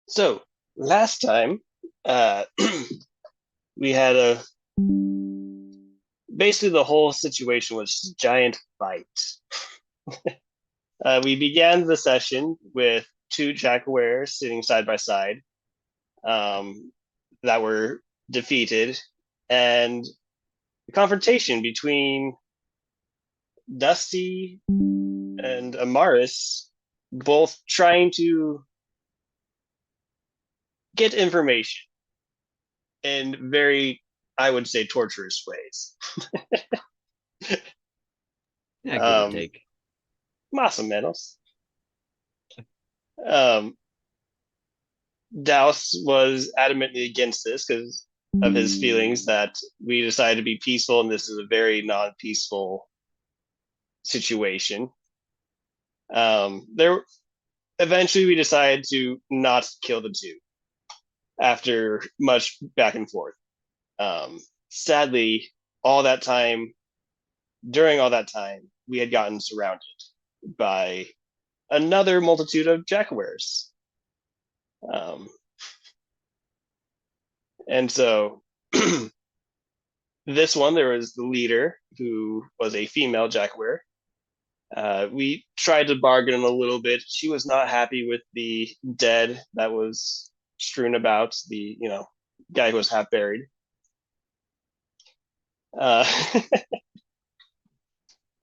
So last time, uh, we had a basically the whole situation was a giant fight. We began the session with two jackawares sitting side by side um, that were defeated, and the confrontation between Dusty and Amaris, both trying to get information in very, I would say, torturous ways. Yeah, give or Um, take. Más o menos. Um, Douse was adamantly against this because of his feelings that we decided to be peaceful, and this is a very non-peaceful situation. There, eventually, we decided to not kill the two after much back and forth. Um, Sadly, all that time, during all that time, we had gotten surrounded by another multitude of jackawares. Um, and so this one, there was the leader who was a female jackware. We tried to bargain a little bit. She was not happy with the dead that was strewn about, the guy who was half buried. Uh,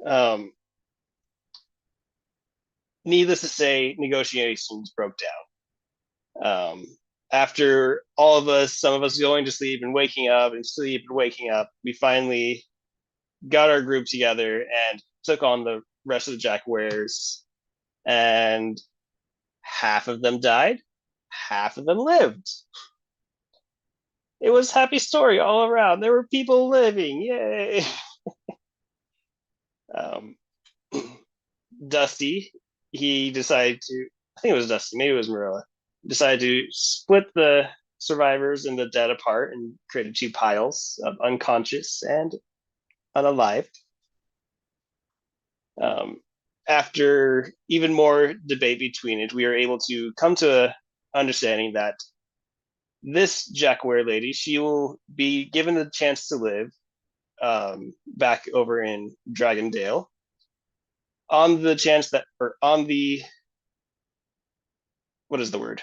um, Needless to say, negotiations broke down. After all of us, some of us going to sleep and waking up and sleep and waking up, we finally got our group together and took on the rest of the Jackwares, and half of them died, half of them lived. It was a happy story all around. There were people living. Yay. Um, Dusty, he decided to, I think it was Dusty, maybe it was Merilla, decided to split the survivors and the dead apart and created two piles of unconscious and unalive. Um, After even more debate between it, we were able to come to a understanding that this Jackware lady, she will be given the chance to live back over in Dragondale on the chance that, or on the, what is the word?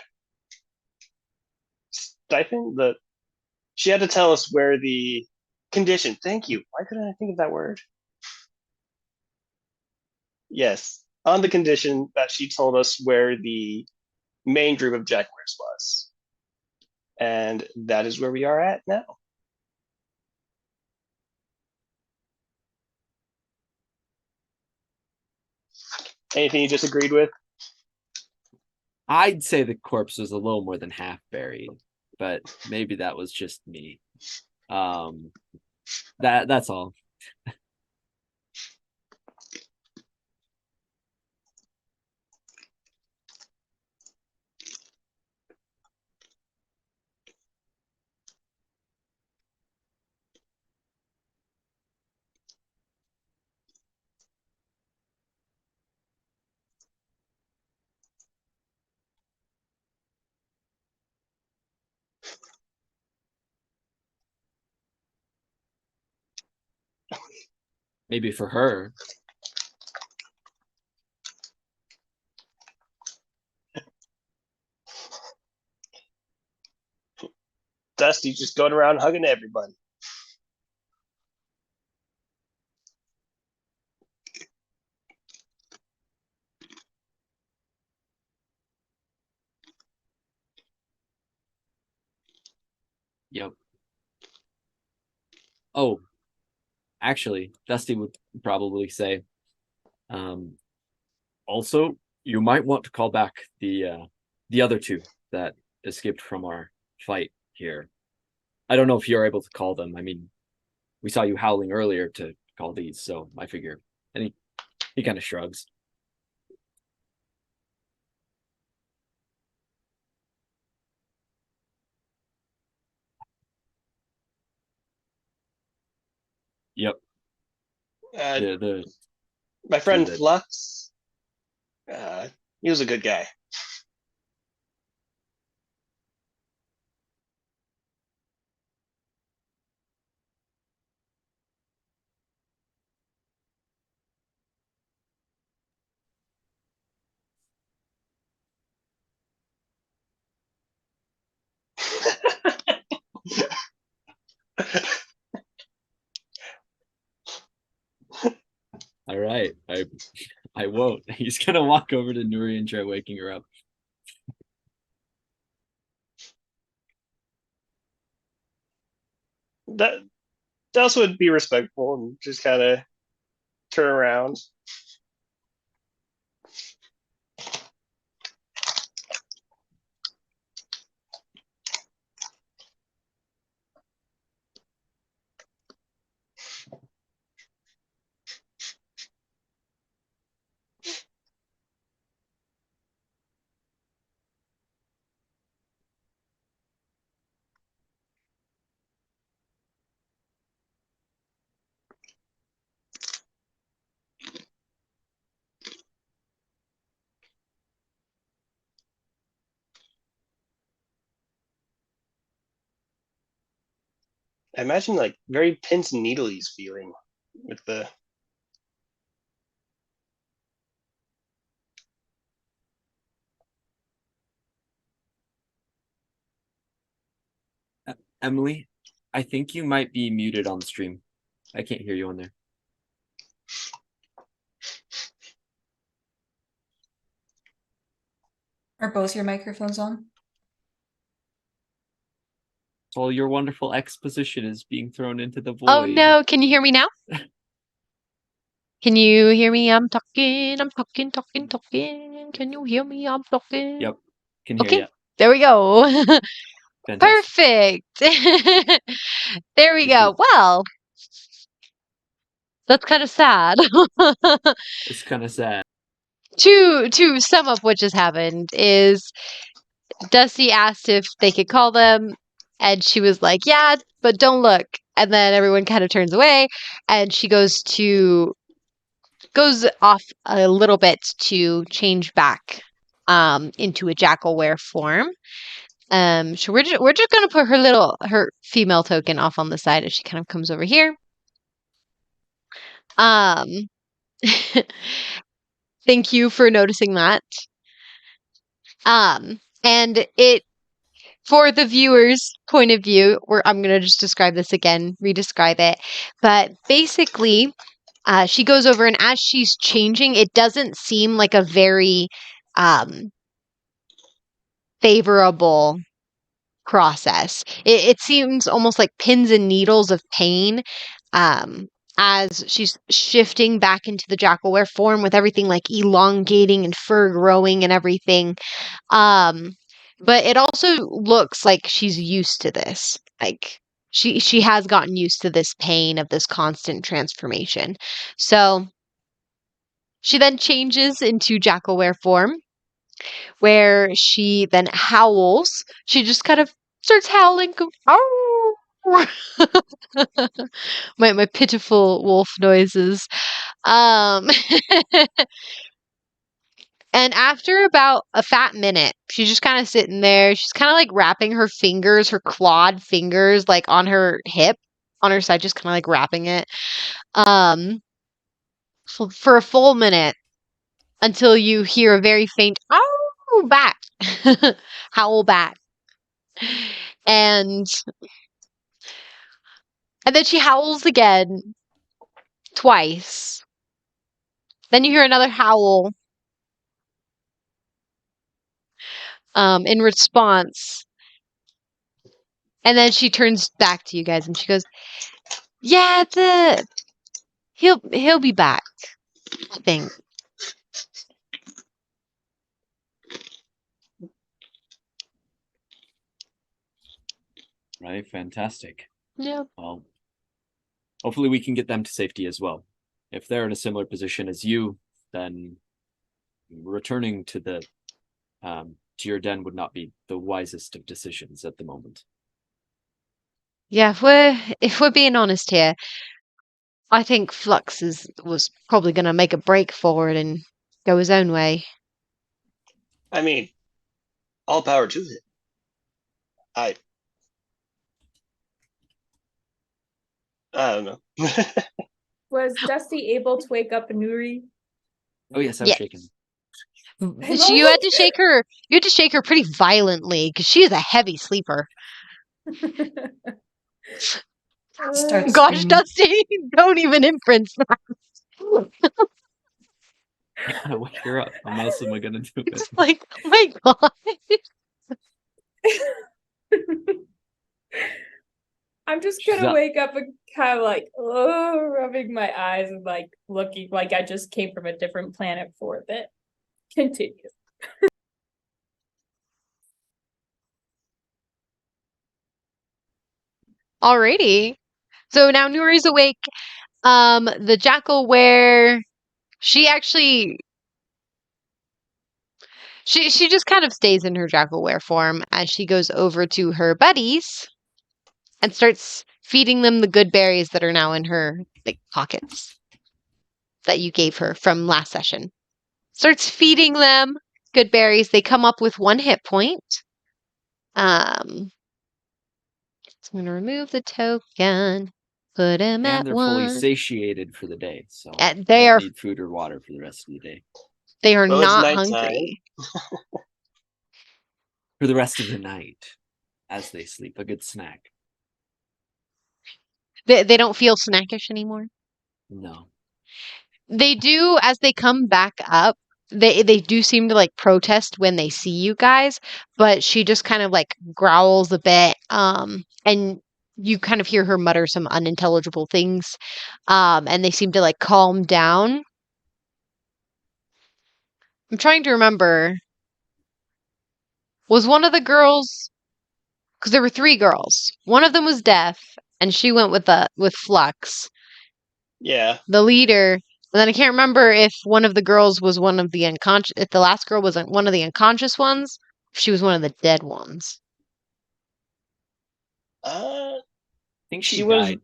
Stipend? She had to tell us where the condition, thank you. Why couldn't I think of that word? Yes. On the condition that she told us where the main group of Jackwares was. And that is where we are at now. Anything you disagreed with? I'd say the corpse was a little more than half buried, but maybe that was just me. Um, that's all. Maybe for her. Dusty just going around hugging everybody. Yep. Oh, actually, Dusty would probably say, um, also, you might want to call back the other two that escaped from our fight here. I don't know if you're able to call them. I mean, we saw you howling earlier to call these, so I figure. And he kind of shrugs. Yep. Uh, The my two friend that Flux, uh, he was a good guy. I won't. He's gonna walk over to Nuri and try waking her up. That Douse would be respectful and just kind of turn around. I imagine like very pins and needles feeling with the. Emily, I think you might be muted on the stream. I can't hear you on there. Are both your microphones on? All your wonderful exposition is being thrown into the void. Oh no, can you hear me now? Can you hear me? I'm talking. Can you hear me? I'm talking. Yep, can hear Okay, you. there we go. Fantastic. Perfect. There we Good go. Well, that's kind of sad. It's kind of sad. To sum up what just happened is Dusty asked if they could call them, and she was like, "Yeah, but don't look." And then everyone kind of turns away, and she goes off a little bit to change back into a jackalware form. So we're just gonna put her female token off on the side as she kind of comes over here. Thank you for noticing that. And it for the viewer's point of view, I'm gonna just describe this again, redescribe it. But basically, she goes over, and as she's changing, it doesn't seem like a very favorable process. It seems almost like pins and needles of pain as she's shifting back into the jackalware form with everything like elongating and fur growing and everything. But it also looks like she's used to this. Like she has gotten used to this pain of this constant transformation. So she then changes into jackalware form, where she then howls. She just kind of starts howling. "Ow!" my pitiful wolf noises. Um, and after about a fat minute, she's just kind of sitting there. She's kind of like wrapping her fingers, her clawed fingers, like on her hip, on her side, just kind of like wrapping it. For a full minute until you hear a very faint "ow" back, howl back. And then she howls again twice. Then you hear another howl in response. And then she turns back to you guys and she goes, "Yeah, he'll be back, I think." Right, fantastic. Yeah. Well, hopefully we can get them to safety as well. If they're in a similar position as you, then returning to your den would not be the wisest of decisions at the moment. Yeah, if we're being honest here, I think Flux was probably going to make a break for it and go his own way. I mean, all power to it. I don't know. Was Dusty able to wake up Nuri? Oh yes, I was shaking. You had to shake her. You had to shake her pretty violently because she is a heavy sleeper. Start Gosh, screaming. Dusty, don't even inference that. gotta wake her up. How else am I gonna do it? It's like, oh my god. I'm just She's gonna up. wake up and kind of like, oh, rubbing my eyes and like looking like I just came from a different planet for a bit. Continue. Alrighty. So now Nuri's awake. The jackal where she actually she just kind of stays in her jackal were form as she goes over to her buddies and starts feeding them the good berries that are now in her like pockets that you gave her from last session. Starts feeding them good berries. They come up with 1 hit point. So I'm gonna remove the token, put him And at they're fully 1. satiated for the day, so And they they don't are need food or water for the rest of the day. they are Well, it's not nighttime. hungry. For the rest of the night, as they sleep, a good snack. They don't feel snackish anymore. No. They do as they come back up. They do seem to like protest when they see you guys, but she just kind of like growls a bit, and you kind of hear her mutter some unintelligible things, and they seem to like calm down. I'm trying to remember. Was one of the girls, because there were 3 girls. One of them was deaf, and she went with Flux, Yeah. the leader. And then I can't remember if one of the girls was one of the unconscious, if the last girl wasn't one of the unconscious ones, if she was one of the dead ones. I think she she was. died.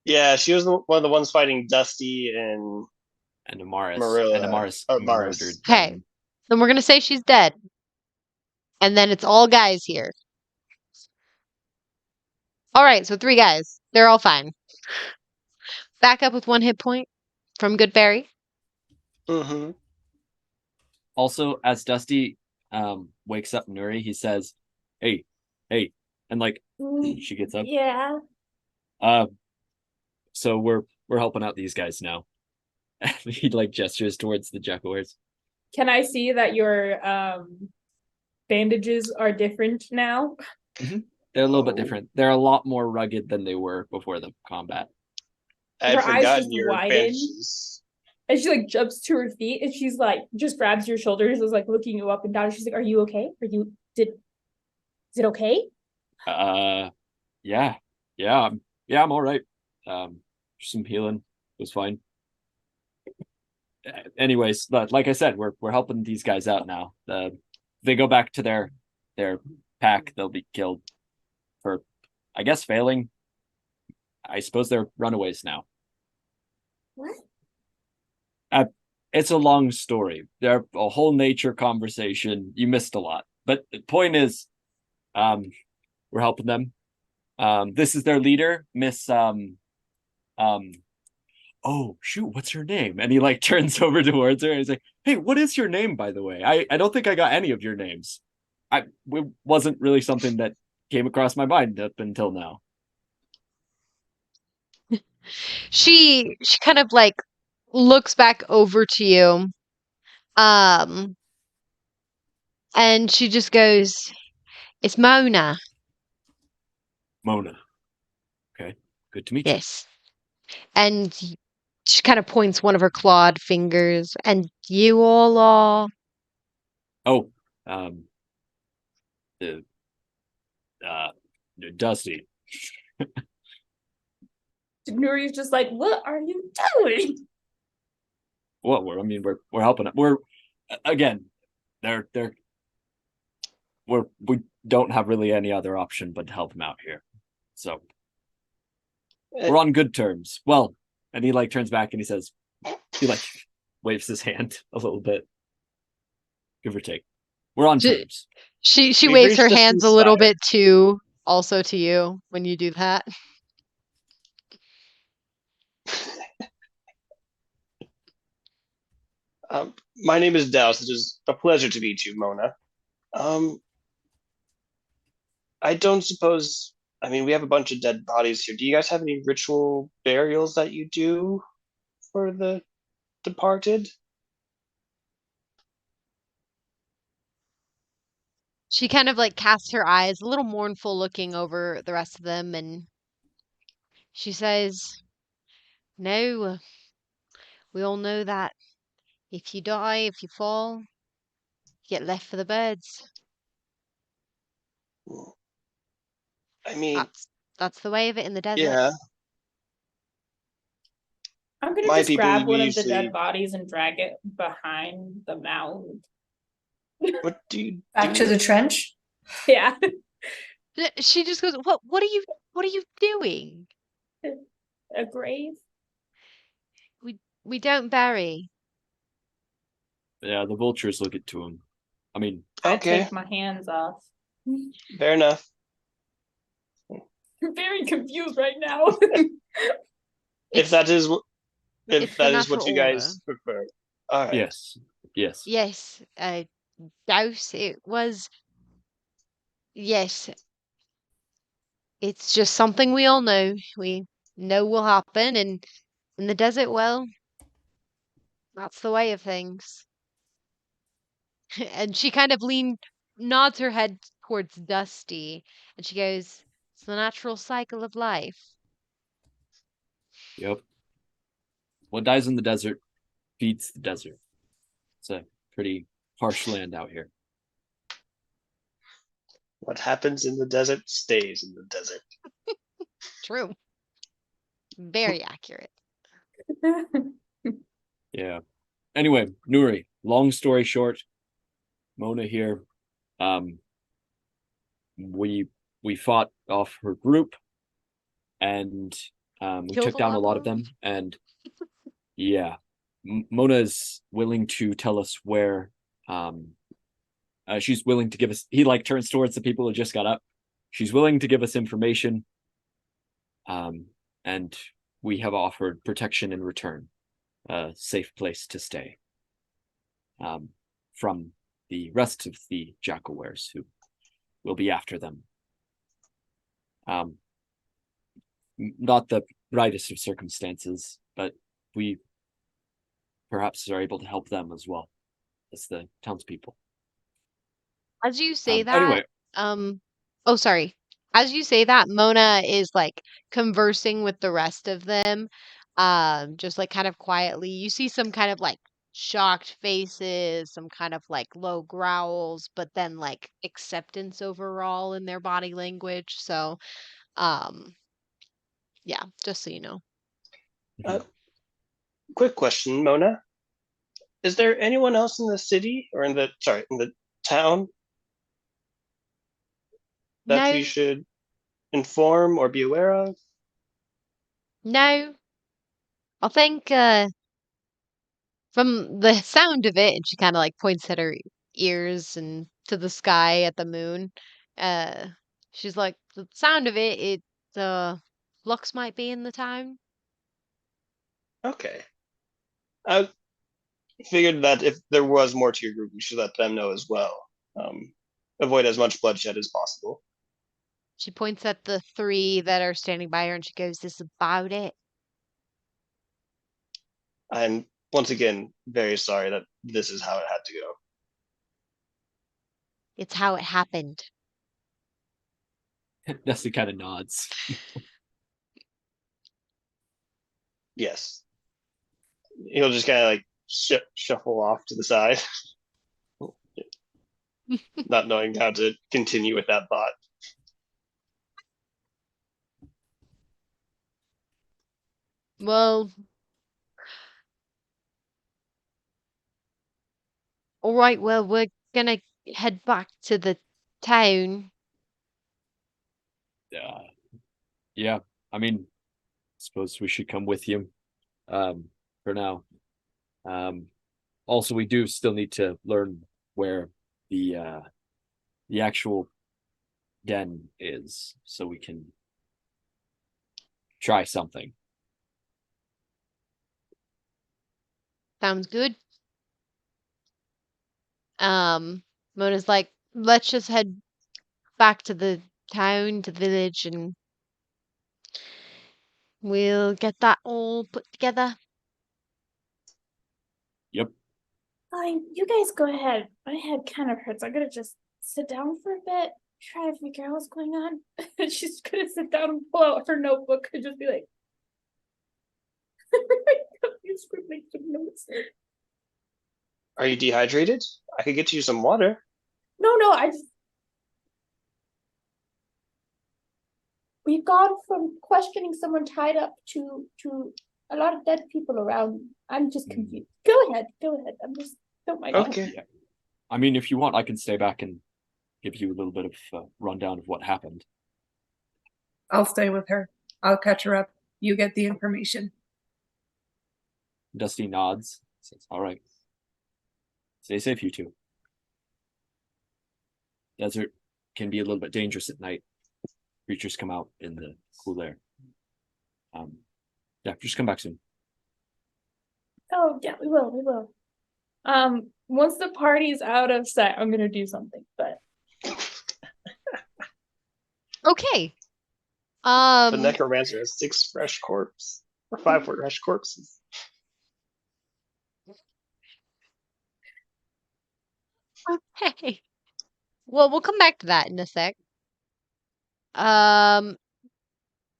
Yeah, she was one of the ones fighting Dusty and And Amaris. Merilla. And Amaris Or murdered Amaris. Okay. them. Then we're going to say she's dead. And then it's all guys here. All right, so 3 guys. They're all fine. Back up with 1 hit point from Goodberry. Mm-hmm. Also, as Dusty wakes up Nuri, he says, hey, and like she gets up. Yeah. So we're helping out these guys now. And he like gestures towards the jackals. Can I see that your bandages are different now? They're a little bit different. They're a lot more rugged than they were before the combat. I had Her eyes forgotten just your widen. bandages. And she like jumps to her feet and she's like just grabs your shoulders, is like looking you up and down. She's like, "Are you okay? Is it okay?" Yeah, I'm all right. Some healing was fine. Anyways, but like I said, we're helping these guys out now. They go back to their pack, they'll be killed for, I guess, failing. I suppose they're runaways now. What? It's a long story. They're a whole nature conversation. You missed a lot, but the point is, we're helping them. This is their leader, Miss oh shoot, what's her name? And he like turns over towards her and he's like, hey, what is your name, by the way? I don't think I got any of your names. It wasn't really something that came across my mind up until now. She kind of like looks back over to you. And she just goes, "It's Mona." Mona. Okay, good to meet you. Yes. And she kind of points one of her clawed fingers, and you all are. Oh, Dusty. Nuri's just like, "What are you doing?" What we're helping. We're again, we don't have really any other option but to help them out here. So we're on good terms. Well, and he like turns back and he says, he like waves his hand a little bit, give or take. We're on terms. She We've waves her reached a hands a little ceasefire. bit too, also to you when you do that. My name is Douse. It is a pleasure to meet you, Mona. I don't suppose. I mean, we have a bunch of dead bodies here. Do you guys have any ritual burials that you do for the departed? She kind of like casts her eyes, a little mournful looking over the rest of them, and she says, "No, we all know that if you die, if you fall, you get left for the birds. I mean, That's the way of it in the desert." yeah, I'm gonna my just people, grab we one of the usually. dead bodies and drag it behind the mound. What do you Back do? to the trench. Yeah. She just goes, what are you doing? A grave. We don't bury." Yeah, the vultures will get to him. I mean, I Okay, take my hands off. fair enough. I'm very confused right now. If that is what It's the that is what natural you order. guys prefer. All right. yes. Yes, Douse, it was, yes, it's just something we all know. We know will happen, and in the desert, well, that's the way of things. And she kind of nods her head towards Dusty, and she goes, "It's the natural cycle of life." Yep. What dies in the desert feeds the desert. It's a pretty harsh land out here. What happens in the desert stays in the desert. True. Very accurate. Yeah. Anyway, Nuri, long story short, Mona here. We fought off her group, and we Killed took a down a lot lot of of them. And yeah, Mona is willing to tell us where. She's willing to give us. He like turns towards the people who just got up. She's willing to give us information. And we have offered protection in return, a safe place to stay. From the rest of the Jackalwares who will be after them. Not the brightest of circumstances, but we perhaps are able to help them as well as the townspeople. As you say that, Anyway, oh, sorry. As you say that, Mona is like conversing with the rest of them, just like kind of quietly. You see some kind of like shocked faces, some kind of like low growls, but then like acceptance overall in their body language. So, um, yeah, just so you know. Uh, quick question, Mona. Is there anyone else in the city or in the town that we No, should inform or be aware of? no, I think, from the sound of it, and she kind of like points at her ears and to the sky at the moon. Uh, she's like, the sound of it, Lux might be in the town. Okay. I figured that if there was more to your group, we should let them know as well. Avoid as much bloodshed as possible. She points at the three that are standing by her and she goes, "This is about it." I'm once again very sorry that this is how it had to go. It's how it happened. Dusty kind of nods. Yes. He'll just kind of like shuffle off to the side, not knowing how to continue with that thought. Well, all right, well, we're gonna head back to the town. Yeah, I mean, suppose we should come with you for now. Also, we do still need to learn where the actual den is, so we can try something. Sounds good. Mona's like, "Let's just head back to the town, to the village, and we'll get that all put together." Yep. Fine, you guys go ahead. My head kind of hurts. I'm gonna just sit down for a bit, try to figure out what's going on. And she's gonna sit down and pull out her notebook and just be like, scribbling some notes. Are you dehydrated? I could get you some water. No, I just. We've gone from questioning someone tied up to a lot of dead people around. I'm just confused. Go ahead. I'm just don't mind. Okay. Yeah. I mean, if you want, I can stay back and give you a little bit of rundown of what happened. I'll stay with her. I'll catch her up. You get the information. Dusty nods, says, all right. Stay safe, you two. Desert can be a little bit dangerous at night. Creatures come out in the cool air. Yeah, just come back soon. Oh yeah, we will. Once the party's out of sight, I'm gonna do something, but Okay. The necromancer has 6 fresh corpses. Or 5 fresh corpses. Okay. Well, we'll come back to that in a sec.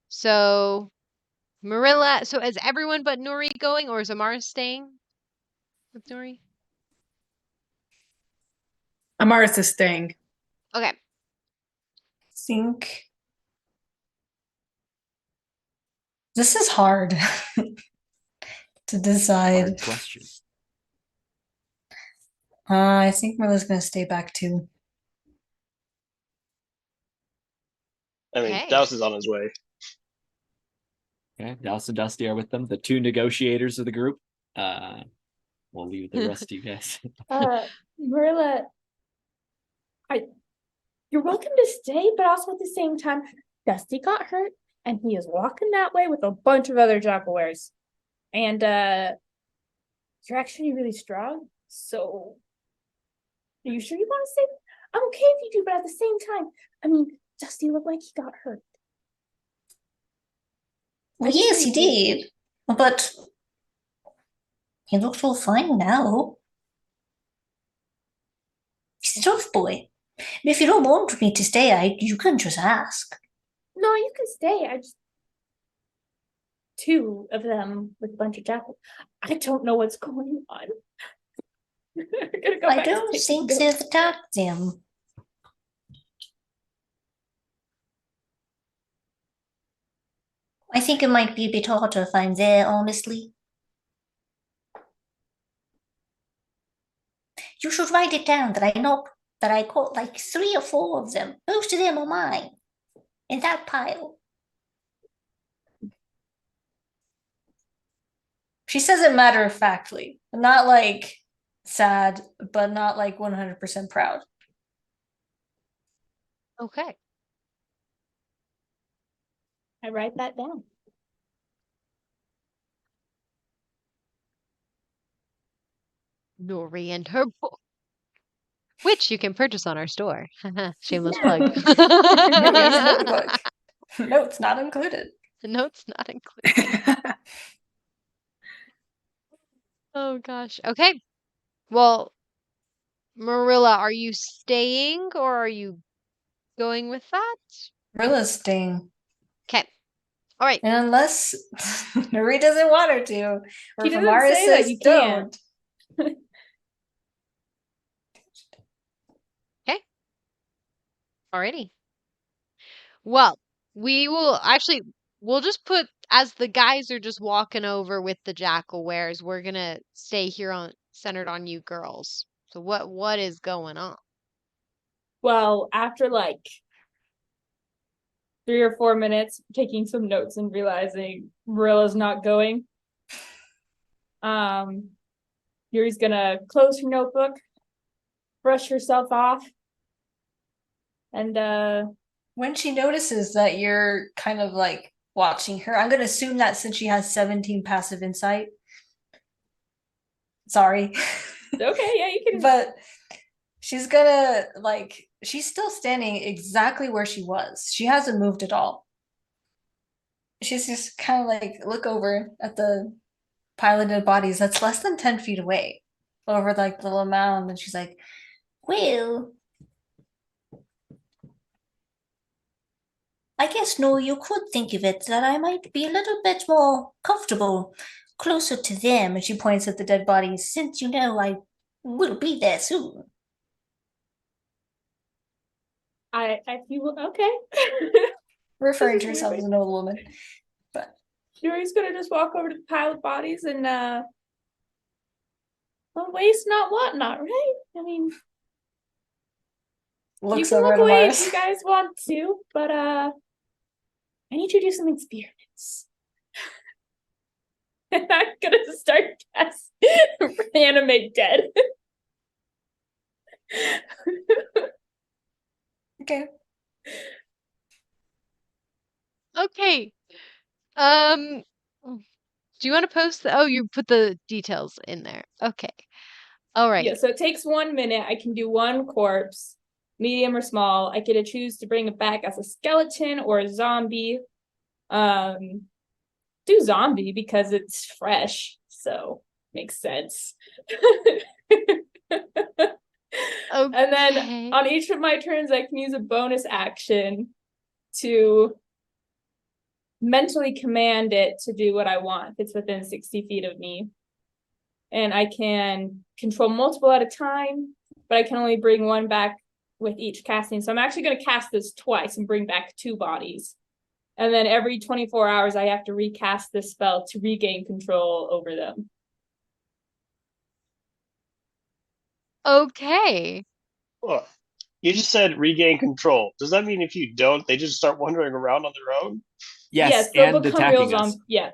So Merilla, so is everyone but Nuri going, or is Amaris staying with Nuri? Amaris is staying. Okay. Think this is hard to decide. Hard question. I think Marilla's gonna stay back too. I mean, Okay. Douse is on his way. Okay, Douse and Dusty are with them, the 2 negotiators of the group. We'll leave the rest to you guys. Merilla, you're welcome to stay, but also at the same time, Dusty got hurt, and he is walking that way with a bunch of other jackalwares. And you're actually really strong, so are you sure you want to stay? I'm okay if you do, but at the same time, I mean, Dusty looked like he got hurt. Well, yes, he did, but he looks all fine now. He's a tough boy. If you don't want me to stay, you can just ask. No, you can stay. I just 2 of them with a bunch of jackals. I don't know what's going on. I don't think they've attacked them. I think it might be a bit harder if I'm there, honestly. You should write it down that I caught like 3 or 4 of them. Most of them are mine. In that pile. She says it matter-of-factly. Not like sad, but not like 100% proud. Okay. I write that down. Nuri and her book, which you can purchase on our store. Shameless plug. Nuri's notebook. Notes not included. Notes not included. Oh gosh. Okay. Well, Marilla, are you staying or are you going with that? Marilla's staying. Okay. All right. And unless Nuri doesn't want her to, or He if doesn't Amaris say that says you can't. don't. Alrighty. Well, we'll just put, as the guys are just walking over with the jackal wares, we're gonna stay here centered on you girls. So what is going on? Well, after like 3 or 4 minutes taking some notes and realizing Marilla's not going, Yuri's gonna close her notebook, brush herself off, and When she notices that you're kind of like watching her, I'm gonna assume that since she has 17 passive insight. Sorry. okay, yeah, you can. But she's gonna like she's still standing exactly where she was. She hasn't moved at all. She's just kind of like look over at the pile of dead bodies that's less than 10 feet away over like the little mound, and she's like, well, I guess, no, you could think of it that I might be a little bit more comfortable, closer to them. And she points at the dead bodies, since you know I will be there soon. I feel okay. Referring This to is herself weird. as an old woman. But Nuri's gonna just walk over to the pile of bodies and well, waste not, want not, right? I mean, you looks can over look at away if Amaris. you guys want to, but I need you to do some experiments. And I'm gonna start cast reanimate dead. Okay. Okay. Do you want to post the, oh, you put the details in there. Okay. All right. Yeah, so it takes 1 minute. I can do one corpse, medium or small. I get to choose to bring it back as a skeleton or a zombie. Do zombie because it's fresh, so makes sense. And then Okay. on each of my turns, I can use a bonus action to mentally command it to do what I want if it's within 60 feet of me. And I can control multiple at a time, but I can only bring one back with each casting. So I'm actually going to cast this twice and bring back 2 bodies. And then every 24 hours, I have to recast this spell to regain control over them. Okay. Well, you just said regain control. Does that mean if you don't, they just start wandering around on their own? Yes, they'll and become real attacking us. zombies. Yeah.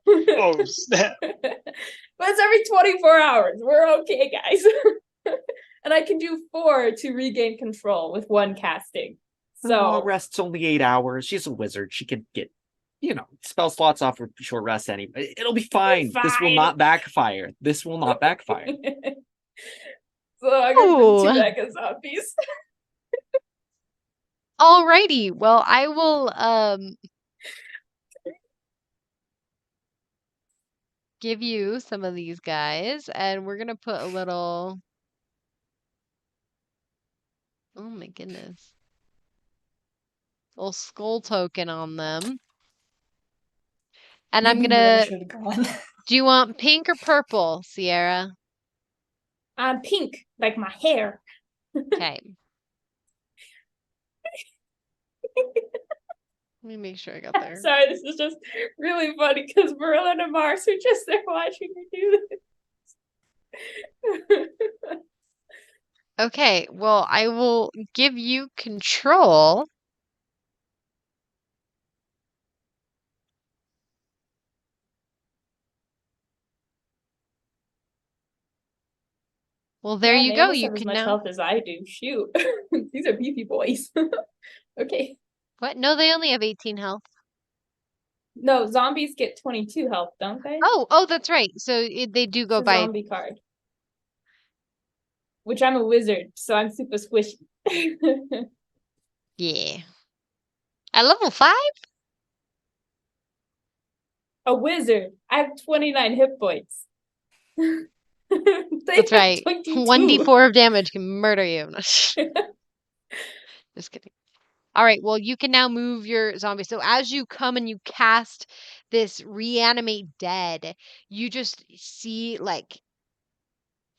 Oh, snap. But it's every 24 hours. We're okay, guys. And I can do 4 to regain control with 1 casting. The long So rest's only 8 hours. She's a wizard. She can get, spell slots off for short rest anyway. It'll be fine. This will Fine. not backfire. This will not backfire. So I'm gonna bring 2 Ooh. back as zombies. Alrighty. Well, I will give you some of these guys, and we're gonna put a little. Oh my goodness. Little skull token on them. And I'm Maybe gonna. Merilla should have gone. Do you want pink or purple, Sierra? I'm pink, like my hair. Okay. Let me make sure I got there. Sorry, this is just really funny because Merilla and Amaris are just there watching me do this. Okay, well, I will give you control. Well, there Yeah, you they go. almost You have as can much now. health as I do. Shoot. These are beefy boys. Okay. What? No, they only have 18 health. No, zombies get 22 health, don't they? Oh, that's right. So they do It's go a by. zombie card. Which I'm a wizard, so I'm super squishy. Yeah. At level 5? A wizard. I have 29 hit points. They That's have right. 22. 1d4 of damage can murder you. Just kidding. All right, well, you can now move your zombie. So as you come and you cast this reanimate dead, you just see like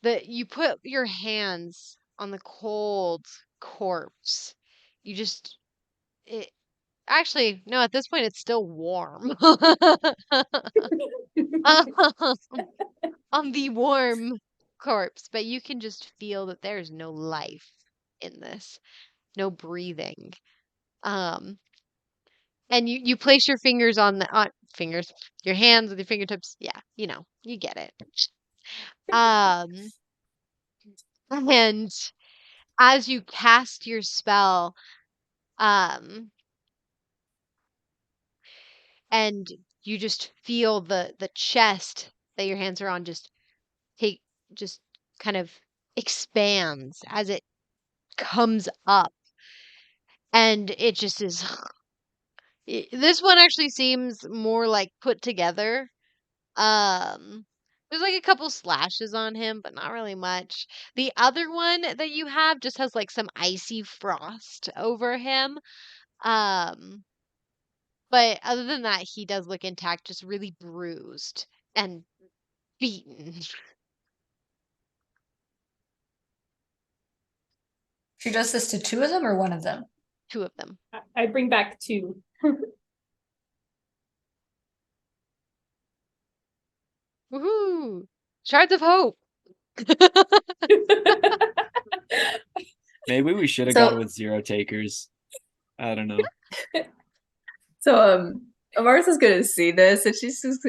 you put your hands on the cold corpse. You just it actually no, at this point it's still warm. On the warm corpse, but you can just feel that there's no life in this, no breathing. And you place your fingers on the fingers, your hands with your fingertips. Yeah, you get it. Um, and as you cast your spell, and you just feel the chest that your hands are on just kind of expands as it comes up, and it just is. This one actually seems more like put together. There's like a couple slashes on him, but not really much. The other one that you have just has like some icy frost over him. Um, But other than that, he does look intact, just really bruised and beaten. She does this to two of them or one of them? Two of them. I bring back 2. Woohoo! Shards of hope. Maybe we should have So- gone with 0 takers. I don't know. So Amaris is gonna see this, and she's just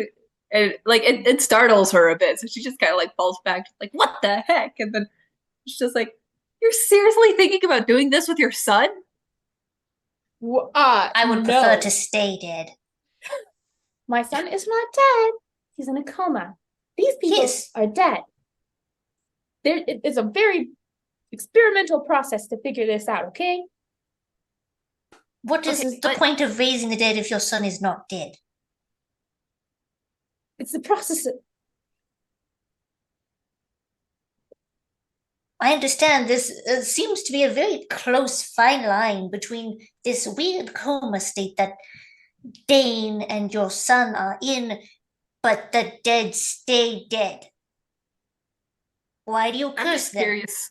and like it startles her a bit, so she just kind of like falls back, like what the heck, and then she's just like, "You're seriously thinking about doing this with your son?" I would prefer to stay dead. My son is not dead. He's in a coma. These people Yes. are dead. It's a very experimental process to figure this out, okay? What is Okay, the but- point of raising the dead if your son is not dead? It's the process of, I understand this seems to be a very close fine line between this weird coma state that Dane and your son are in, but the dead stay dead. Why do you I'm curse just them? curious.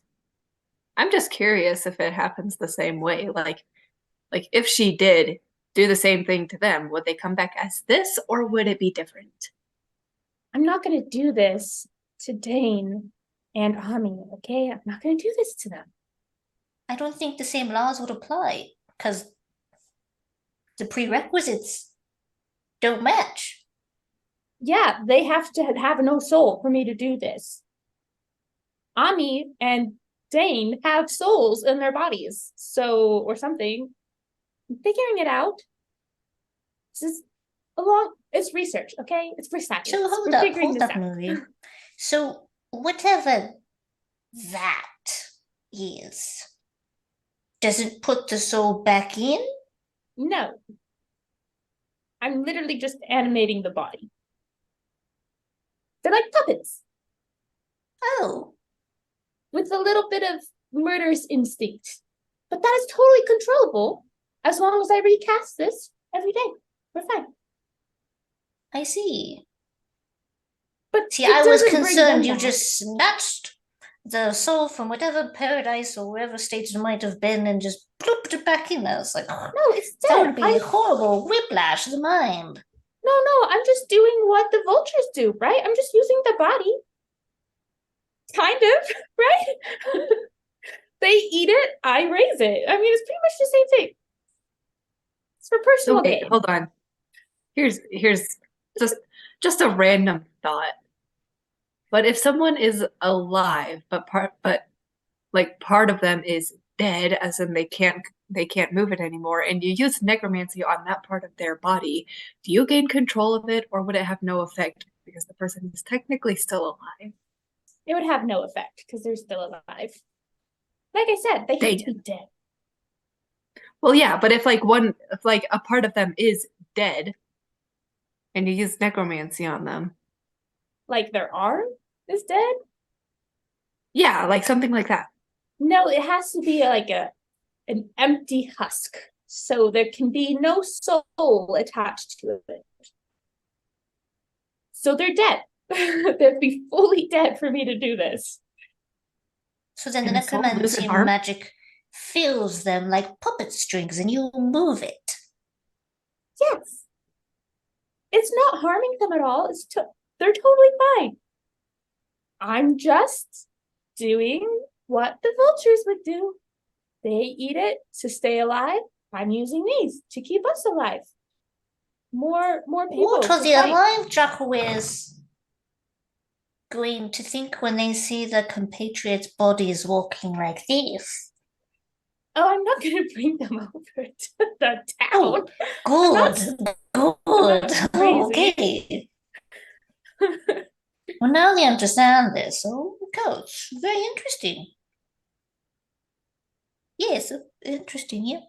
I'm just curious if it happens the same way. Like if she did do the same thing to them, would they come back as this, or would it be different? I'm not going to do this to Dane and Ami, okay? I'm not going to do this to them. I don't think the same laws would apply because the prerequisites don't match. Yeah, they have to have no soul for me to do this. Ami and Dane have souls in their bodies, so, or something. I'm figuring it out. This is it's research, okay? It's for science. So hold We're up, figuring this out. Nuri. So whatever that is, does it put the soul back in? No. I'm literally just animating the body. They're like puppets Oh, with a little bit of murderous instinct. But that is totally controllable as long as I recast this every day. We're fine. I see. But See, it I was doesn't bring concerned them you back. just snatched the soul from whatever paradise or wherever state it might have been and just plooped it back in. I was like, No, it's that dead. would be horrible whiplash to the mind. No, I'm just doing what the vultures do, right? I'm just using the body. Kind of, right? They eat it, I raise it. I mean, it's pretty much the same thing. It's for personal Okay, gain. hold on. Here's just a random thought. But if someone is alive, but part of them is dead, as in they can't move it anymore, and you use necromancy on that part of their body, do you gain control of it, or would it have no effect because the person is technically still alive? It would have no effect because they're still alive. Like I said, they They have to be dead. Well, yeah, but if a part of them is dead, and you use necromancy on them, Like their arm is dead? yeah, like something like that. No, it has to be like an empty husk. So there can be no soul attached to it. So they're dead. They'd be fully dead for me to do this. So then the And the soul necromancy losing arm? magic fills them like puppet strings and you move it. Yes. It's not harming them at all. They're totally fine. I'm just doing what the vultures would do. They eat it to stay alive. I'm using these to keep us alive. More people. What are to the fight. alive jackalwares going to think when they see their compatriots' bodies walking like this? Oh, I'm not going to bring them over to the town. Oh, good, good. crazy. Okay. Well, now they understand this. Oh, coach, very interesting. Yes, interesting. Yep.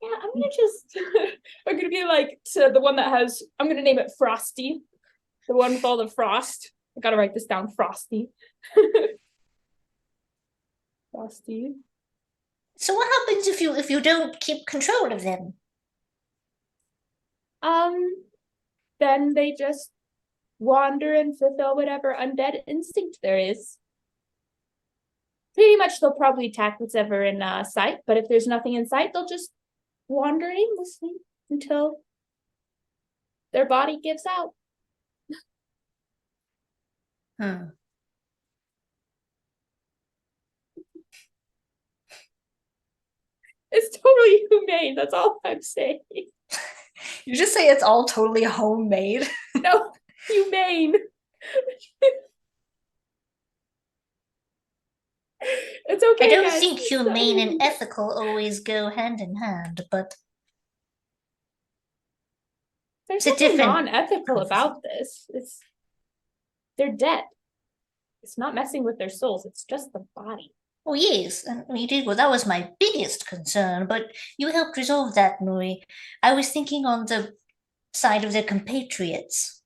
Yeah, I'm gonna just I'm gonna be like to the one that has I'm gonna name it Frosty. The one with all the frost. I gotta write this down, Frosty. Frosty. So what happens if you don't keep control of them? Then they just wander and fulfill whatever undead instinct there is. Pretty much they'll probably attack whatever in sight, but if there's nothing in sight, they'll just wander aimlessly until their body gives out. It's totally humane, that's all I'm saying. You just say it's all totally homemade. No, humane. It's okay. I don't guys. think It's humane and fine. ethical always go hand in hand, but There's it's a nothing different non-ethical about this. They're dead. It's not messing with their souls, it's just the body. oh yes, and you did. Well, that was my biggest concern, but you helped resolve that, Nuri. I was thinking on the side of their compatriots.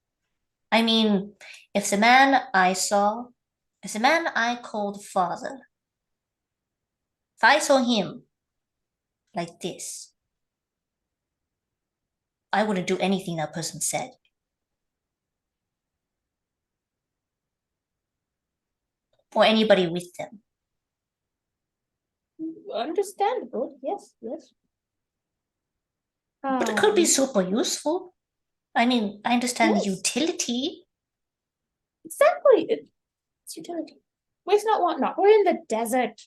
I mean, if the man I called father, if I saw him like this, I wouldn't do anything that person said. Or anybody with them. Understandable, yes. But it could be super useful. I mean, I understand the Yes. utility. Exactly. It's utility. Waste not, want not. We're in the desert.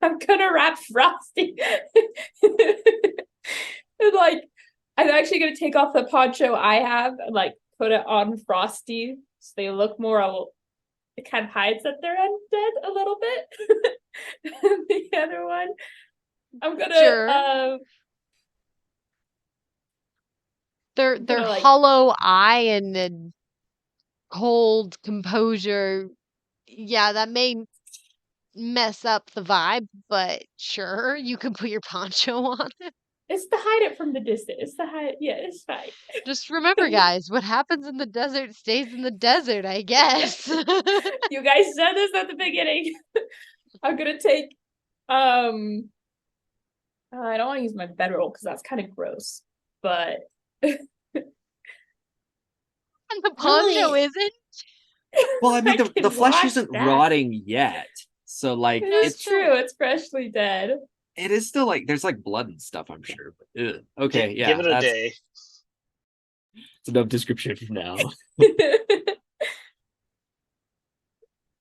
I'm gonna wrap Frosty. And like, I'm actually gonna take off the poncho I have and like put it on Frosty so they look more. It kind of hides that they're undead a little bit. The other one, I'm gonna Sure. Their like, hollow eye and the cold composure. Yeah, that may mess up the vibe, but sure, you can put your poncho on. it's to hide it from the distance. It's to hide. Yeah, it's fine. Just remember, guys, what happens in the desert stays in the desert, I guess. You guys said this at the beginning. I'm gonna take I don't want to use my bedroll because that's kind of gross, but And the poncho Really? isn't. Well, I mean, I the can flesh wash isn't that. rotting yet, so like It's it's true. It's freshly dead. it is still like there's like blood and stuff, I'm sure. But okay, yeah, Give it a that's day. enough description for now.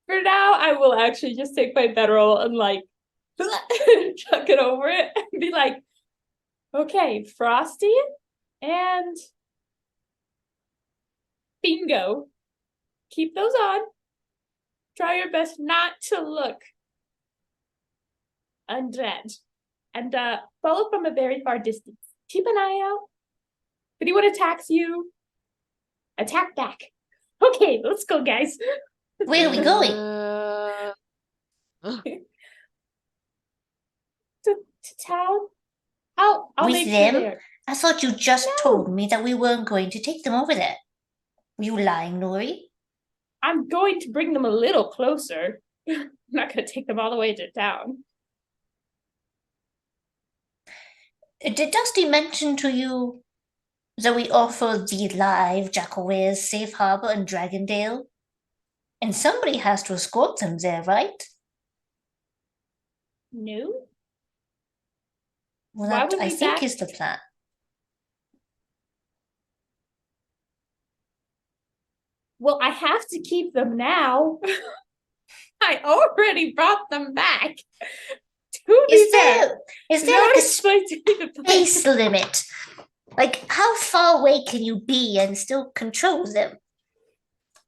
For now, I will actually just take my bedroll and like chuck it over it and be like, okay, Frosty and Bingo. Keep those on. Try your best not to look undead. And follow from a very far distance. Keep an eye out. If anyone attacks you, attack back. Okay, let's go, guys. Where are we going? To town? I'll With make them? sure there. I thought you just No. told me that we weren't going to take them over there. Were you lying, Nuri? I'm going to bring them a little closer. I'm not going to take them all the way to town. Did Dusty mention to you that we offer the live Jackalwares Safe Harbor in Dragondale? And somebody has to escort them there, right? No? Well, Why that would I we think back- is the plan. Well, I have to keep them now. I already brought them back. To be Is fair, there no like a explain to me the space limit? Like, how far away can you be and still control them?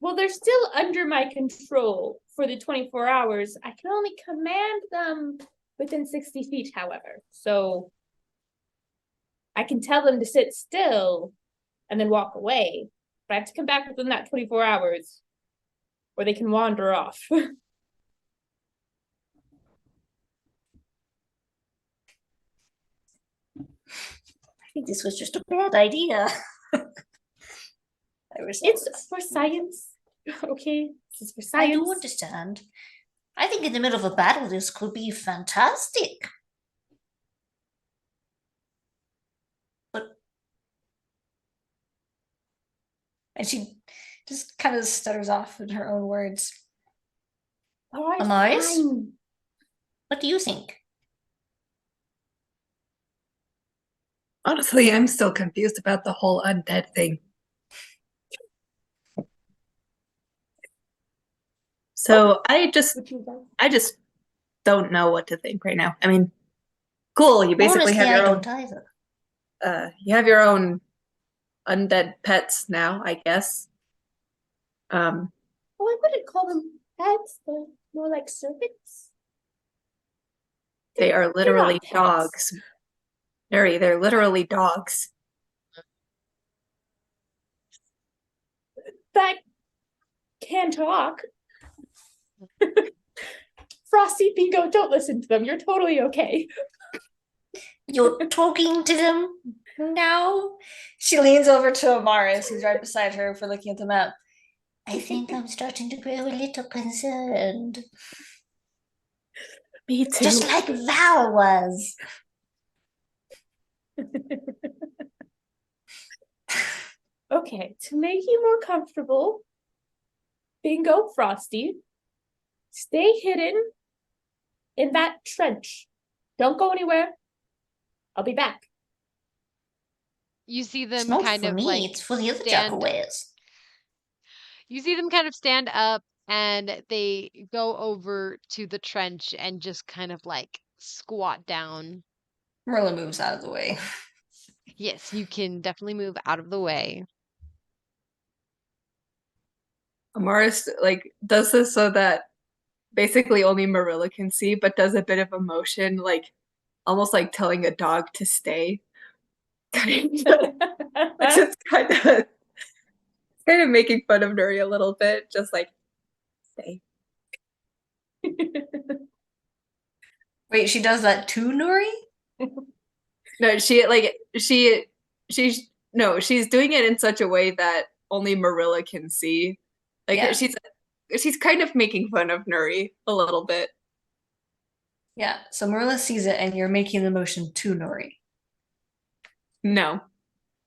Well, they're still under my control for the 24 hours. I can only command them within 60 feet, however. So I can tell them to sit still and then walk away. But I have to come back within that 24 hours or they can wander off. I think this was just a bad idea. It's for science. Okay, this is for science. I do understand. I think in the middle of a battle, this could be fantastic. And she just kind of stutters off in her own words. All right, Amaris? fine. What do you think? Honestly, I'm still confused about the whole undead thing. So What you guys? I just don't know what to think right now. I mean, cool, you basically Honestly, have your I own don't either. you have your own undead pets now, I guess. Well, I wouldn't call them pets. They're more like servants. They are They're literally not pets. dogs. Nuri, they're literally dogs. That can talk. Frosty, Bingo, don't listen to them. You're totally okay. You're talking to them now? She leans over to Amaris, who's right beside her, for looking at the map. I think I'm starting to grow a little concerned. Me too. Just like Val was. Okay, to make you more comfortable, Bingo, Frosty, stay hidden in that trench. Don't go anywhere. I'll be back. You see It's them not kind for of me, like it's for the other stand. Jackaways. You see them kind of stand up and they go over to the trench and just kind of like squat down. Merilla moves out of the way. Yes, you can definitely move out of the way. Amaris like does this so that basically only Merilla can see, but does a bit of emotion, like almost like telling a dog to stay. Which is kind of making fun of Nuri a little bit, just like stay. Wait, she does that to Nuri? No, she's doing it in such a way that only Merilla can see. Like Yeah. she's kind of making fun of Nuri a little bit. Yeah, so Merilla sees it and you're making the motion to Nuri. No.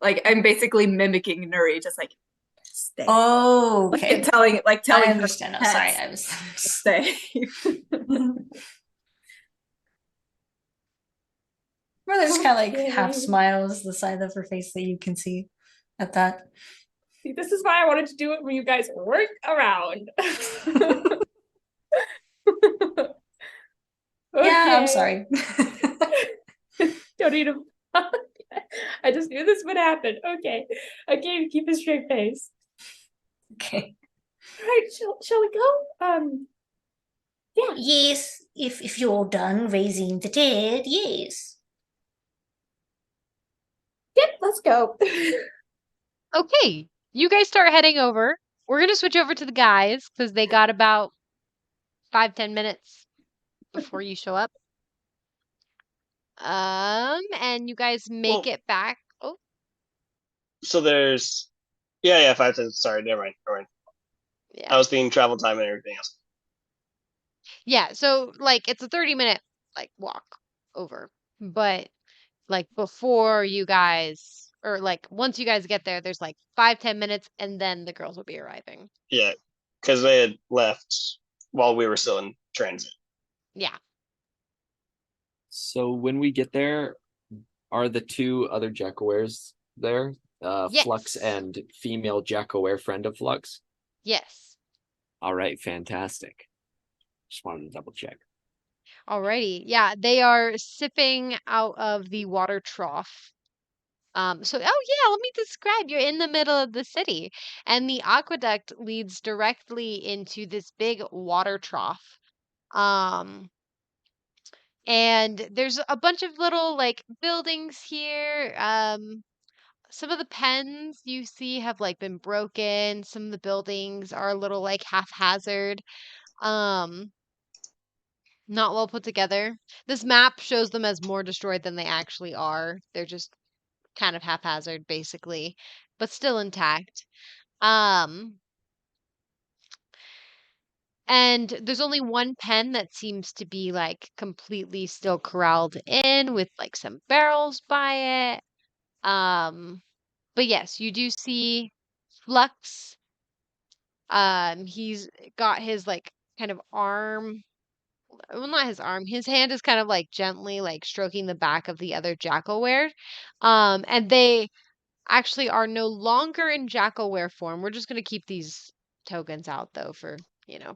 Like I'm basically mimicking Nuri, just like stay. Oh, Like okay. telling I her understand now. Sorry, pets I was. to stay. Merilla just kind of like half Okay. smiles, the side of her face that you can see at that. See, this is why I wanted to do it when you guys weren't around. Yeah, I'm Okay. sorry. Don't need to. I just knew this would happen. Okay. Okay, keep a straight face. Okay. All right, shall we go? Yeah. Yes, if you're done raising the dead, yes. Yep, let's go. Okay, you guys start heading over. We're gonna switch over to the guys because they got about 5-10 minutes before you show up. And you guys make Well- it back. Oh, So there's, yeah, 5 minutes. Sorry, never mind. I yeah. was thinking travel time and everything else. Yeah, so like it's a 30-minute like walk over. But like before you guys or like once you guys get there, there's like 5-10 minutes and then the girls will be arriving. Yeah, because they had left while we were still in transit. Yeah. So when we get there, are the two other Jackawares there? Flux Yes. and female Jackaware friend of Flux. Yes. All right, fantastic. Just wanted to double check. Alrighty. Yeah, they are sipping out of the water trough. So, oh yeah, let me describe. You're in the middle of the city, and the aqueduct leads directly into this big water trough. Um, and there's a bunch of little like buildings here. Some of the pens you see have like been broken. Some of the buildings are a little like haphazard. Um, not well put together. This map shows them as more destroyed than they actually are. They're just kind of haphazard, basically, but still intact. Um, and there's only one pen that seems to be like completely still corralled in with like some barrels by it. But yes, you do see Flux. He's got his like kind of arm, well, not his arm. His hand is kind of like gently like stroking the back of the other Jackalware. And they actually are no longer in Jackalware form. We're just gonna keep these tokens out though for,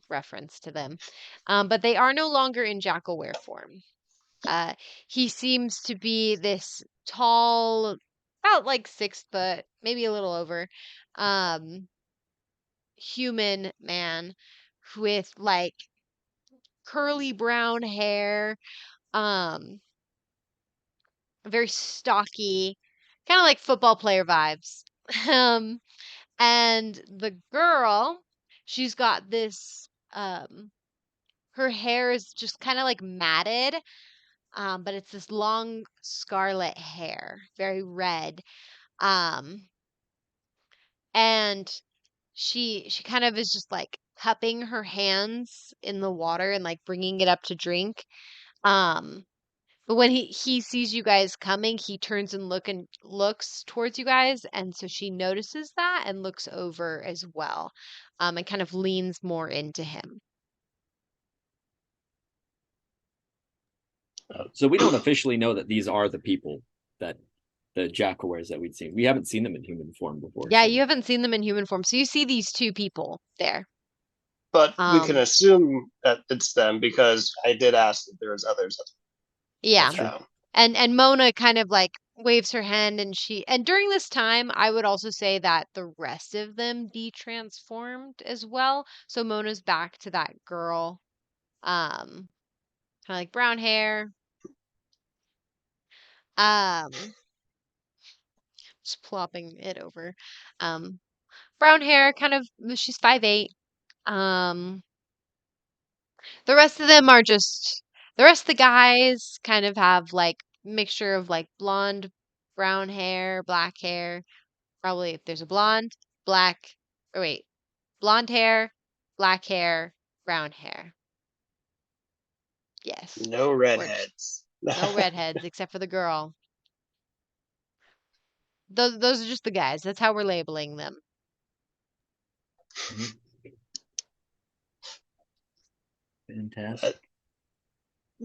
reference to them. But they are no longer in Jackalware form. He seems to be this tall, about like 6 foot, maybe a little over, human man with like curly brown hair, um, very stocky, kind of like football player vibes. Um, and the girl, she's got this, her hair is just kind of like matted, but it's this long scarlet hair, very red. Um, and she kind of is just like cupping her hands in the water and like bringing it up to drink. Um, but when he sees you guys coming, he turns and looks towards you guys, and so she notices that and looks over as well, and kind of leans more into him. So we don't officially know that these are the people that the Jackalwares that we'd seen. We haven't seen them in human form before. Yeah, so- you haven't seen them in human form, so you see these two people there. But we can Um, assume that it's them because I did ask if there was others Yeah. That's true. at town. And Mona kind of like waves her hand and during this time I would also say that the rest of them de-transformed as well. So Mona's back to that girl. Kind of like brown hair. Just plopping it over. Brown hair, kind of she's 5'8". Um the rest of them are just the rest of the guys kind of have like mixture of like blonde, brown hair, black hair. Probably if there's a blonde, black, or wait, blonde hair, black hair, brown hair. Yes. No redheads. No redheads except for the girl. Those are just the guys. That's how we're labeling them. Fantastic.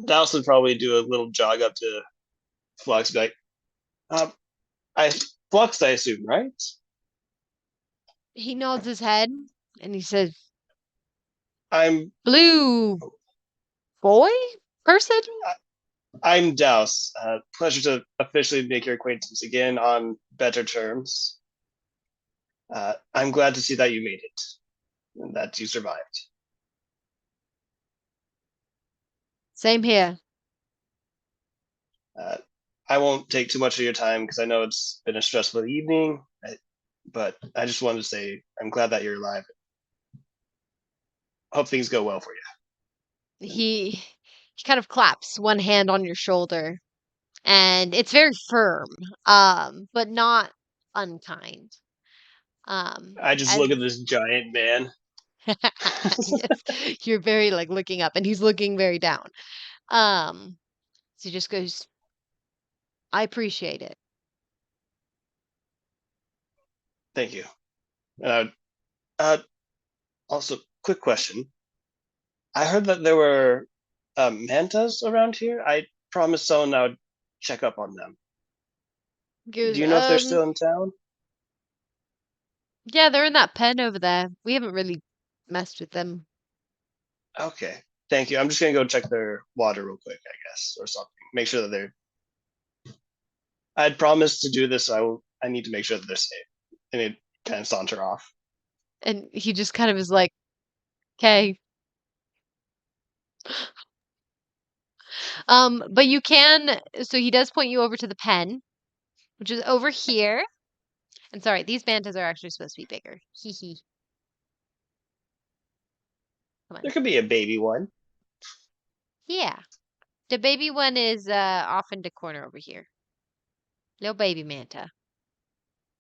Douse would probably do a little jog up to Flux, be like, I Flux, I assume, right? He nods his head and he says, I'm "Blue boy person." I'm Douse. Pleasure to officially make your acquaintance again on better terms. I'm glad to see that you made it and that you survived. Same here. I won't take too much of your time because I know it's been a stressful evening, but I just wanted to say I'm glad that you're alive. Hope things go well for you. He kind of claps one hand on your shoulder, and it's very firm, but not unkind. I just As look at this giant man. yes, you're very like looking up, and he's looking very down. So he just goes, "I appreciate it." Thank you. Uh, also, quick question. I heard that there were mantas around here. I promised someone I would check up on them. He Do goes, you know if they're still in town? yeah, they're in that pen over there. We haven't really messed with them. Okay. Thank you. I'm just gonna go check their water real quick, I guess, or something. Make sure that they're. I'd promised to do this, so I need to make sure that they're safe. And it kind of saunter off. And he just kind of is like, "Okay." But you can, so he does point you over to the pen, which is over here. And sorry, these mantas are actually supposed to be bigger. Hee hee. Come on. There could be a baby one. Yeah. The baby one is off in the corner over here. Little baby manta.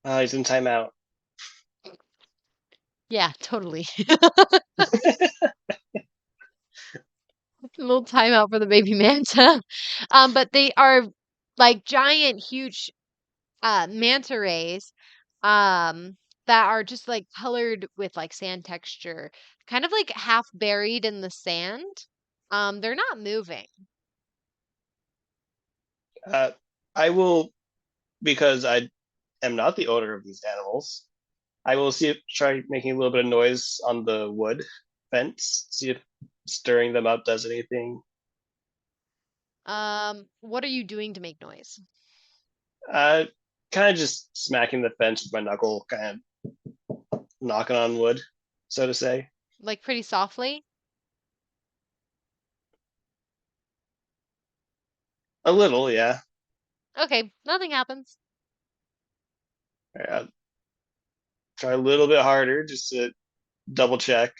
He's in timeout. Yeah, totally. Little timeout for the baby manta. But they are like giant, huge manta rays. that are just like colored with like sand texture, kind of like half buried in the sand. They're not moving. I will, because I am not the owner of these animals. I will try making a little bit of noise on the wood fence. See if stirring them up does anything. What are you doing to make noise? Uh, Kind of just smacking the fence with my knuckle, kind of knocking on wood, so to say. Like pretty softly? A little, yeah. Okay, nothing happens. All right, I'll try a little bit harder just to double check.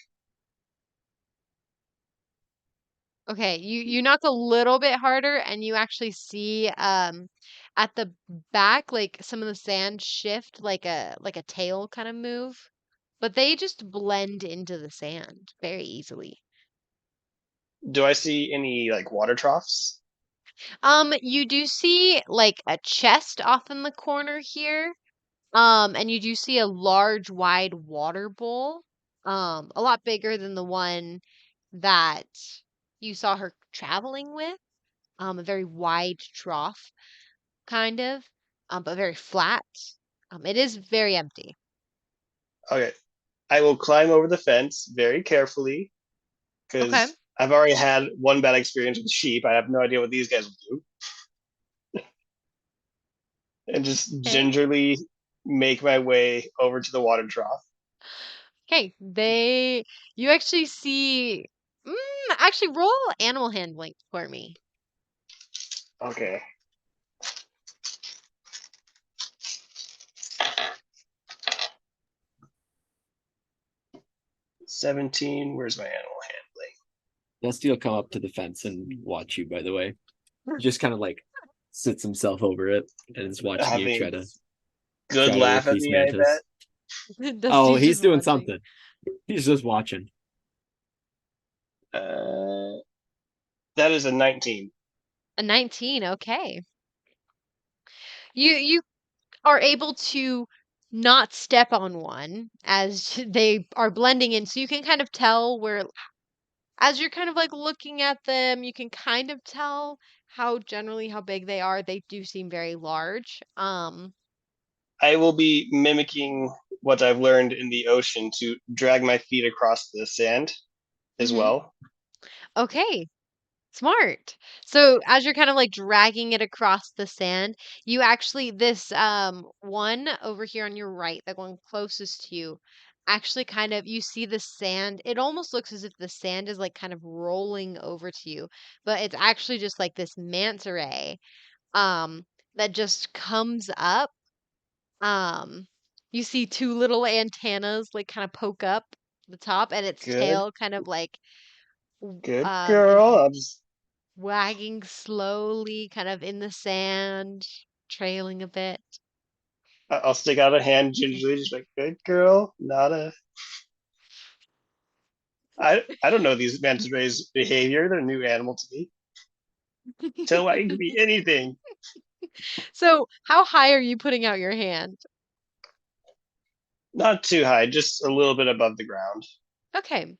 Okay, you knock a little bit harder and you actually see at the back like some of the sand shift like a tail kind of move, but they just blend into the sand very easily. Do I see any like water troughs? You do see like a chest off in the corner here. And you do see a large wide water bowl. A lot bigger than the one that you saw her traveling with. A very wide trough, kind of, but very flat. It is very empty. Okay, I will climb over the fence very carefully Okay. because I've already had one bad experience with sheep. I have no idea what these guys will do, and just Okay. gingerly make my way over to the water trough. Okay. You actually see, actually roll animal handling for me. Okay. 17. Where's my animal handling? Dusty will come up to the fence and watch you, by the way. He just kind of like sits himself over it and is watching you Having try to good laugh work at these me, I mantas. Oh, Dusty's he's just doing watching. something. He's just watching. bet. That is a 19. A 19, okay. You are able to not step on one as they are blending in. So you can kind of tell where, as you're kind of like looking at them, you can kind of tell how big they are. They do seem very large. I will be mimicking what I've learned in the ocean to drag my feet across the sand as Mhm. well. Okay. Smart. So as you're kind of like dragging it across the sand, you actually this one over here on your right, the one closest to you, actually kind of you see the sand. It almost looks as if the sand is like kind of rolling over to you, but it's actually just like this manta ray um that just comes up. Um you see two little antennas like kind of poke up the top and its Good, tail kind of like good is girl. I'll just wagging slowly, kind of in the sand, trailing a bit. I'll stick out a hand gingerly, just like good girl. Not a. I don't know these manta rays' behavior. They're a new animal to me. Tell I can be anything. So, how high are you putting out your hand? Not too high, just a little bit above the ground. Okay.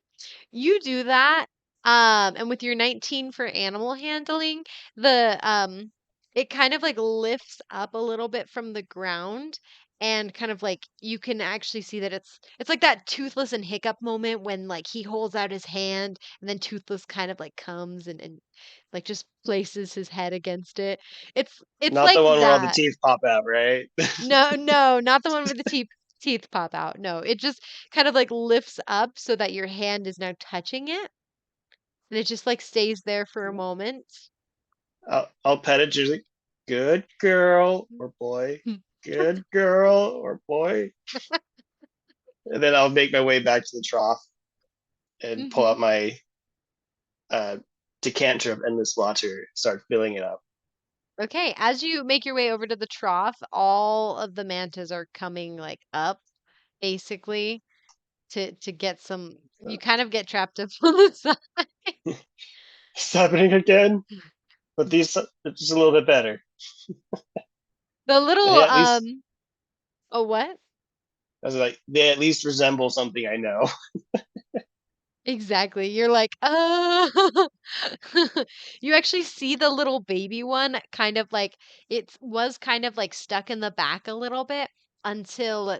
You do that. And with your 19 for animal handling, the it kind of like lifts up a little bit from the ground and kind of like you can actually see that it's like that Toothless and Hiccup moment when like he holds out his hand and then Toothless kind of like comes and like just places his head against it. It's Not like the one where all the that. teeth pop out, right? No, no, not the one with the teeth pop out. No, it just kind of like lifts up so that your hand is now touching it. And it just like stays there for a moment. I'll pet it gingerly. Good girl or boy. Good girl or boy. And then I'll make my way back to the trough and pull Hmm. out my uh, decanter of endless water, start filling it up. Okay, as you make your way over to the trough, all of the mantas are coming like up, basically, to get some. You kind of get trapped up on the side. It's happening again, but these are just a little bit better. The little Hey, at least oh what? I was like, they at least resemble something I know. Exactly. You're like, you actually see the little baby one kind of like it was kind of like stuck in the back a little bit until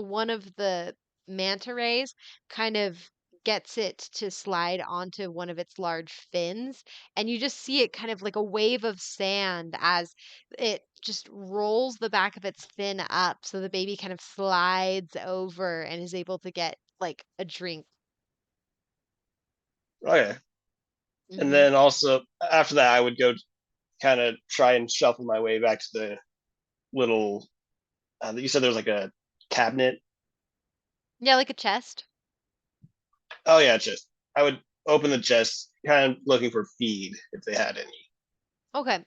one of the manta rays kind of gets it to slide onto one of its large fins, and you just see it kind of like a wave of sand as it just rolls the back of its fin up so the baby kind of slides over and is able to get like a drink. Okay. And Hmm. then also after that, I would go kind of try and shuffle my way back to the little. You said there was like a cabinet. Yeah, like a chest. Oh yeah, chest. I would open the chest, kind of looking for feed if they had any. Okay.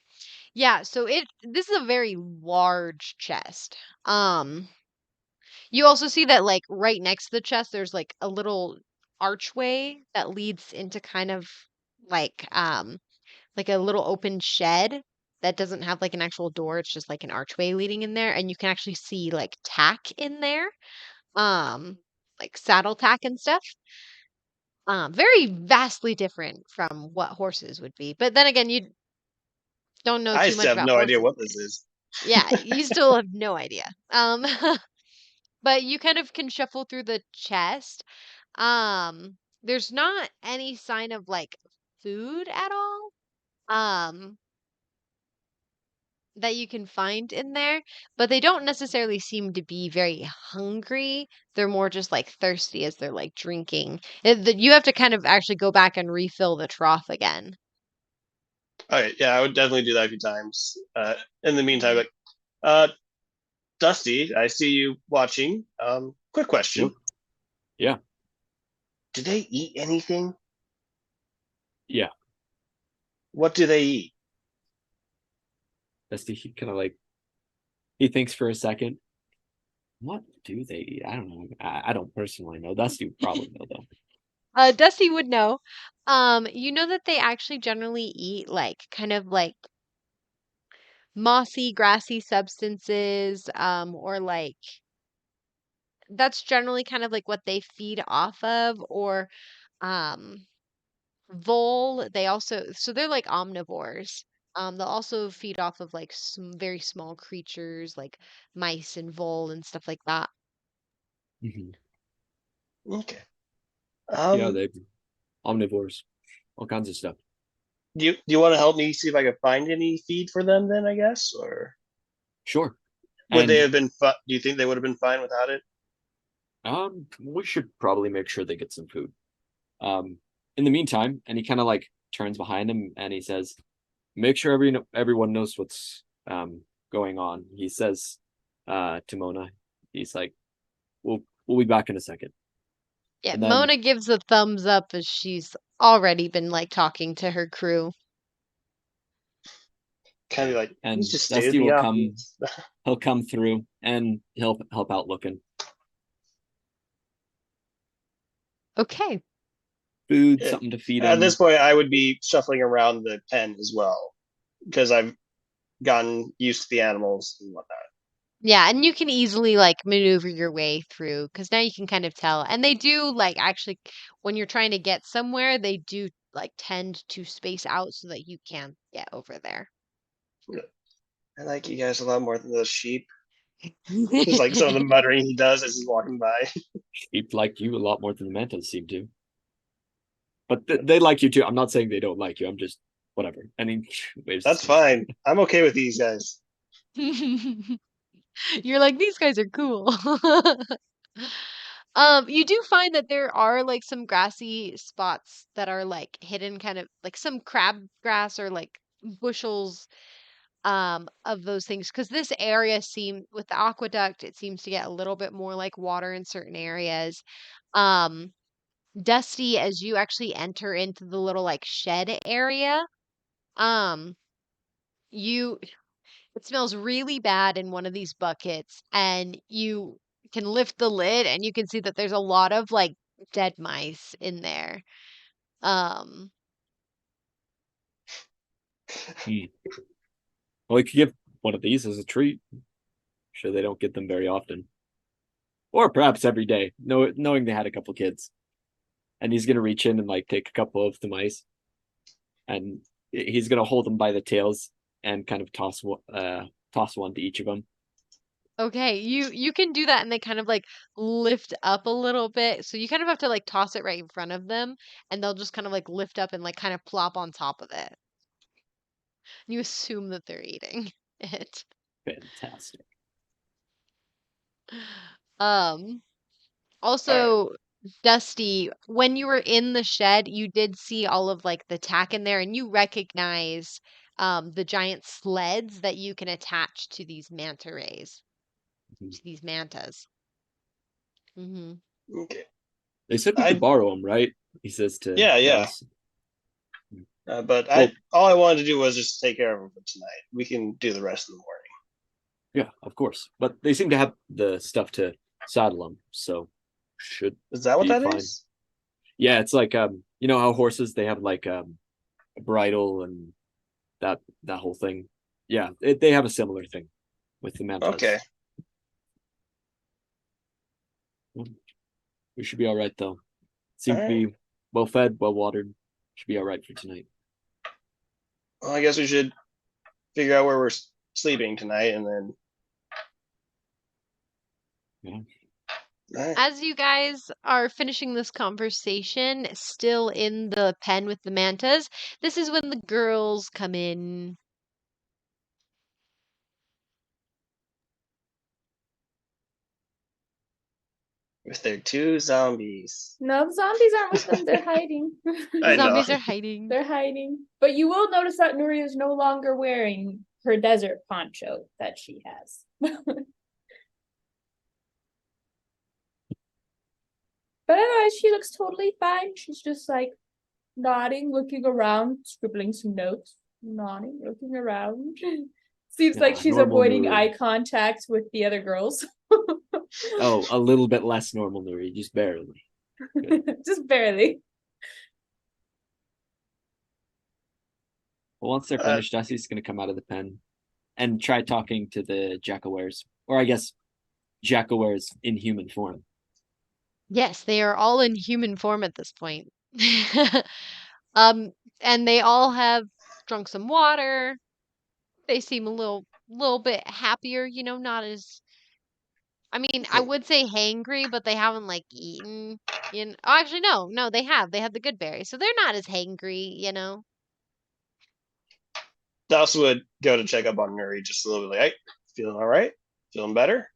Yeah, so this is a very large chest. Um, you also see that like right next to the chest there's like a little archway that leads into kind of like like a little open shed that doesn't have like an actual door. It's just like an archway leading in there, and you can actually see like tack in there. Like saddle tack and stuff. Very vastly different from what horses would be. But then again, you don't know I too still much have about no idea horses what yet. this is. Yeah, you still have no idea. But you kind of can shuffle through the chest. There's not any sign of like food at all. Um, that you can find in there, but they don't necessarily seem to be very hungry. They're more just like thirsty as they're like drinking. You have to kind of actually go back and refill the trough again. Okay, yeah, I would definitely do that a few times. In the meantime, Mhm. like, Dusty, I see you watching. Quick Yep. question: Yeah. do they eat anything? Yeah. What do they eat? Dusty, he kind of like he thinks for a second. What do they eat? I don't know. I don't personally know. Dusty would probably know though. Dusty would know. You know that they actually generally eat like kind of like mossy, grassy substances, or like that's generally kind of like what they feed off of, or um vole. They also so they're like omnivores. They'll also feed off of like some very small creatures like mice and vole and stuff like that. Mhm. Okay. Yeah, Um, they omnivores, all kinds of stuff. do you want to help me see if I can find any feed for them then, I guess? Or Sure. would they And have been do you think they would have been fine without it? we should probably make sure they get some food. Um, in the meantime, and he kind of like turns behind him and he says, "Make sure everyone knows what's going on." He says to Mona, he's like, "We'll be back in a second." Yeah, And then Mona gives a thumbs up as she's already been like talking to her crew. Kind yeah, of like, please and just stay with Dusty the will come. office. He'll come through and he'll help out looking Okay. food, Yeah. something to feed At this him. point, I would be shuffling around the pen as well because I've gotten used to the animals and whatnot. Yeah, and you can easily like maneuver your way through because now you can kind of tell. And they do like actually, when you're trying to get somewhere, they do like tend to space out so that you can get over there. I like you guys a lot more than those sheep. Just like some of the muttering he does as he's walking by. Sheep like you a lot more than the mantas seem to, but they like you too. I'm not saying they don't like you. I'm just whatever. And he waves his That's hand. fine. I'm okay with these guys. You're like, these guys are cool. You do find that there are like some grassy spots that are like hidden kind of like some crab grass or like bushels of those things because this area seem with the aqueduct it seems to get a little bit more like water in certain areas. Um Dusty, as you actually enter into the little like shed area, um you it smells really bad in one of these buckets, and you can lift the lid and you can see that there's a lot of like dead mice in there. Um, Hmm. Well, you could give one of these as a treat. Sure, they don't get them very often. or perhaps every day, knowing they had a couple kids. And he's gonna reach in and like take a couple of the mice, and he's gonna hold them by the tails and kind of toss one to each of them. Okay, you can do that and they kind of like lift up a little bit. So you kind of have to like toss it right in front of them and they'll just kind of like lift up and like kind of plop on top of it. You assume that they're eating it. Fantastic. Um Also, Dusty, when you were in the shed, you did see all of like the tack in there and you recognize the giant sleds that you can attach to these manta rays, to these mantas. Hmm Okay. They said we could I borrow them, right? He says to Yeah, yeah. Douse. But Well- all I wanted to do was just take care of them for tonight. We can do the rest of the morning. Yeah, of course. But they seem to have the stuff to saddle them, so should Is that what be that fine. is? Yeah, it's like you know how horses they have like a bridle and that whole thing. Yeah, they have a similar thing with the mantas. Okay. We should be all right though. Seem to All be well fed, well watered. Should be all right for tonight. Well, I guess we should figure out where we're sleeping tonight, and then. Yeah. All right. As you guys are finishing this conversation, still in the pen with the mantas, this is when the girls come in. With their two zombies. No, the zombies aren't with them. They're hiding. I The know. zombies are hiding. They're hiding. But you will notice that Nuri is no longer wearing her desert poncho that she has. But otherwise, she looks totally fine. She's just like nodding, looking around, scribbling some notes, nodding, looking around. Seems like Yeah, she's normal avoiding Nuri. eye contact with the other girls. Oh, a little bit less normal, Nuri, just barely. Just barely. But once they're finished, Dusty's gonna come out of the pen and try talking to the jackawares, or I guess jackawares in human form. Yes, they are all in human form at this point. Um, and they all have drunk some water. They seem a little bit happier, not as I mean, I would say hangry, but they haven't like eaten. Oh, actually, no, they have. They have the good berries, so they're not as hangry. Douse would go to check up on Nuri just a little bit. Like, hey, feeling all right? Feeling better?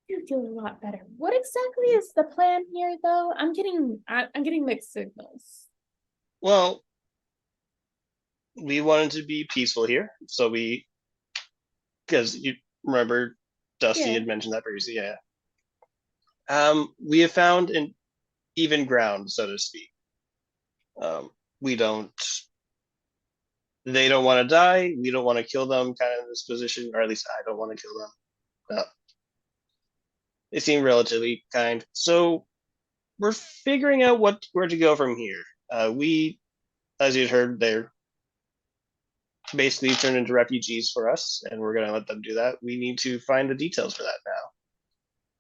You're doing a lot better. What exactly is the plan here, though? I'm getting mixed signals. Well, we wanted to be peaceful here, so because you remember Dusty Yeah. had mentioned that previously. Yeah. We have found an even ground, so to speak. We don't. They don't want to die. We don't want to kill them. Kind of in this position, or at least I don't want to kill them. They seem relatively kind, so we're figuring out where to go from here. We, as you heard, they're basically turned into refugees for us, and we're going to let them do that. We need to find the details for that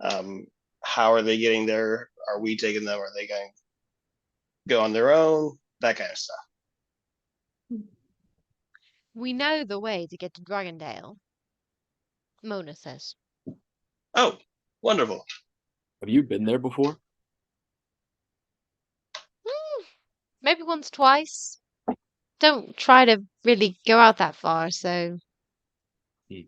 now. How are they getting there? Are we taking them? Are they going to go on their own? That kind of stuff. We know the way to get to Dragondale. Mona says. Oh, wonderful. Have you been there before? Maybe once, twice. Don't try to really go out that far, so. Do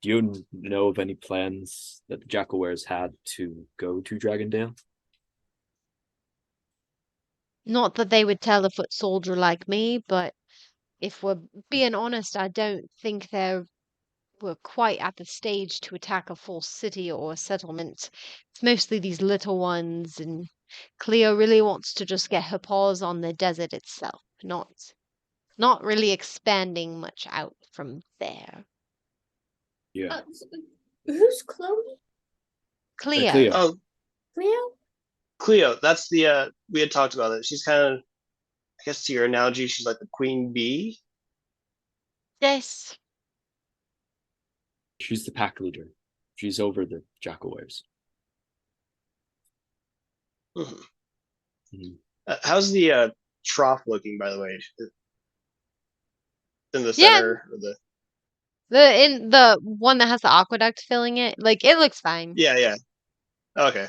you know of any plans that the Jackalwares had to go to Dragondale? Not that they would tell a foot soldier like me, but if we're being honest, I don't think we're quite at the stage to attack a full city or a settlement. It's mostly these little ones, and Cleo really wants to just get her paws on the desert itself, not really expanding much out from there. Yeah. Who's Chloe? Cleo. Cleo. Oh, Cleo? Cleo. That's the. We had talked about it. She's kind of, I guess, to your analogy, she's like the queen bee. Yes. She's the pack leader. She's over the jackal-wares. Mhm. Mhm. How's the trough looking, by the way? In the Yeah, center of the. the one that has the aqueduct filling it, like it looks fine. Yeah, yeah. Okay.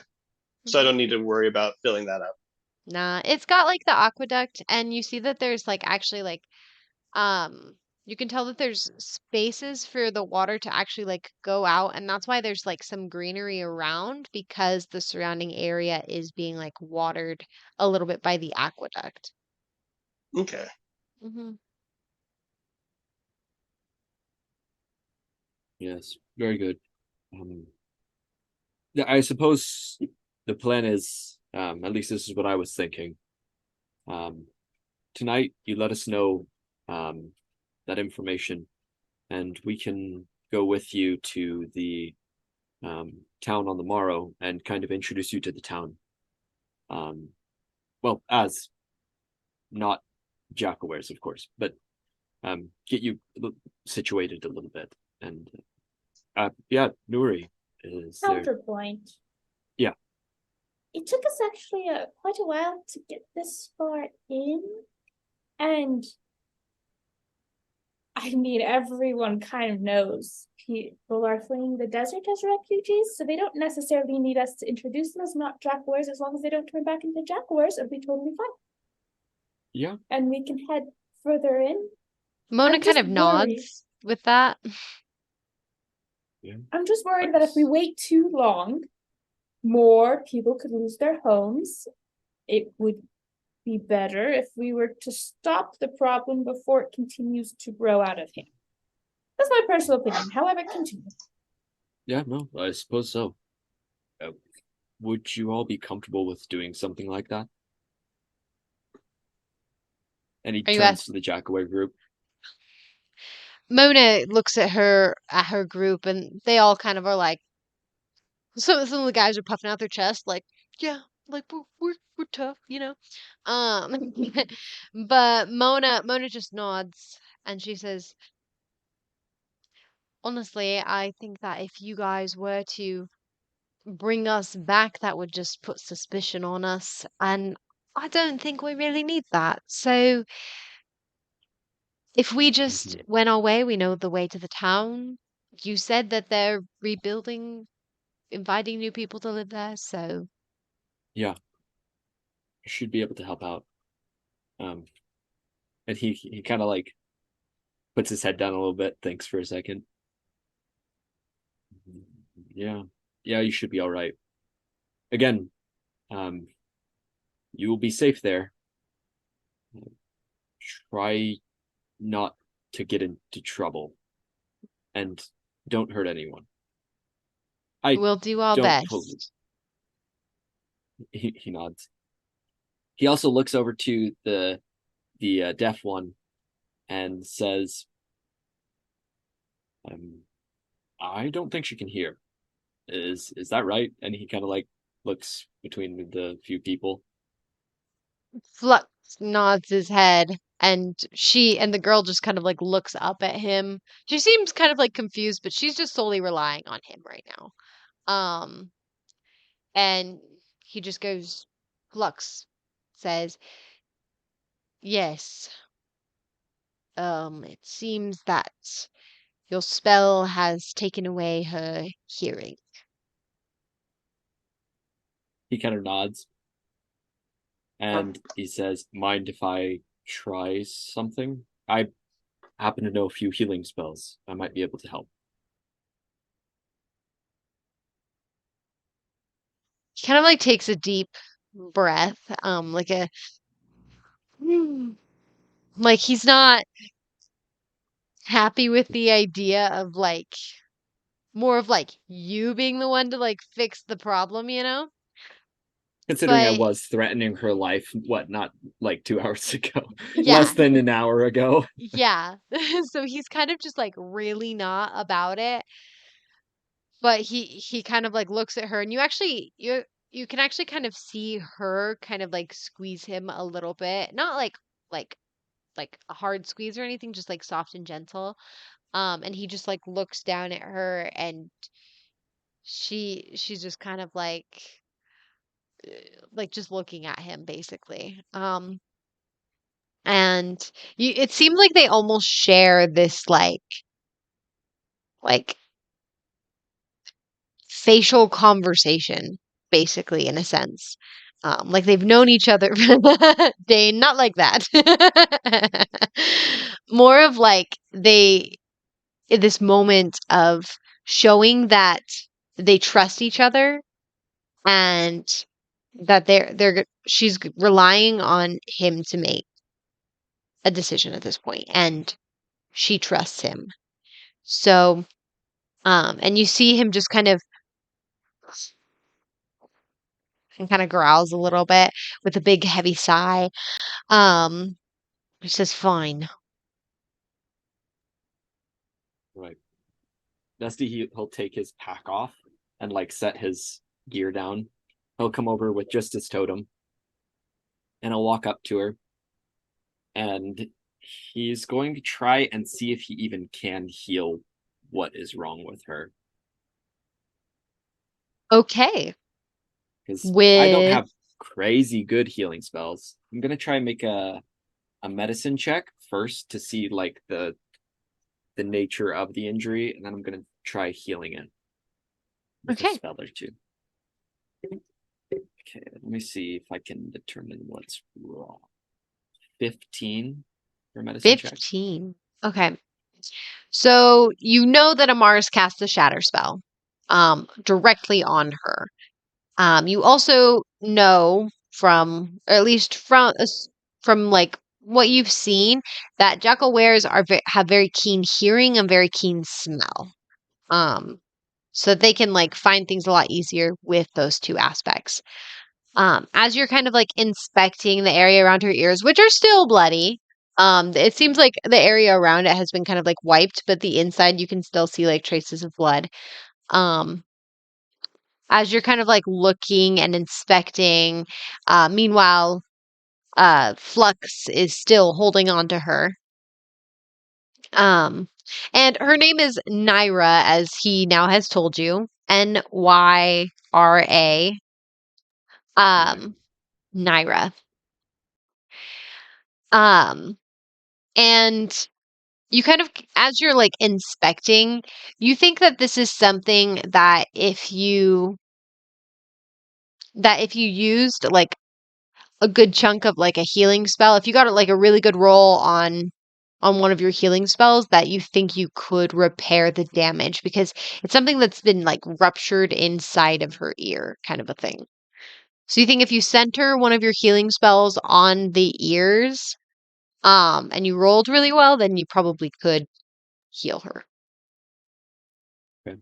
So I Mhm. don't need to worry about filling that up. Nah, it's got like the aqueduct, and you see that there's like actually like you can tell that there's spaces for the water to actually like go out, and that's why there's like some greenery around because the surrounding area is being like watered a little bit by the aqueduct. Okay. Hmm. Yes, very good. Yeah, I suppose the plan is, at least this is what I was thinking. Um, Tonight, you let us know that information, and we can go with you to the town on the morrow and kind of introduce you to the town. Well, as not jackal-wares, of course, but get you situated a little bit. And yeah, Nuri is there. Counterpoint. Yeah. It took us actually quite a while to get this far in, and I mean, everyone kind of knows people are fleeing the desert as refugees, so they don't necessarily need us to introduce them as not jackal-wares. As long as they don't turn back into jackal-wares, it'll be totally fine. Yeah. And we can head further in. Mona I'm kind just of worried. nods with that. Yeah. I'm just worried that if we wait too long, more people could lose their homes. It would be better if we were to stop the problem before it continues to grow out of hand. That's my personal opinion. However, continue. Yeah, no, I suppose so. Would you all be comfortable with doing something like that? And he Are you turns asking? to the jackal-ware group. Mona looks at her group, and they all kind of are like, some of the guys are puffing out their chest, like, yeah, like we're tough, you know. Um, but Mona just nods, and she says, honestly, I think that if you guys were to bring us back, that would just put suspicion on us, and I don't think we really need that. So if we just Mhm. went our way, we know the way to the town. You said that they're rebuilding, inviting new people to live there, so Yeah, should be able to help out. Um, and he kind of like puts his head down a little bit, thinks for a second. Yeah, yeah, you should be all right. Again, um, you will be safe there. Try not to get into trouble, and don't hurt anyone. I we'll do our don't best. totally. He nods. He also looks over to the deaf one and says, "I don't think she can hear. Is that right?" And he kind of like looks between the few people. Flux nods his head, and the girl just kind of like looks up at him. She seems kind of like confused, but she's just solely relying on him right now. Um, and he just goes, Flux says, yes. It seems that your spell has taken away her hearing. He kind of nods and he says, "Mind if I try something? I happen to know a few healing spells. I might be able to help." He kind of like takes a deep breath, like a like he's not happy with the idea of like more of like you being the one to like fix the problem, you know? Considering I But was threatening her life, what, not like 2 hours ago, yeah, less than an hour ago. yeah. So he's kind of just like really not about it. But he kind of like looks at her, and you can actually kind of see her kind of like squeeze him a little bit. Not like like a hard squeeze or anything, just like soft and gentle. And he just like looks down at her, and she's just kind of like just looking at him basically. And it seems like they almost share this like facial conversation, basically, in a sense. Like they've known each other. Dane, not like that. More of like they in this moment of showing that they trust each other, and that she's relying on him to make a decision at this point, and she trusts him. So, and you see him just kind of growls a little bit with a big heavy sigh. Um, he says, "Fine." Right. Dusty, he'll take his pack off and like set his gear down. He'll come over with just his totem, and he'll walk up to her, and he's going to try and see if he even can heal what is wrong with her. Okay. Because I don't With have crazy good healing spells. I'm gonna try and make a medicine check first to see like the nature of the injury, and then I'm gonna try healing it with a Okay. spell or two. Okay, let me see if I can determine what's wrong. 15 for medicine check. 15. Okay. So you know that Amaris cast a shatter spell directly on her. You also know from, or at least from like what you've seen, that jackal wares have very keen hearing and very keen smell. So they can like find things a lot easier with those two aspects. As you're kind of like inspecting the area around her ears, which are still bloody, it seems like the area around it has been kind of like wiped, but the inside you can still see like traces of blood. Um, as you're kind of like looking and inspecting, meanwhile, Flux is still holding on to her. And her name is Naira, as he now has told you. Nyra. Um, Naira. Um, and you kind of, as you're like inspecting, you think that this is something that if you used like a good chunk of like a healing spell, if you got like a really good roll on one of your healing spells, that you think you could repair the damage, because it's something that's been like ruptured inside of her ear, kind of a thing. So you think if you center one of your healing spells on the ears, and you rolled really well, then you probably could heal her. Okay.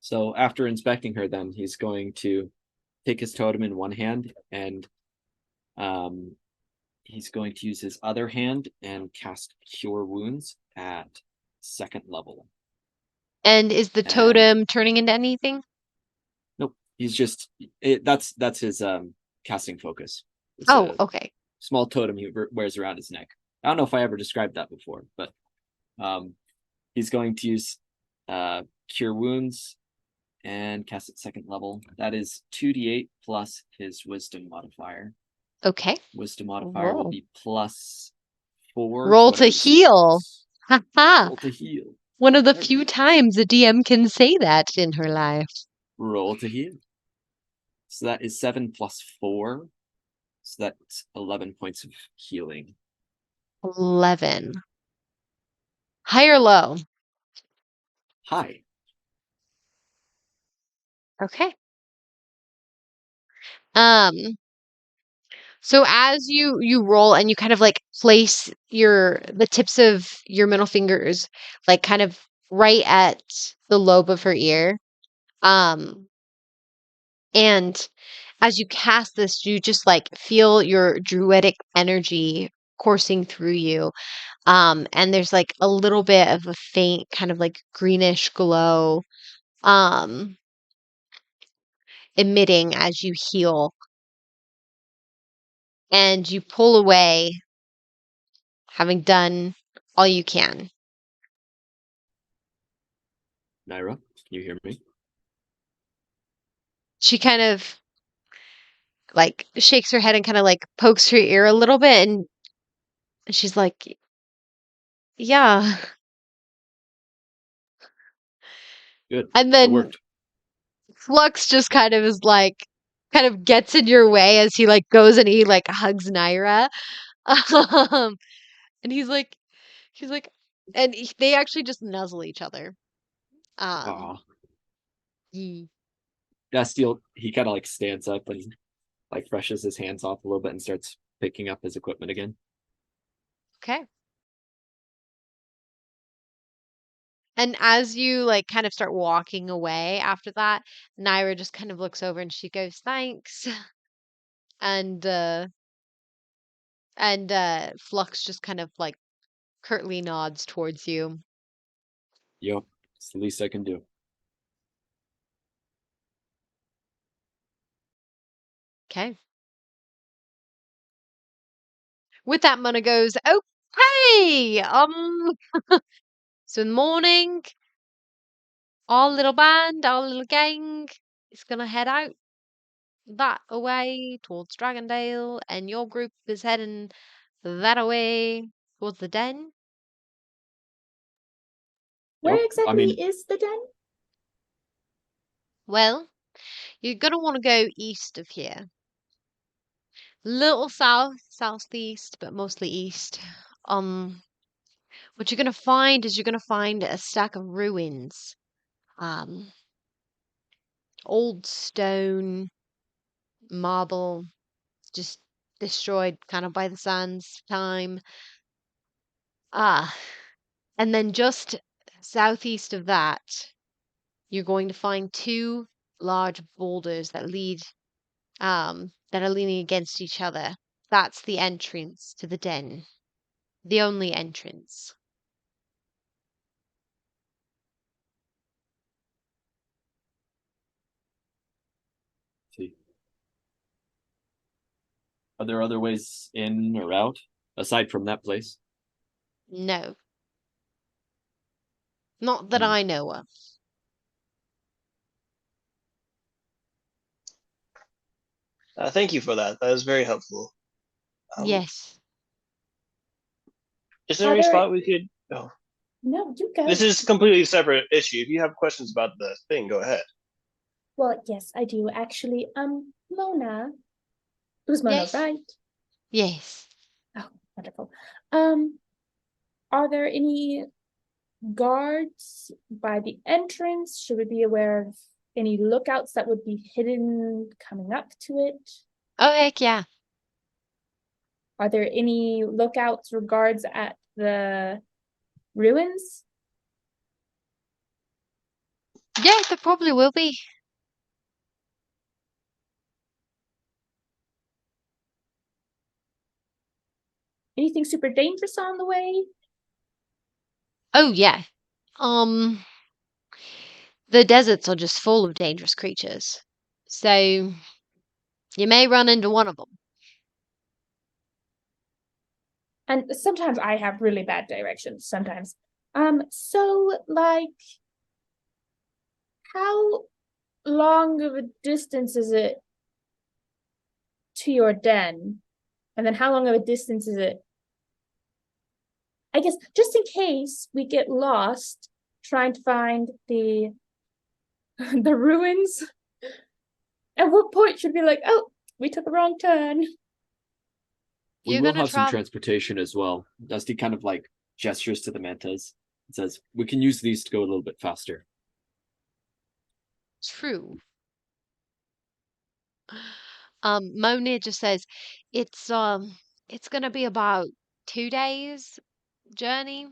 So after inspecting her, then he's going to take his totem in one hand, and he's going to use his other hand and cast Cure Wounds at 2nd level. And is the totem turning into anything? Nope. He's just that's his casting focus. It's Oh, a okay. small totem he wears around his neck. I don't know if I ever described that before, but he's going to use Cure Wounds and cast at 2nd level. That is 2d8 plus his Wisdom modifier. Okay. Wisdom modifier will be +4. Roll to heal. Haha. Roll to heal. One of the few times a DM can say that in her life. Roll to heal. So that is 7 plus 4. So that's 11 points of healing. 11. High or low? High. Okay. So as you roll and you kind of like place the tips of your middle fingers like kind of right at the lobe of her ear, and as you cast this, you just like feel your druidic energy coursing through you. And there's like a little bit of a faint kind of like greenish glow um emitting as you heal, and you pull away having done all you can. Naira, can you hear me? She kind of like shakes her head and kind of like pokes her ear a little bit, and she's like, yeah. Good. And It then worked. Flux just kind of is like, kind of gets in your way as he like goes and he like hugs Naira. Um, and he's like, and they actually just nuzzle each other. Aw. Ye- Dusty, he kind of like stands up and like brushes his hands off a little bit and starts picking up his equipment again. Okay. And as you like kind of start walking away after that, Naira just kind of looks over and she goes, "Thanks." And Flux just kind of like curtly nods towards you. Yup, it's the least I can do. Okay. With that, Mona goes, "Okay. So in the morning, our little band, our little gang is gonna head out that away towards Dragondale, and your group is heading that away towards the den." Where Yup, I exactly mean, is the den? Well, you're gonna want to go east of here. Little south, southeast, but mostly east. What you're gonna find is you're gonna find a stack of ruins. Um, Old stone, marble, just destroyed kind of by the sands, time. Ah, and then just southeast of that, you're going to find two large boulders that are leaning against each other. That's the entrance to the den. The only entrance. see. Are there other ways in or out aside from that place? No. Not that Hmm. I know of. Thank you for that. That was very helpful. Yes. Is there Are any there spot we could? Oh, No, you go. this is completely separate issue. If you have questions about the thing, go ahead. Well, yes, I do actually. Mona. It was Mona, Yes. right? Yes. Oh, wonderful. Are there any guards by the entrance? Should we be aware of any lookouts that would be hidden coming up to it? Oh, heck yeah. Are there any lookouts or guards at the ruins? Yeah, there probably will be. Anything super dangerous on the way? Oh, yeah. Um, the deserts are just full of dangerous creatures. So you may run into one of them. And sometimes I have really bad directions, sometimes. So like how long of a distance is it to your den? And then how long of a distance is it? I guess just in case we get lost trying to find the the ruins. At what point should we be like, oh, we took a wrong turn? We You're will gonna have some travel. transportation as well. Dusty kind of like gestures to the mantas and says, "We can use these to go a little bit faster." True. Mona just says it's gonna be about 2 days journey.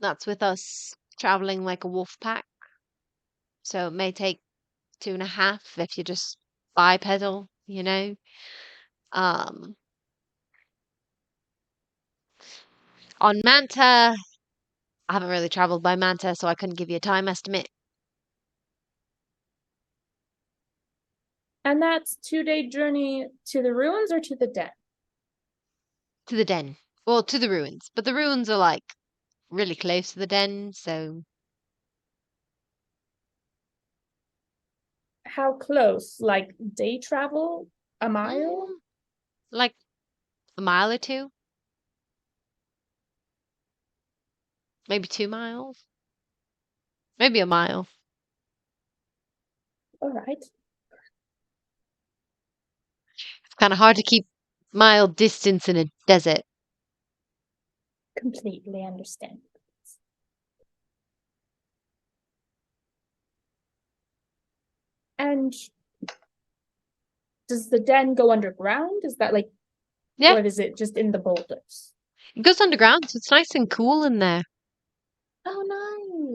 That's with us traveling like a wolf pack. So it may take 2.5 if you just bipedal, you know. Um, on Manta, I haven't really traveled by Manta, so I couldn't give you a time estimate. And that's 2-day journey to the ruins or to the den? To the den. Well, to the ruins, but the ruins are like really close to the den, so How close? Like day travel? A mile? like a mile or two, maybe 2 miles, maybe a mile. All right. It's kind of hard to keep mile distance in a desert. Completely understand. And does the den go underground? Is that like, Yeah, or is it just in the boulders? it goes underground, so it's nice and cool in there. Oh,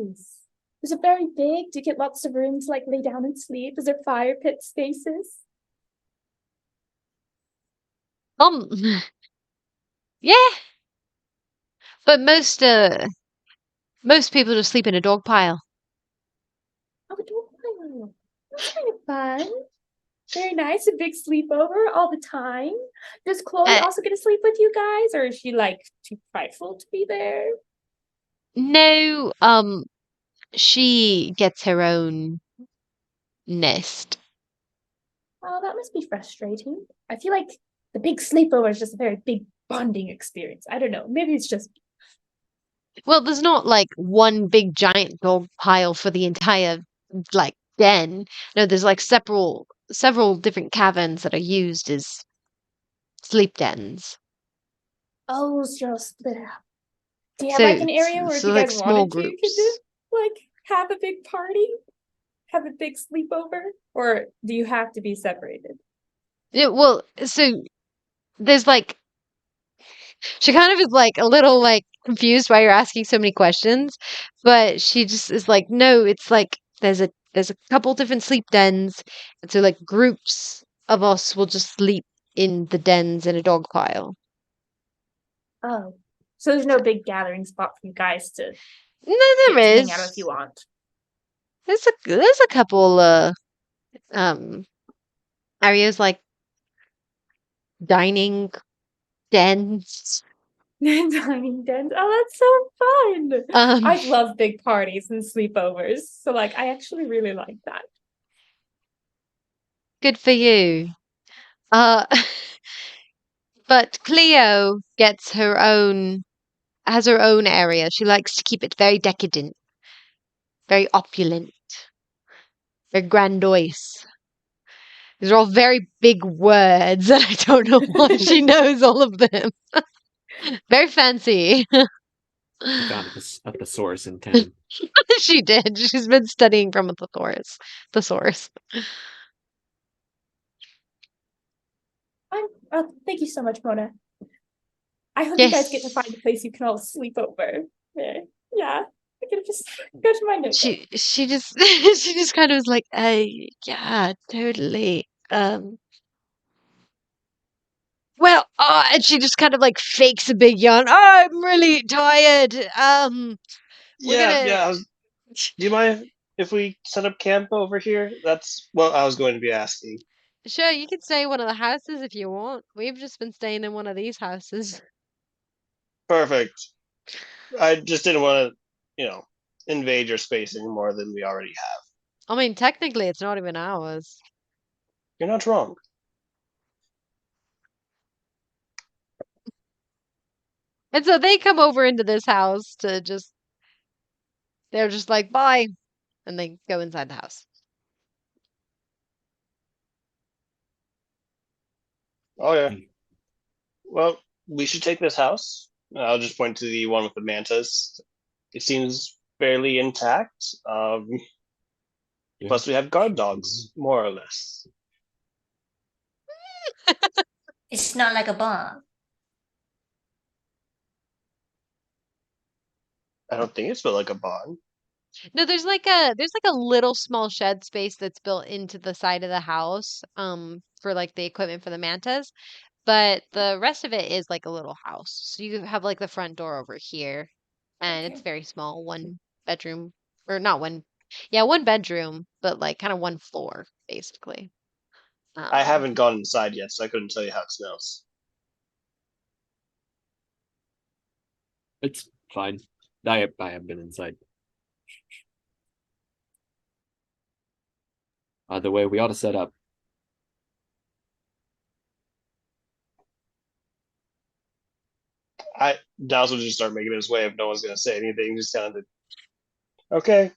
nice. Is it very big? Do you get lots of room to like lay down and sleep? Is there fire pit spaces? Um, yeah, but most people just sleep in a dog pile. Oh, don't mind. That's kind of fun. Very nice. A big sleepover all the time. Does Chloe Uh, also get to sleep with you guys, or is she like too prideful to be there? no, she gets her own nest. Oh, that must be frustrating. I feel like the big sleepover is just a very big bonding experience. I don't know. Maybe it's just Well, there's not like one big giant dog pile for the entire like den. No, there's like several different caverns that are used as sleep dens. oh, so you're all split up. Do you have So like an area where if so you like guys small wanted to, you could groups. just like have a big party, have a big sleepover, or do you have to be separated? Yeah, well, so there's like she kind of is like a little like confused why you're asking so many questions, but she just is like, no, it's like there's a couple different sleep dens, and so like groups of us will just sleep in the dens in a dog pile. Oh, so there's no big gathering spot for you guys to No, get there to hang out if you is. want. There's a couple um areas like dining dens. Dining dens. Oh, that's so fun. Um, I love big parties and sleepovers. So like I actually really like that. good for you. Uh, but Cleo gets her own has her own area. She likes to keep it very decadent, very opulent, very grandiose. These are all very big words, and I don't know why she knows all of them. Very fancy. She found a thesaurus in 10. She did. She's been studying from a thesaurus. Thesaurus. Oh, thank you so much, Mona. I hope you guys get to Yes. find a place you can all sleep over. Yeah. I can just go to my notebook. She just she just kind of was like, yeah, totally. Well, and she just kind of like fakes a big yawn. Oh, I'm really tired. We're Yeah, gonna. yeah. Do you mind if we set up camp over here? That's what I was going to be asking. Sure, you can stay in one of the houses if you want. We've just been staying in one of these houses. Perfect. I just didn't want to, invade your space any more than we already have. I mean, technically, it's not even ours. You're not wrong. And so they come over into this house to just. They're just like, bye. And they go inside the house. Oh yeah. Well, we should take this house. I'll just point to the one with the mantas. It seems fairly intact. Yeah. Plus, we have guard dogs, more or less. It's not like a barn. I don't think it's built like a barn. No, there's like a little small shed space that's built into the side of the house, for like the equipment for the mantas. But the rest of it is like a little house. So you have like the front door over here, and it's Okay. very small, one bedroom, or not one, yeah, one bedroom, but like kind of one floor, basically. I Um, haven't gone inside yet, so I couldn't tell you how it smells. It's fine. I have been inside. Either way, we ought to set up. Douse will just start making his way if no one's gonna say anything. Just kind of okay.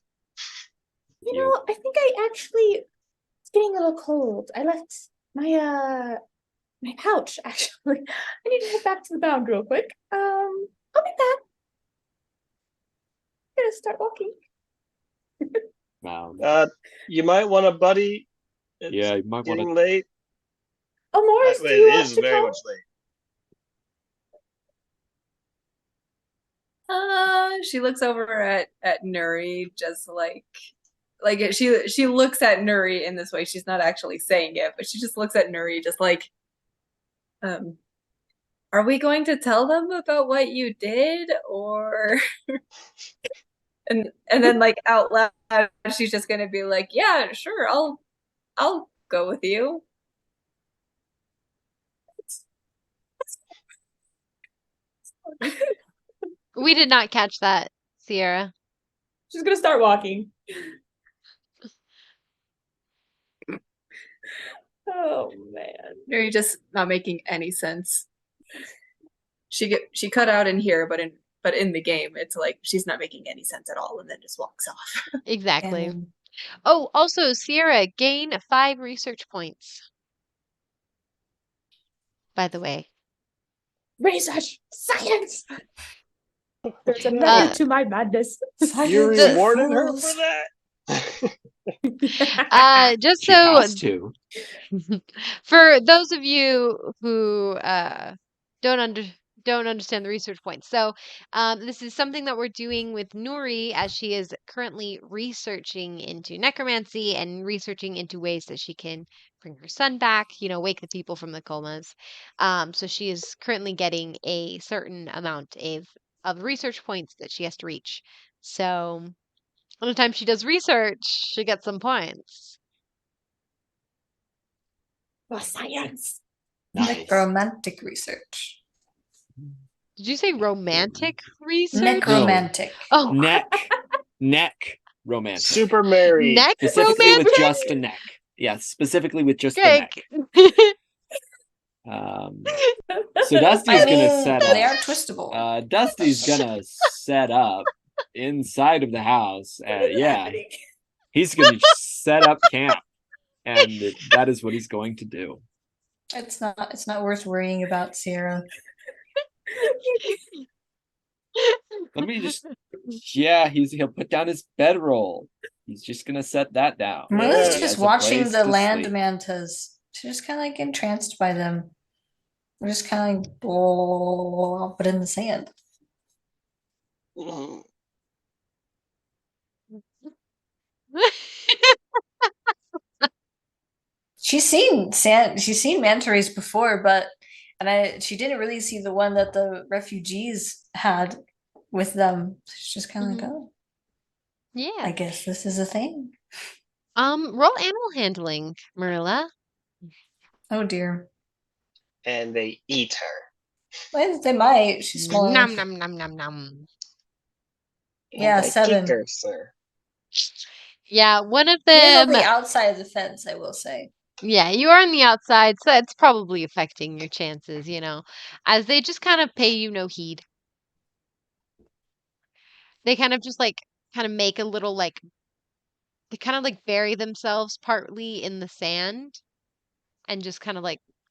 You Yeah. know, I think I actually it's getting a little cold. I left my pouch actually. I need to head back to the bound real quick. I'll be back. I'm gonna start walking. Wow. You might want to, buddy. It's Yeah, you might want getting to. late. Amaris, do It you want is to very come? much late. She looks over at Nuri, just like she looks at Nuri in this way. She's not actually saying it, but she just looks at Nuri, just like, are we going to tell them about what you did, or and then like out loud, she's just gonna be like, yeah, sure, I'll go with you. We did not catch that, Sierra. She's gonna start walking. Oh man. Nuri just not making any sense. She cut out in here, but in the game, it's like she's not making any sense at all, and then just walks off. Exactly. And Oh, also, Sierra, gain 5 research points. By the way. Research! Science! There's a Uh, method to my madness. You Science of rewarded her fools. for that. Just She so has to. for those of you who don't understand the research points. So, this is something that we're doing with Nuri as she is currently researching into necromancy and researching into ways that she can bring her son back, wake the people from the comas. So she is currently getting a certain amount of research points that she has to reach. So, on the time she does research, she gets some points. Oh, science! Nice. Necromantic research. Did you say romantic research? Necromantic. Oh, Neck romantic. Super Mary. neck Specifically with romantic? just the neck. Yeah, specifically with just the Okay. neck. So Dusty's I gonna mean, set they up. are twistable. Dusty's gonna set up inside of the house. Yeah, he's gonna set up camp, and that is what he's going to do. It's not worth worrying about, Sierra. Let me just. Yeah, he'll put down his bedroll. He's just gonna set that down. Marilla's Yeah. just As a watching place the to land sleep. mantas. She's just kind of like entranced by them. We're just kind of like, blah, but in the sand. Mhm. She's seen manta rays before, but she didn't really see the one that the refugees had with them. She's just kind of like, oh, I Yeah. guess this is a thing. Roll animal handling, Merilla. Oh dear. And they eat her. Well, they might. She's small Nom enough. nom nom nom nom. Yeah, And I 7. kick her, sir. Yeah, one of He is on them. the outside of the fence, I will say. Yeah, you are on the outside, so it's probably affecting your chances, as they just kind of pay you no heed. They kind of just kind of make a little they kind of bury themselves partly in the sand and just kind of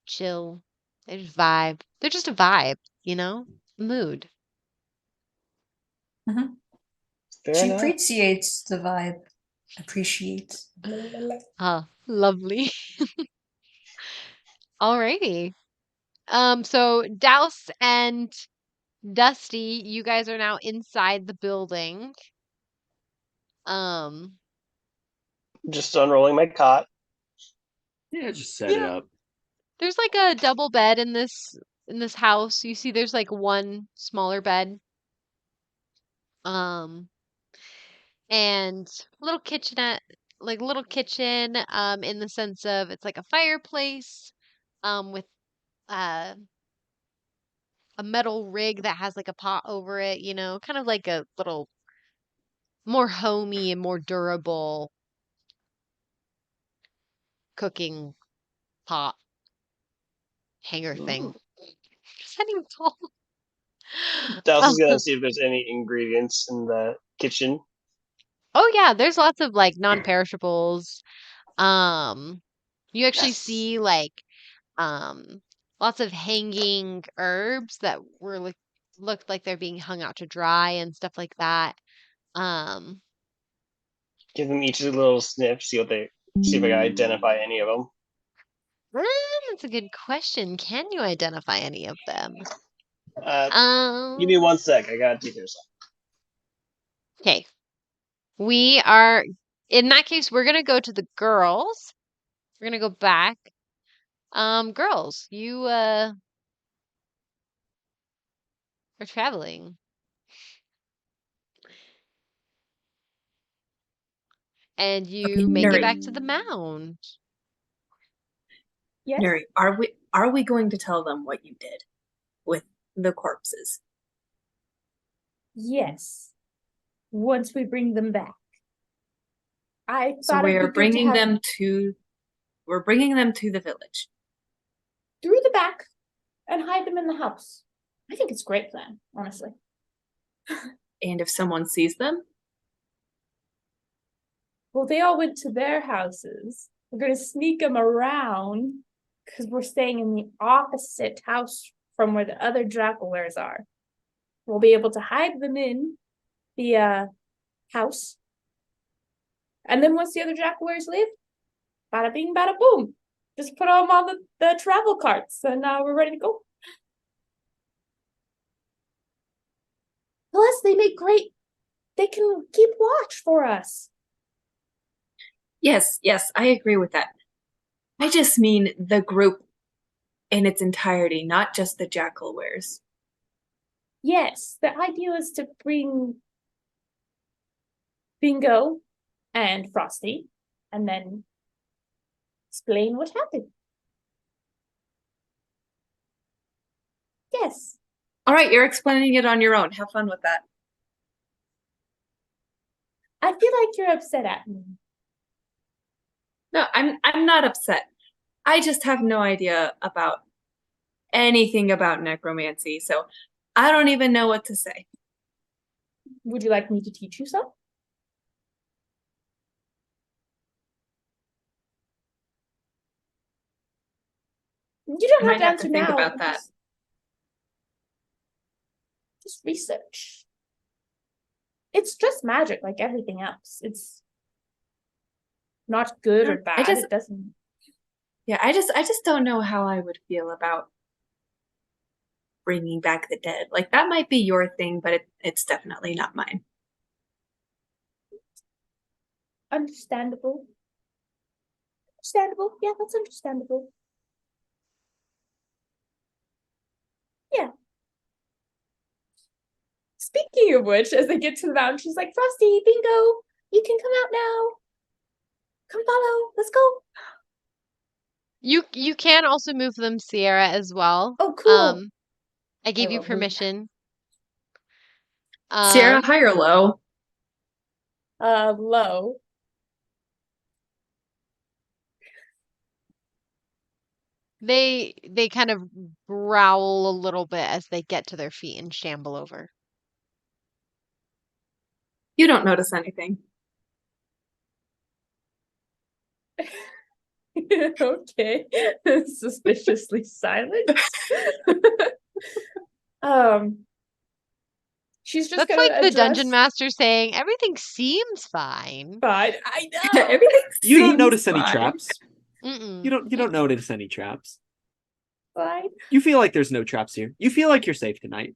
chill. They just vibe. They're just a vibe, mood. Fair She enough. appreciates the vibe. Appreciates. Oh, lovely. Alrighty. So Douse and Dusty, you guys are now inside the building. Just unrolling my cot. Yeah, just set it up. There's a double bed in this house. You see there's one smaller bed. And little kitchenette, little kitchen, in the sense of it's a fireplace, with a metal rig that has like a pot over it, you know, kind of like a little more homey and more durable cooking pot hanger thing. Ooh. What's that even called? Douse is gonna see if there's any ingredients in the kitchen. Oh yeah, there's lots of like non-perishables. You actually Yes. see like um lots of hanging herbs that were like looked like they're being hung out to dry and stuff like that. Um, Give them each a little sniff. See if I can identify any of them. that's a good question. Can you identify any of them? Give me Um, 1 sec. I gotta do this. okay. We are in that case, we're gonna go to the girls. We're gonna go back. Girls, you are traveling. And you make it Nuri, back to the mound. Yes. Nuri, are we going to tell them what you did with the corpses? Yes. Once we bring them back. I So thought we it'd are be good to bringing have them to we're bringing them to the village. through the back and hide them in the house. I think it's a great plan, honestly. And if someone sees them, Well, they all went to their houses. We're gonna sneak them around because we're staying in the opposite house from where the other jackalwares are. We'll be able to hide them in the house. And then once the other jackalwares leave, bada bing, bada boom. Just put them on the travel carts and we're ready to go. Plus, they can keep watch for us. yes, I agree with that. I just mean the group in its entirety, not just the jackalwares. Yes, the idea is to bring Bingo and Frosty and then explain what happened. Yes. All right, you're explaining it on your own. Have fun with that. I feel like you're upset at me. No, I'm not upset. I just have no idea about anything about necromancy, so I don't even know what to say. Would you like me to teach you some? You don't I have might to have to answer think now. about that. Just research. It's just magic like everything else. It's not good or bad. just- It doesn't. Yeah, I just don't know how I would feel about bringing back the dead. Like that might be your thing, but it's definitely not mine. Understandable. Understandable. Yeah, that's understandable. Yeah. Speaking of which, as they get to the mountain, she's like, Frosty, Bingo, you can come out now. Come follow. Let's go. You can also move them, Sierra, as well. Oh, cool. I gave you will move. permission. Sierra, high or low? Low. They kind of growl a little bit as they get to their feet and shamble over. You don't notice anything. Okay. Suspiciously silent. She's just That's gonna like the address. dungeon master saying everything seems fine. Fine. I know. Everything You don't seems notice any fine. traps. Mm-mm. You don't notice any traps. Fine. You feel like there's no traps here. You feel like you're safe tonight.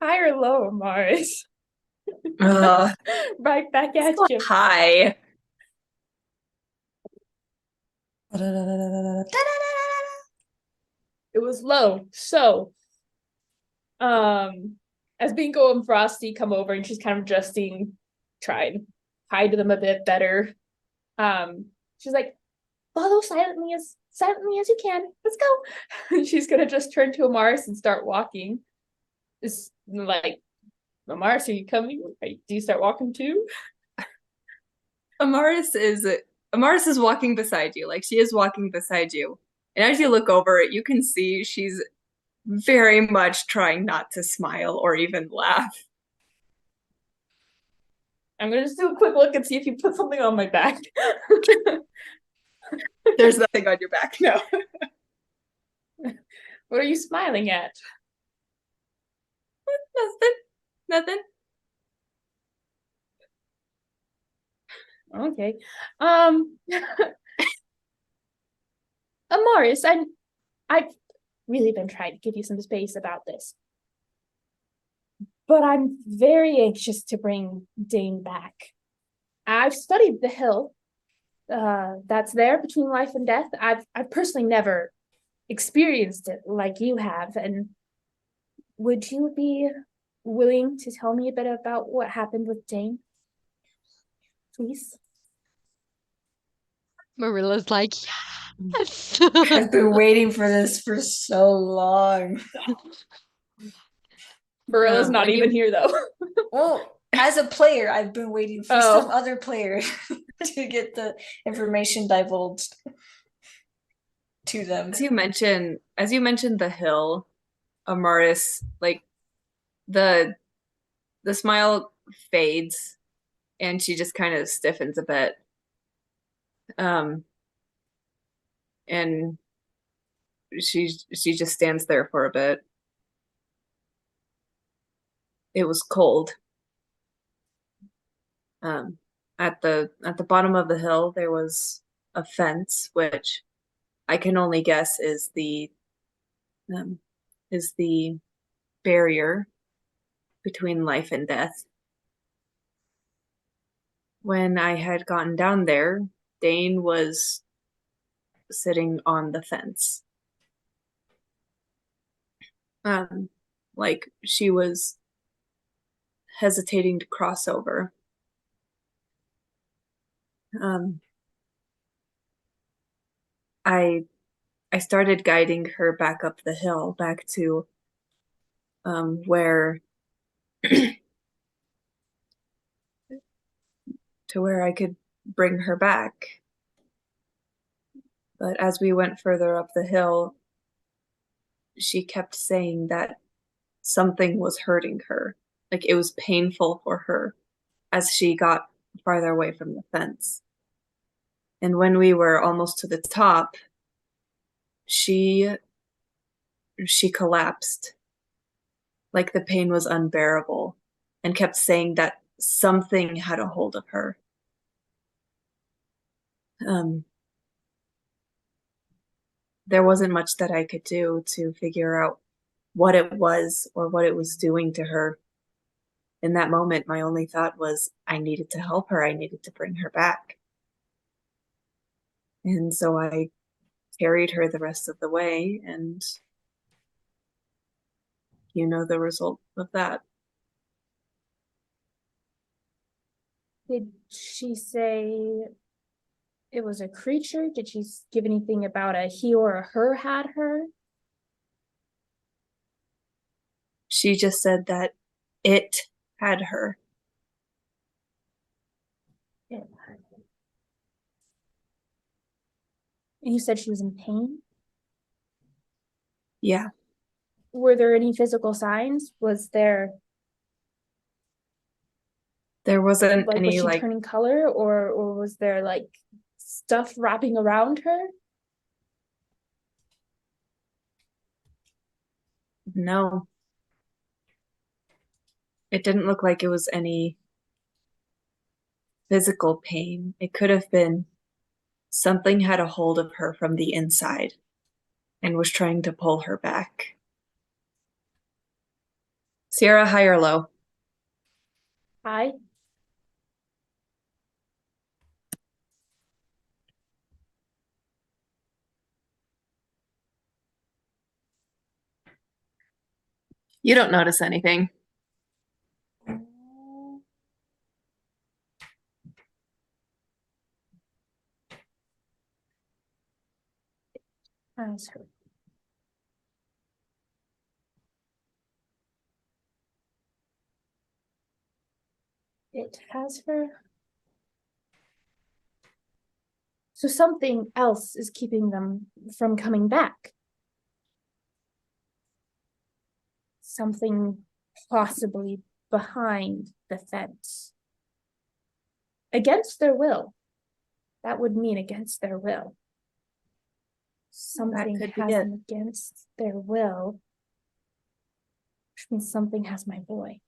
High or low, Amaris? Ugh, Right back at let's go you. high. It was low. So, as Bingo and Frosty come over and she's kind of adjusting, try and hide them a bit better. She's like, follow silently as you can. Let's go. And she's gonna just turn to Amaris and start walking. It's like, Amaris, are you coming? Do you start walking too? Amaris is walking beside you. Like, she is walking beside you. And as you look over it, you can see she's very much trying not to smile or even laugh. I'm gonna just do a quick look and see if you put something on my back. There's nothing on your back, no. What are you smiling at? Nothing. Okay. Amaris, I've really been trying to give you some space about this. But I'm very anxious to bring Dane back. I've studied the hill that's there between life and death. I've personally never experienced it like you have. And would you be willing to tell me a bit about what happened with Dane? Please? Marilla's like, yes. I've been waiting for this for so long. Marilla's not when even you- here, though. Well, as a player, I've been waiting for Oh. some other player to get the information divulged to them. As you mentioned the hill, Amaris, like, the smile fades and she just kind of stiffens a bit. And she just stands there for a bit. It was cold. At the bottom of the hill there was a fence, which I can only guess is the barrier between life and death. When I had gotten down there, Dane was sitting on the fence. Like she was hesitating to cross over. I started guiding her back up the hill, back to where I could bring her back. But as we went further up the hill, she kept saying that something was hurting her. Like, it was painful for her as she got farther away from the fence. And when we were almost to the top, she collapsed. Like the pain was unbearable, and kept saying that something had a hold of her. There wasn't much that I could do to figure out what it was or what it was doing to her. In that moment, my only thought was I needed to help her. I needed to bring her back. And so I carried her the rest of the way, and you know the result of that. Did she say it was a creature? Did she give anything about a he or a her had her? She just said that it had her. Yeah. And you said she was in pain? Yeah. Were there any physical signs? Was there wasn't like, any was she like turning color, or was there like stuff wrapping around her? No. It didn't look like it was any physical pain. It could have been something had a hold of her from the inside and was trying to pull her back. Sierra, high or low? Hi. You don't notice anything. has her. It has her. So something else is keeping them from coming back. Something possibly behind the fence. Against their will. That would mean against their will. Something could be has it. them against their will. Which means something has my boy.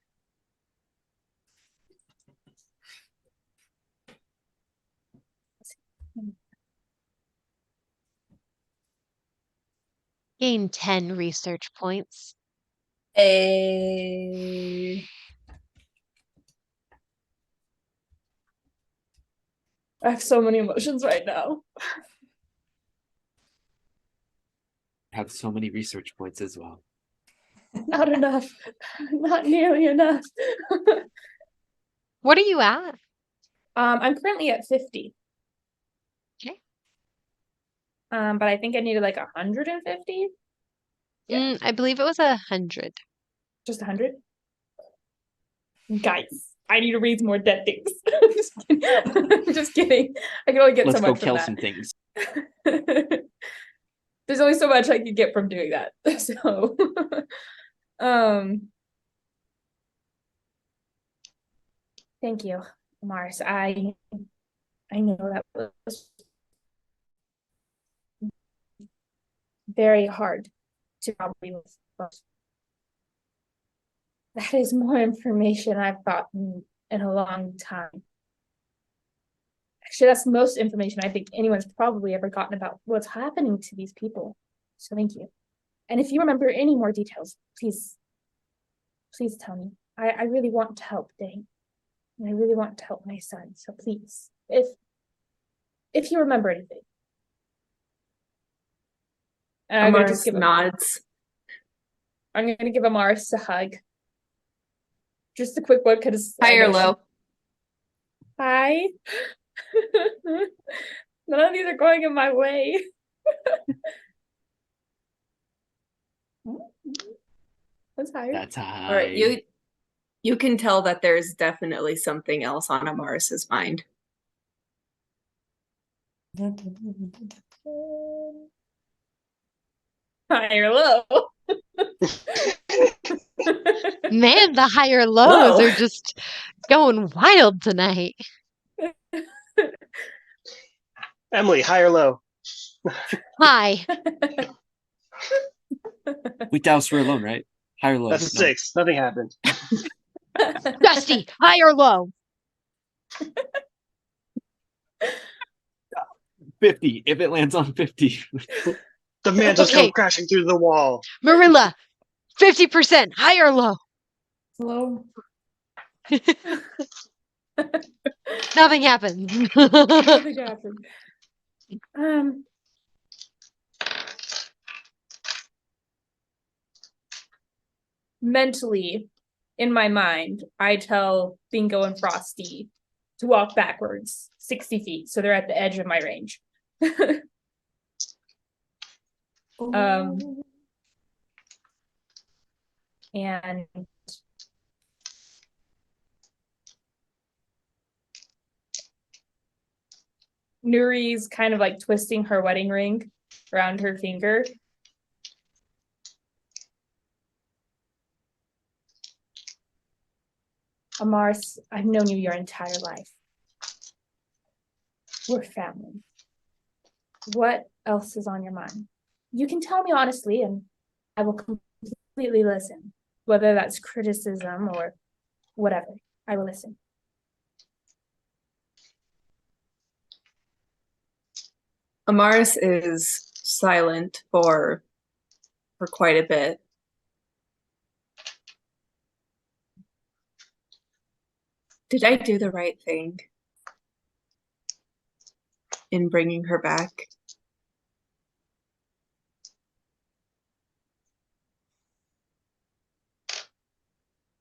Gain 10 research points. A I have so many emotions right now. Have so many research points as well. Not enough. Not nearly enough. What are you at? I'm currently at 50. Okay. But I think I needed like 150. Yeah. I believe it was 100. Just 100. Guys, I need to read more dead things. I'm just kidding. I'm just kidding. I can only get Let's so go much kill from some things. that. There's only so much I can get from doing that. So, thank you, Amaris. I know that was very hard to probably with, but that is more information I've gotten in a long time. Actually, that's the most information I think anyone's probably ever gotten about what's happening to these people. So thank you. And if you remember any more details, please tell me. I really want to help Dane. And I really want to help my son. So please, if you remember anything. And I'm gonna just Amaris give nods. I'm gonna give Amaris a hug. Just a quick one, because High or low? Hi. None of these are going in my way. That's higher. That's high. All right, you can tell that there's definitely something else on Amaris's mind. High or low. Man, the higher lows are just going wild tonight. Emily, high or low? Hi. We Douse were alone, right? High or low? That's a 6. Nothing happened. Dusty, high or low? 50. If it lands on 50. The mantles Okay. come crashing through the wall. Merilla, 50%, high or low? Low. Nothing happens. Nothing happened. Mentally, in my mind, I tell Bingo and Frosty to walk backwards 60 feet, so they're at the edge of my range. And Nuri's kind of like twisting her wedding ring around her finger. Amaris, I've known you your entire life. We're family. What else is on your mind? You can tell me honestly, and I will completely listen. Whether that's criticism or whatever, I will listen. Amaris is silent for quite a bit. Did I do the right thing in bringing her back?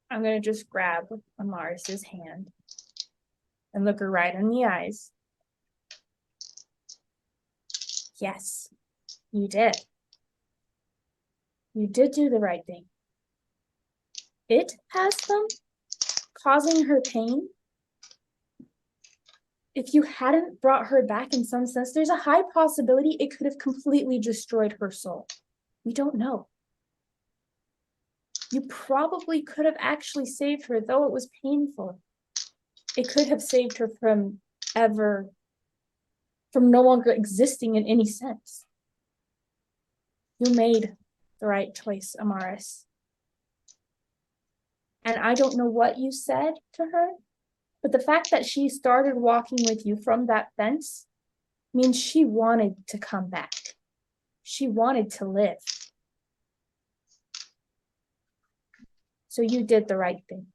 I'm gonna just grab Amaris's hand and look her right in the eyes. Yes, you did. You did do the right thing. It has them, causing her pain. If you hadn't brought her back in some sense, there's a high possibility it could have completely destroyed her soul. We don't know. You probably could have actually saved her, though it was painful. It could have saved her from no longer existing in any sense. You made the right choice, Amaris. And I don't know what you said to her, but the fact that she started walking with you from that fence means she wanted to come back. She wanted to live. So you did the right thing.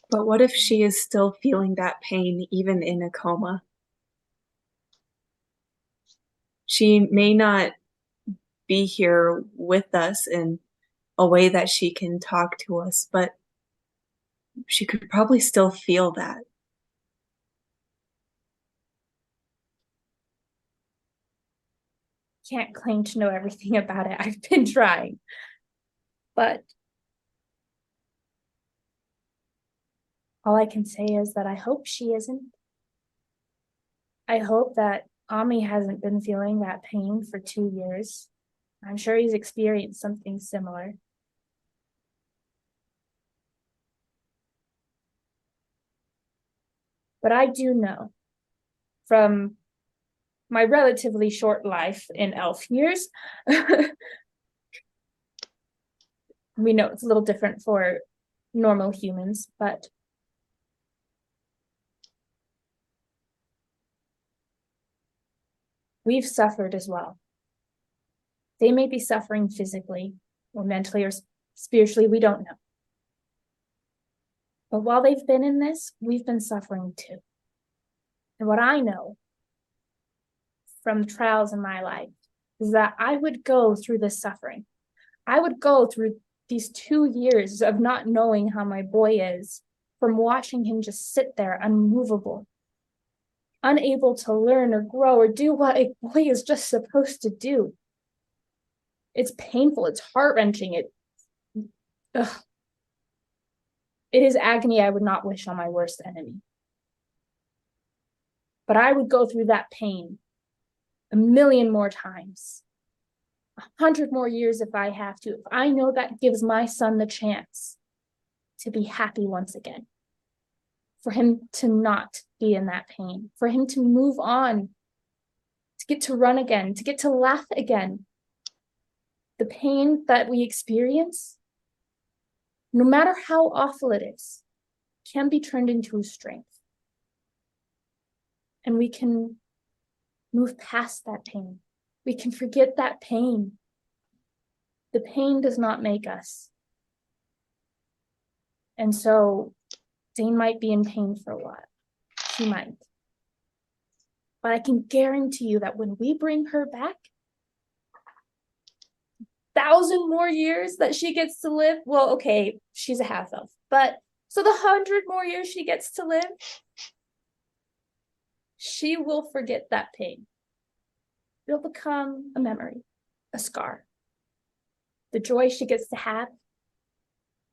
But what if she is still feeling that pain even in a coma? She may not be here with us in a way that she can talk to us, but she could probably still feel that. Can't claim to know everything about it. I've been trying. But all I can say is that I hope she isn't. I hope that Ami hasn't been feeling that pain for 2 years. I'm sure he's experienced something similar. But I do know from my relatively short life in elf years, we know it's a little different for normal humans, but we've suffered as well. They may be suffering physically or mentally or spiritually, we don't know. But while they've been in this, we've been suffering too. And what I know from trials in my life is that I would go through this suffering. I would go through these 2 years of not knowing how my boy is, from watching him just sit there unmovable, unable to learn or grow or do what a boy is just supposed to do. It's painful. It's heart-wrenching. It is agony I would not wish on my worst enemy. But I would go through that pain 1,000,000 more times, 100 more years if I have to. If I know that gives my son the chance to be happy once again, for him to not be in that pain, for him to move on, to get to run again, to get to laugh again. The pain that we experience, no matter how awful it is, can be turned into a strength. And we can move past that pain. We can forget that pain. The pain does not make us. And so Dane might be in pain for a while. She might. But I can guarantee you that when we bring her back, 1,000 more years that she gets to live, well, okay, she's a half elf, but so the 100 more years she gets to live, she will forget that pain. It'll become a memory, a scar. The joy she gets to have,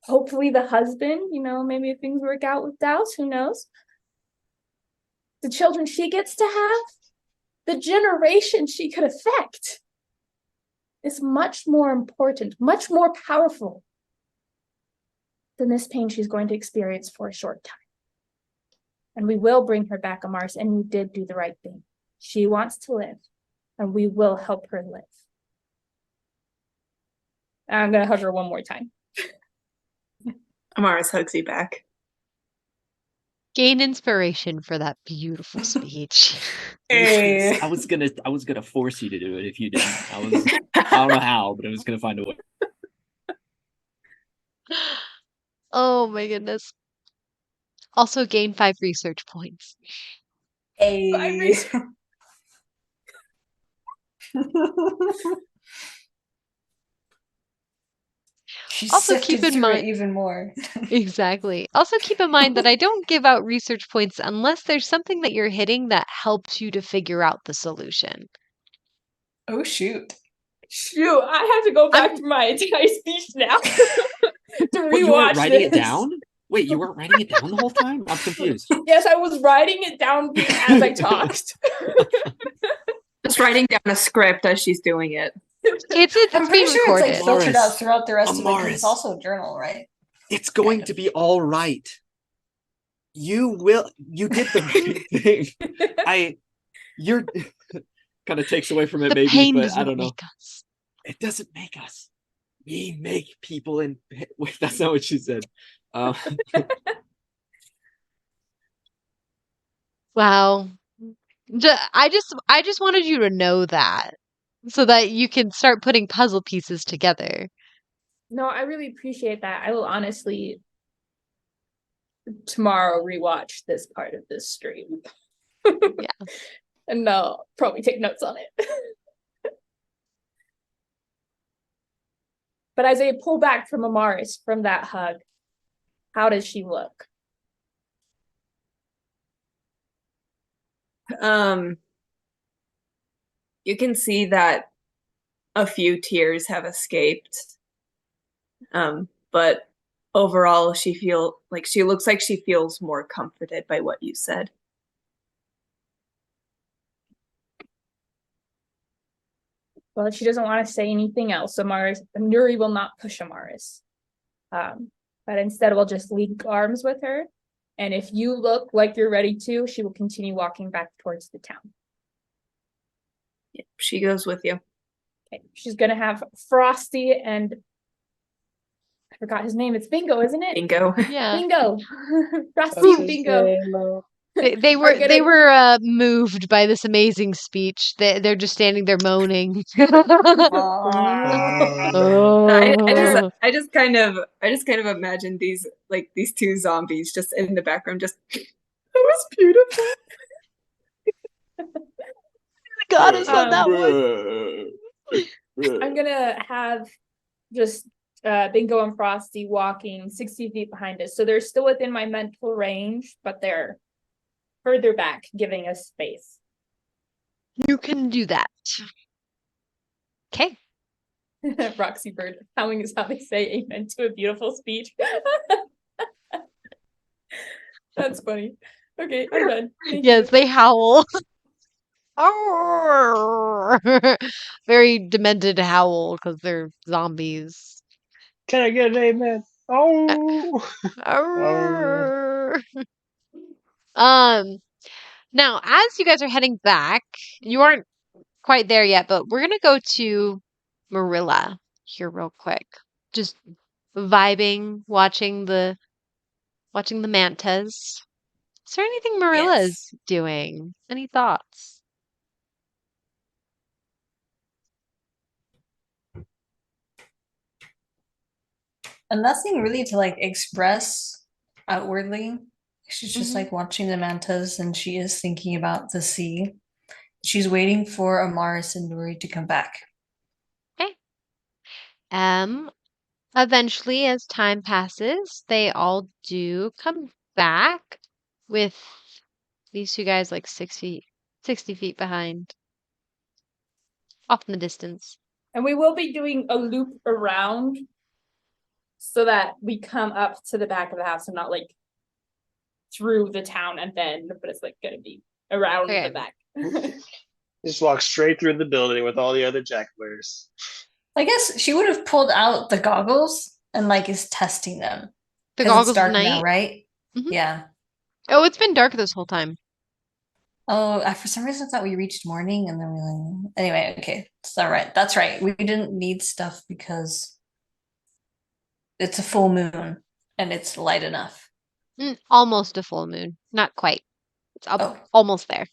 hopefully the husband, maybe if things work out with Douse, who knows? The children she gets to have, the generation she could affect is much more important, much more powerful than this pain she's going to experience for a short time. And we will bring her back, Amaris, and you did do the right thing. She wants to live, and we will help her live. I'm going to hug her one more time. Amaris hugs you back. Gain inspiration for that beautiful speech. Hey. I was gonna force you to do it if you didn't. I don't know how, but I was gonna find a way. Oh my goodness. Also gain 5 research points. Hey. She Also sifted keep in through mind- it even more. Exactly. Also keep in mind that I don't give out research points unless there's something that you're hitting that helps you to figure out the solution. Oh shoot. Shoot, I have to go back to my entire speech now to But you weren't rewatch writing this. it down? Wait, you weren't writing it down the whole time? I'm confused. Yes, I was writing it down as I talked. Just writing down a script as she's doing it. It's I'm pretty being sure recorded. it's like filtered out Amaris. throughout the rest of it because Amaris. it's also a journal, right? It's going Kind to of. be all right. You did the right thing. You're kind of takes away from it, The maybe, pain but does I not don't know. make us. It doesn't make us. We make people in. Wait, that's not what she said. Wow. I just wanted you to know that so that you can start putting puzzle pieces together. No, I really appreciate that. I will honestly tomorrow rewatch this part of this stream. Yeah. And I'll probably take notes on it. But as I pull back from Amaris from that hug, how does she look? You can see that a few tears have escaped. But overall she looks like she feels more comforted by what you said. Well, she doesn't want to say anything else. Nuri will not push Amaris. But instead we'll just link arms with her. And if you look like you're ready to, she will continue walking back towards the town. Yep, she goes with you. Okay. She's gonna have Frosty and I forgot his name. It's Bingo, isn't it? Bingo. Yeah. Bingo. Frosty and Bingo. They were moved by this amazing speech. They're just standing there moaning. Oh. I just kind of imagine these two zombies just in the background just that was beautiful. God, it's not that one. I'm gonna have just Bingo and Frosty walking 60 feet behind us. So they're still within my mental range, but they're further back, giving us space. You can do that. Okay. Roxy Bird, howling is how they say amen to a beautiful speech. That's funny. Okay, I'm done. Thank Yes, you. they howl. Very demented howl because they're zombies. Can I get an amen? Oh. Now, as you guys are heading back, you aren't quite there yet, but we're gonna go to Merilla here real quick. Just vibing, watching the mantas. Is there anything Marilla's doing? Any thoughts? And nothing really to like express outwardly. She's just Mhm. like watching the mantas and she is thinking about the sea. She's waiting for Amaris and Nuri to come back. Um, Eventually, as time passes, they all do come back with these two guys like 60 feet behind, off in the distance. And we will be doing a loop around so that we come up to the back of the house and not like through the town and then, but it's like gonna be around Okay. the back. Just walk straight through the building with all the other jackalers. I guess she would have pulled out the goggles and like is testing them. The 'Cause goggles it's of dark now, night. right? Mhm. Yeah. Oh, it's been dark this whole time. Oh, for some reason I thought we reached morning and then we like anyway, okay. It's all right. That's right. We didn't need stuff because it's a full moon and it's light enough. Almost a full moon. Not quite. It's up, Oh. almost there.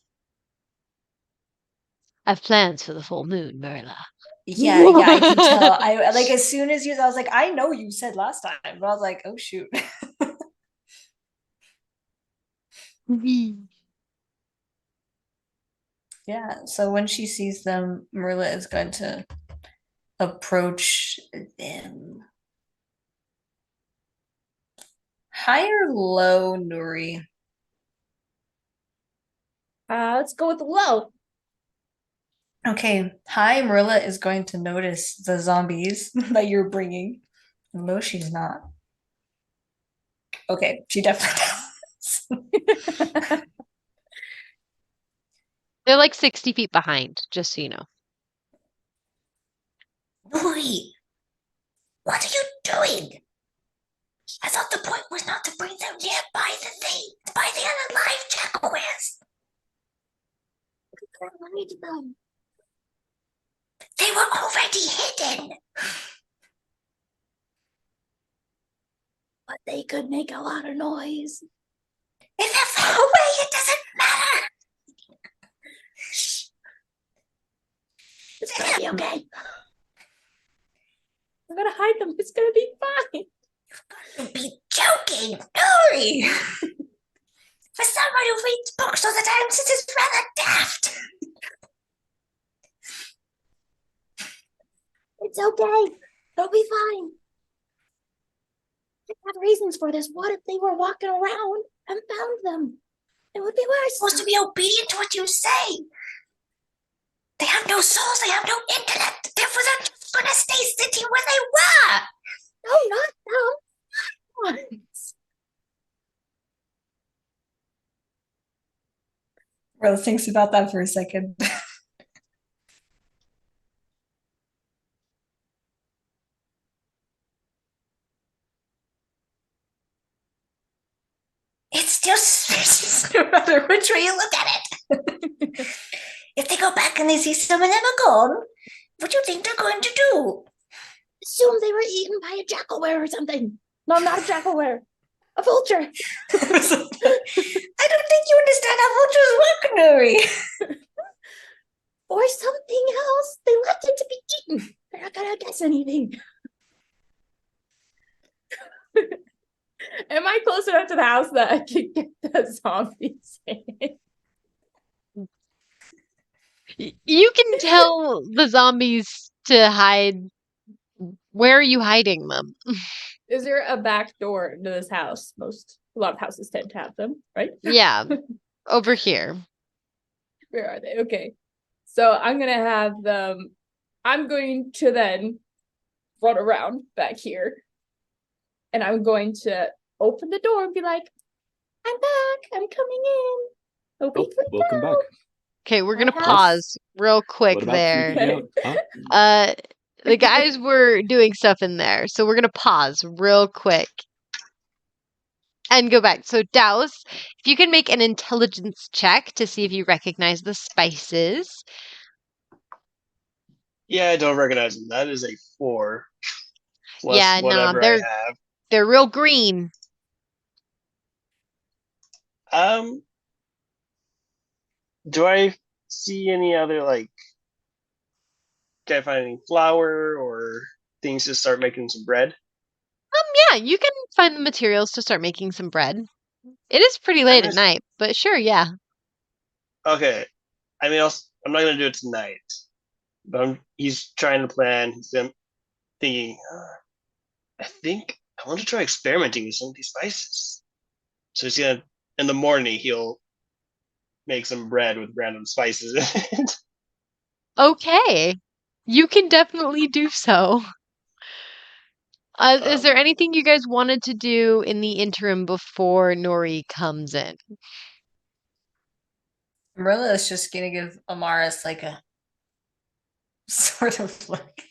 I've plans for the full moon, Merilla. Yeah, I can tell. I like as soon as I was like, I know you said last time, but I was like, oh shoot. Yeah, so when she sees them, Merilla is going to approach them. High or low, Nuri? Let's go with the low. Okay, hi, Merilla is going to notice the zombies that you're bringing. No, she's not. Okay, she definitely does. They're like 60 feet behind, just so you know. Nuri, what are you doing? I thought the point was not to bring them nearby the thing, by the unalive jack-o'-wares. They were already hidden. But they could make a lot of noise. If they're far away, it doesn't matter. It's gonna be okay. I'm gonna hide them. It's gonna be fine. You'd be joking, Nuri. For someone who reads books all the time, this is rather daft. It's okay. They'll be fine. I have reasons for this. What if they were walking around and found them? It would be You're worse. supposed to be obedient to what you say. They have no souls, they have no intellect. Therefore, they're just gonna stay sitting where they were. No, not them. Rilla thinks about that for a second. It's still suspicious no matter which way you look at it. If they go back and they see some of them are gone, what do you think they're going to do? Assume they were eaten by a jackal-were or something. No, not a jackal-were. A vulture. I don't think you understand how vultures work, Nuri. Or something else. They left it to be eaten. They're not gonna guess anything. Am I close enough to the house that I can get the zombies in? You can tell the zombies to hide. Where are you hiding them? Is there a back door to this house? A lot of houses tend to have them, right? Yeah, over here. Where are they? Okay. So I'm gonna have them. I'm going to then run around back here. And I'm going to open the door and be like, I'm back. I'm coming in. Oh, welcome back. Okay, we're gonna I have- pause real quick What about there. freaking out? Huh? The guys were doing stuff in there, so we're gonna pause real quick and go back. So Douse, if you can make an intelligence check to see if you recognize the spices. Yeah, I don't recognize them. That is a 4 plus Yeah, no, whatever I have. they're real green. Do I see any other like? Can I find any flour or things to start making some bread? Yeah, you can find the materials to start making some bread. It is pretty late at just- night, but sure, yeah. Okay, I mean, I'm not gonna do it tonight. But he's trying to plan. He's thinking. I think I want to try experimenting with some of these spices. So he's gonna in the morning he'll make some bread with random spices in it. Okay. You can definitely do so. Is there Um, anything you guys wanted to do in the interim before Nori comes in? Merilla is just gonna give Amaris like a sort of like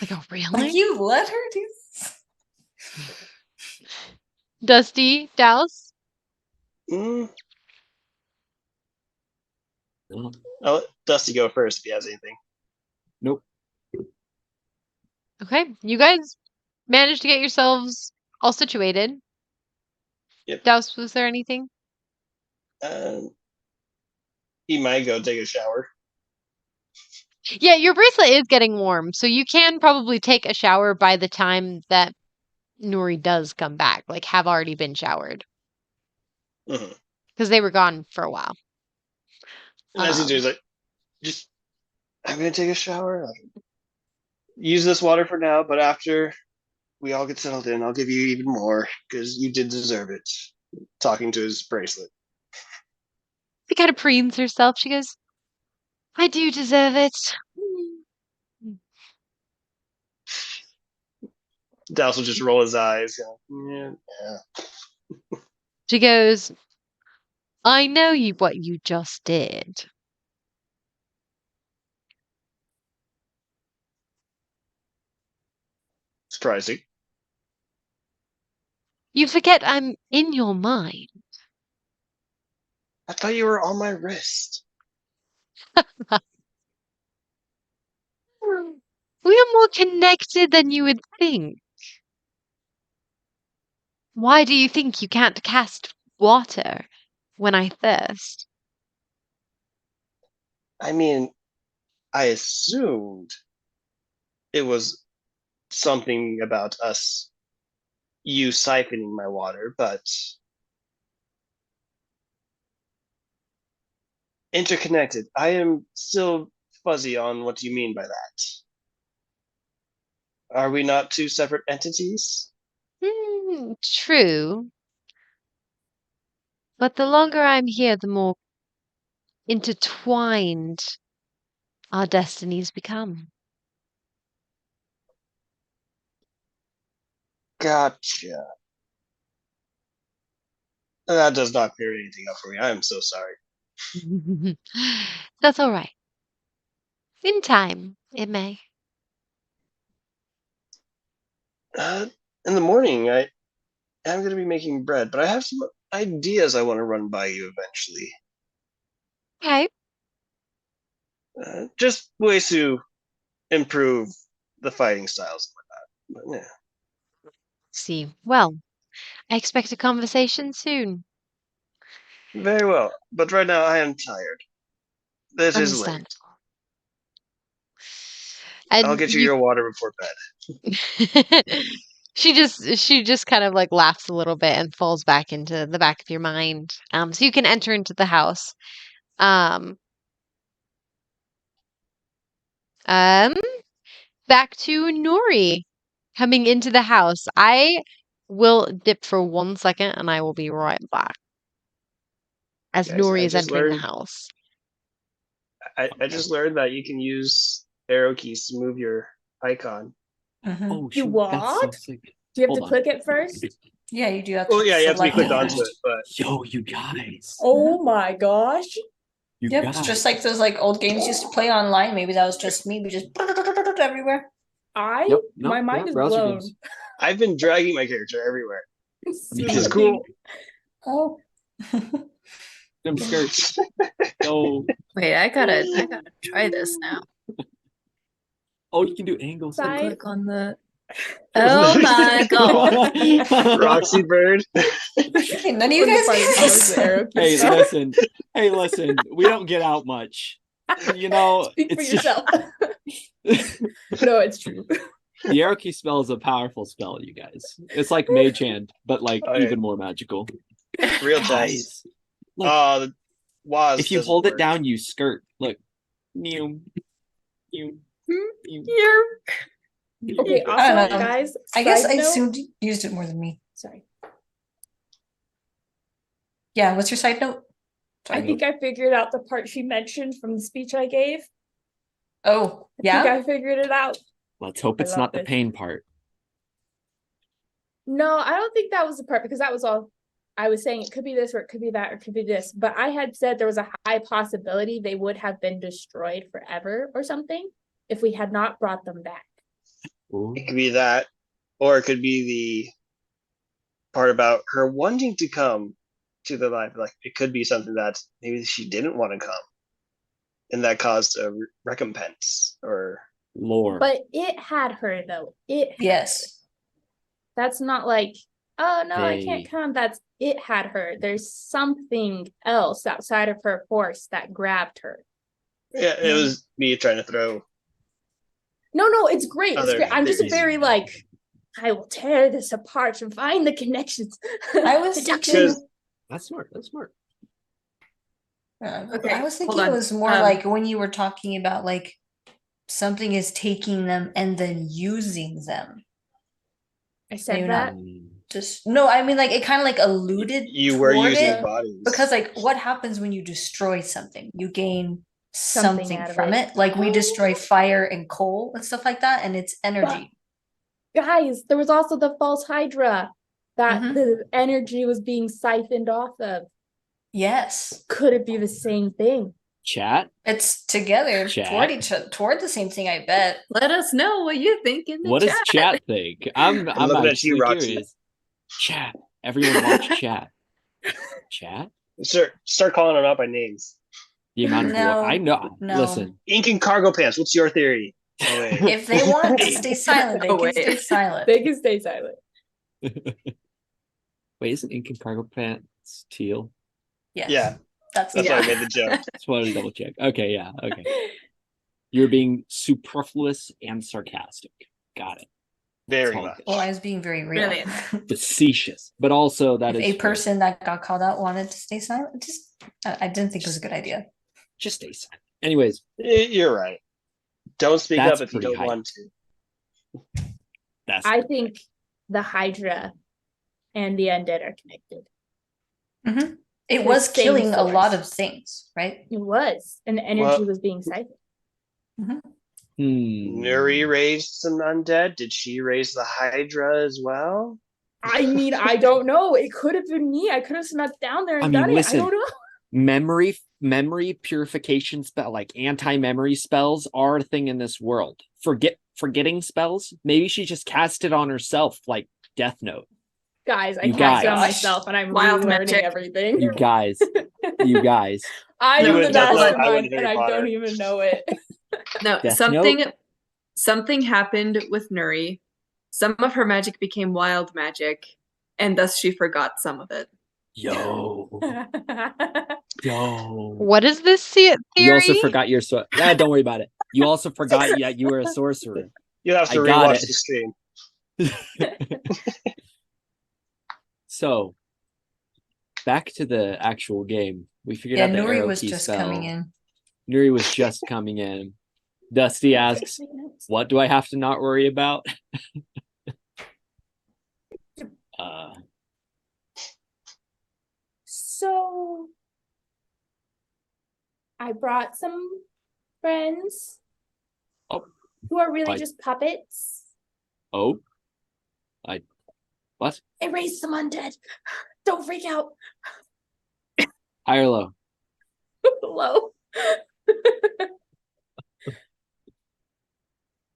Like, oh, really? like you let her do this? Dusty, Douse? mm, No. I'll let Dusty go first if he has anything. Nope. Okay, you guys managed to get yourselves all situated. Yep. Douse, was there anything? He might go take a shower. Yeah, your bracelet is getting warm, so you can probably take a shower by the time that Nuri does come back, like have already been showered. Mm-hmm. Because they were gone for a while. And as he does, like, just I'm gonna take a shower. Use this water for now, but after we all get settled in, I'll give you even more because you did deserve it. Talking to his bracelet. She kind of preens herself. She goes, I do deserve it. Douse will just roll his eyes. Yeah. She goes, I know what you just did. Surprising. You forget I'm in your mind. I thought you were on my wrist. We are more connected than you would think. Why do you think you can't cast water when I thirst? I mean, I assumed it was something about us, you siphoning my water, but interconnected. I am still fuzzy on what you mean by that. Are we not two separate entities? True. But the longer I'm here, the more intertwined our destinies become. Gotcha. That does not clear anything up for me. I am so sorry. That's all right. In time, it may. In the morning, I am going to be making bread, but I have some ideas I want to run by you eventually. Okay. Just ways to improve the fighting styles and whatnot. But, yeah. See. Well, I expect a conversation soon. Very well, but right now I am tired. This is late. Understandable. And I'll get you your water before bed. she just kind of like laughs a little bit and falls back into the back of your mind. So you can enter into the house. Um, um, Back to Nuri coming into the house. I will dip for 1 second and I will be right back as Guys, Nuri I is just entering the learned house. I just learned that you can use arrow keys to move your icon. Mhm. Oh, You shoot, that's so what? sick. Do you have Hold to on. click it first? Yeah, you do have Well, to yeah, you have to be select clicked it onto first. it, but Yo, you guys. Oh my gosh. You Yep, guys. it's just like those like old games you used to play online. Maybe that was just me. We just everywhere. Yep, no, My mind yeah, is browser blown. games. I've been dragging my character everywhere. Me This is too. cool. Oh. I'm scared. No. Wait, I gotta try this now. Oh, you can do angles. Side. Click on the. Oh my god! Roxy Bird. Hey, none of you Wasn't guys part of do the powers, this. the arrow key Hey, stuff. listen. Hey, listen. We don't get out much. You know, Speak for it's yourself. just No, it's true. the arrow key spell is a powerful spell, you guys. It's like Mage Hand, but like Okay. even more magical. Real test. Guys, look, The Waz if you doesn't hold it work. down, you skirt. Look, mew, mew, mew. Hmm? Okay, mew. I don't also, know. guys, I guess side I note- assumed you used it more than me. Sorry. Yeah, what's your side note? I think I figured out the part she mentioned from the speech I gave. Oh, I yeah? think I figured it out. Let's hope I it's love not the this. pain part. No, I don't think that was the part because that was all I was saying. It could be this or it could be that or it could be this. But I had said there was a high possibility they would have been destroyed forever or something if we had not brought them back. Ooh. It could be that, or it could be the part about her wanting to come to the life. Like it could be something that maybe she didn't want to come, and that caused a recompense. Or Lore. But it had her though. Yes. That's not like, oh no, I can't They- come. That's it had her. There's something else outside of her force that grabbed her. yeah, it was me trying to throw. No, it's great. It's Other great. I'm just theories. very like, I will tear this apart and find the connections. I was Deduction. thinking, That's smart. That's smart. Okay, I was thinking hold it on. was more like when you were talking about like something is taking them and then using them. I said Maybe that. Just no, I mean like it kind of like alluded You were toward using it bodies because like what happens when you destroy something? You gain something out of from it. it. Like we destroy fire and coal and stuff like that, and it's energy. Guys, there was also the false Hydra that Mhm. the energy was being siphoned off of. Yes. Could it be the same thing? Chat. It's together Chat. toward the same thing, I bet. Let us know what you think in the What chat. does chat think? I'm looking at you, actually Roxy. curious. Chat. Everyone watch chat. Chat. Start calling them out by names. The amount of No, I know. no. Listen. Ink and cargo pants. What's your theory? Oh, wait. If they want to stay silent, they No can way. stay silent. They can stay silent. Wait, isn't ink and cargo pants teal? Yes. Yeah. That's That's Yeah. why I made the joke. Just wanted to double check. Okay, yeah, okay. You're being superfluous and sarcastic. Got it. Very It's all much. Well, I was being very real. Brilliant. facetious, but also that If is a person that got called out wanted to stay silent, I didn't think it was a good idea. just stay silent. Anyways, You're right. Don't speak That's up if you pretty don't hype. want to. that's I think the Hydra and the undead are connected. It The was same killing a lot source. of things, right? It was, and the energy Well- was being siphoned. Nuri raised some undead. Did she raise the Hydra as well? I mean, I don't know. It could have been me. I could have snuck down there and I mean, done it. listen. I don't know. Memory purification spell, like anti-memory spells, are a thing in this world. Forgetting spells. Maybe she just cast it on herself, like Death Note. Guys, I You cast it on guys. myself, and I'm Wild relearning magic. everything. You guys, you guys. I'm You the in Death Note, I went mastermind, Harry and I Potter. don't even know it. No, Death something happened with Nuri. Some of her magic became wild magic, and thus she forgot some of it. Yo. What is this theory? You also forgot your don't worry about it. You also forgot that you were a sorcerer. You'll have to I got rewatch it. the stream. So, back to the actual game. We figured Yeah, out the Nuri arrow was key just spell. coming in. Nuri was just coming in. Dusty asks, "What do I have to not worry about?" So, I brought some friends Oh. who are really I- just puppets. Oh, what? I raised some undead. Don't freak out. High or low? Hello.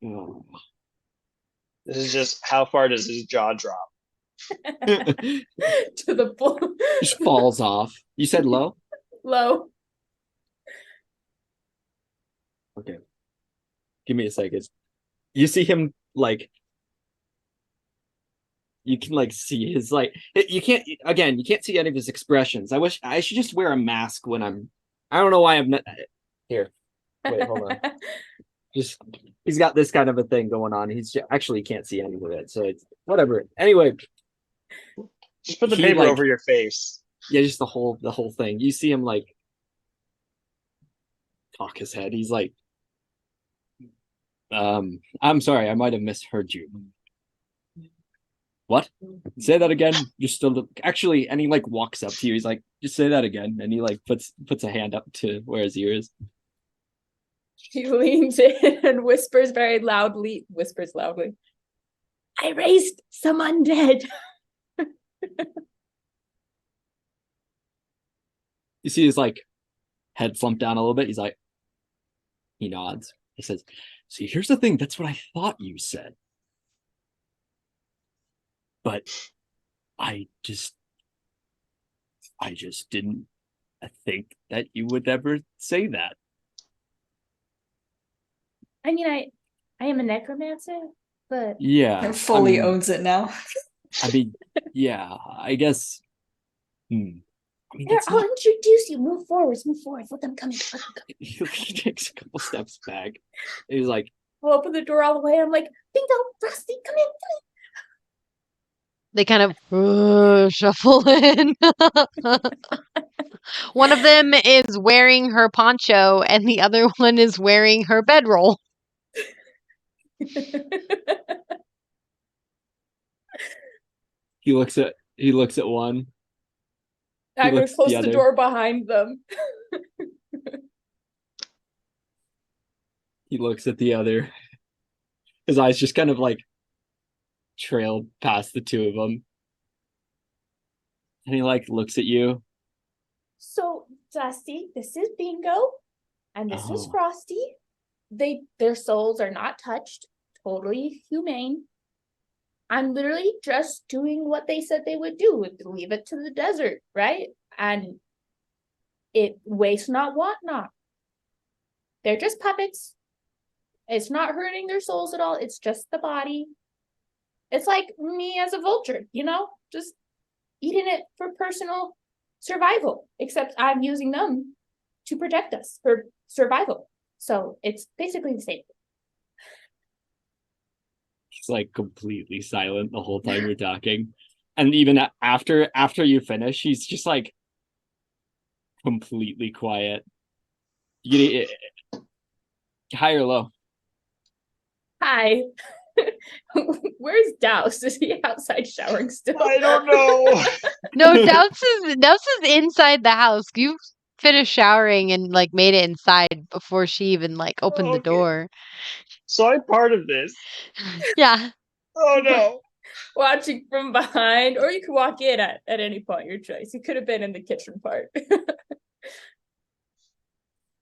Oh. This is just how far does his jaw drop? To the bull. Just falls off. You said low? Low. Okay. Give me a second. You see him like you can like see his like you can't see any of his expressions. I wish I should just wear a mask when I don't know why I'm not here. Wait, hold on. Just he's got this kind of a thing going on. He's actually can't see any of it, so it's whatever. Anyway, Just put the He, paper like- over your face. yeah, just the whole thing. You see him like cock his head. He's like, I'm sorry, I might have misheard you. What? Say that again. You're still actually, and he like walks up to you. He's like, just say that again, and he like puts a hand up to where his ear is. He leans in and whispers loudly. I raised some undead. You see his like head slump down a little bit. He's like, he nods. He says, "See, here's the thing. That's what I thought you said, but I just didn't think that you would ever say that." I mean, I am a necromancer, but Yeah, And fully I mean, owns it now. I mean, yeah, I guess. I mean, here, that's I'll not. introduce you. Move forwards. Let them come in. Let them come in. He takes a couple steps back. He's like, I'll open the door all the way. I'm like, Bingo, Rusty, come in. They kind of shuffle in. One of them is wearing her poncho, and the other one is wearing her bedroll. he looks at one. I'm gonna looks at close the the other. door behind them. He looks at the other. His eyes just kind of like trailed past the two of them. And he like looks at you. So, Dusty, this is Bingo, and this is Oh. Frosty. Their souls are not touched. Totally humane. I'm literally just doing what they said they would do, leave it to the desert, right? And it waste not, want not. They're just puppets. It's not hurting their souls at all. It's just the body. It's like me as a vulture, just eating it for personal survival, except I'm using them to protect us for survival. So it's basically the same. He's like completely silent the whole time you're talking. And even after you finish, he's just like completely quiet. High or low? Hi. Where's Douse? Is he outside showering still? I don't know. No, Douse is inside the house. You finished showering and like made it inside before she even like opened the Okay. door. So I'm part of this. Yeah. Oh no. Watching from behind, or you could walk in at any point, your choice. You could have been in the kitchen part.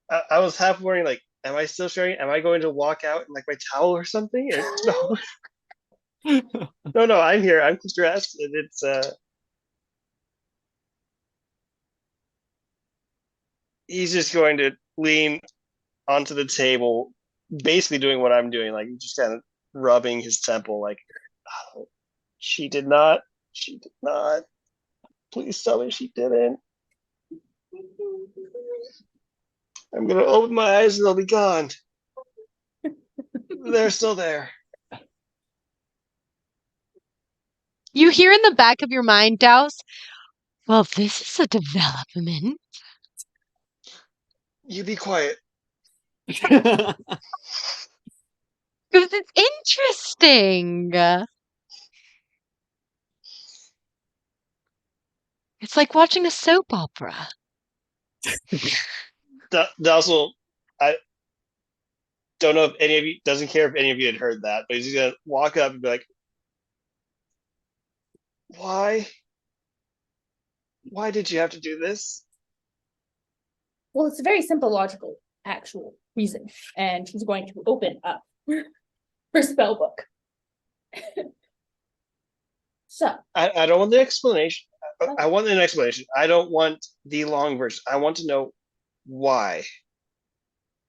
I was half wondering, like, am I still sharing? Am I going to walk out in like my towel or something? No, no, I'm here. I'm dressed, and it's he's just going to lean onto the table, basically doing what I'm doing, like just kind of rubbing his temple, like, oh, she did not. She did not. Please tell me she didn't. I'm gonna open my eyes and they'll be gone. They're still there. You hear in the back of your mind, Douse, well, this is a development. You be quiet. Because it's interesting. It's like watching a soap opera. Dousel, I don't know if any of you doesn't care if any of you had heard that, but he's gonna walk up and be like, "Why? Why did you have to do this?" Well, it's a very simple, logical, actual reason. And she's going to open up her spell book. So I don't want the explanation. I want an explanation. I don't want the long version. I want to know why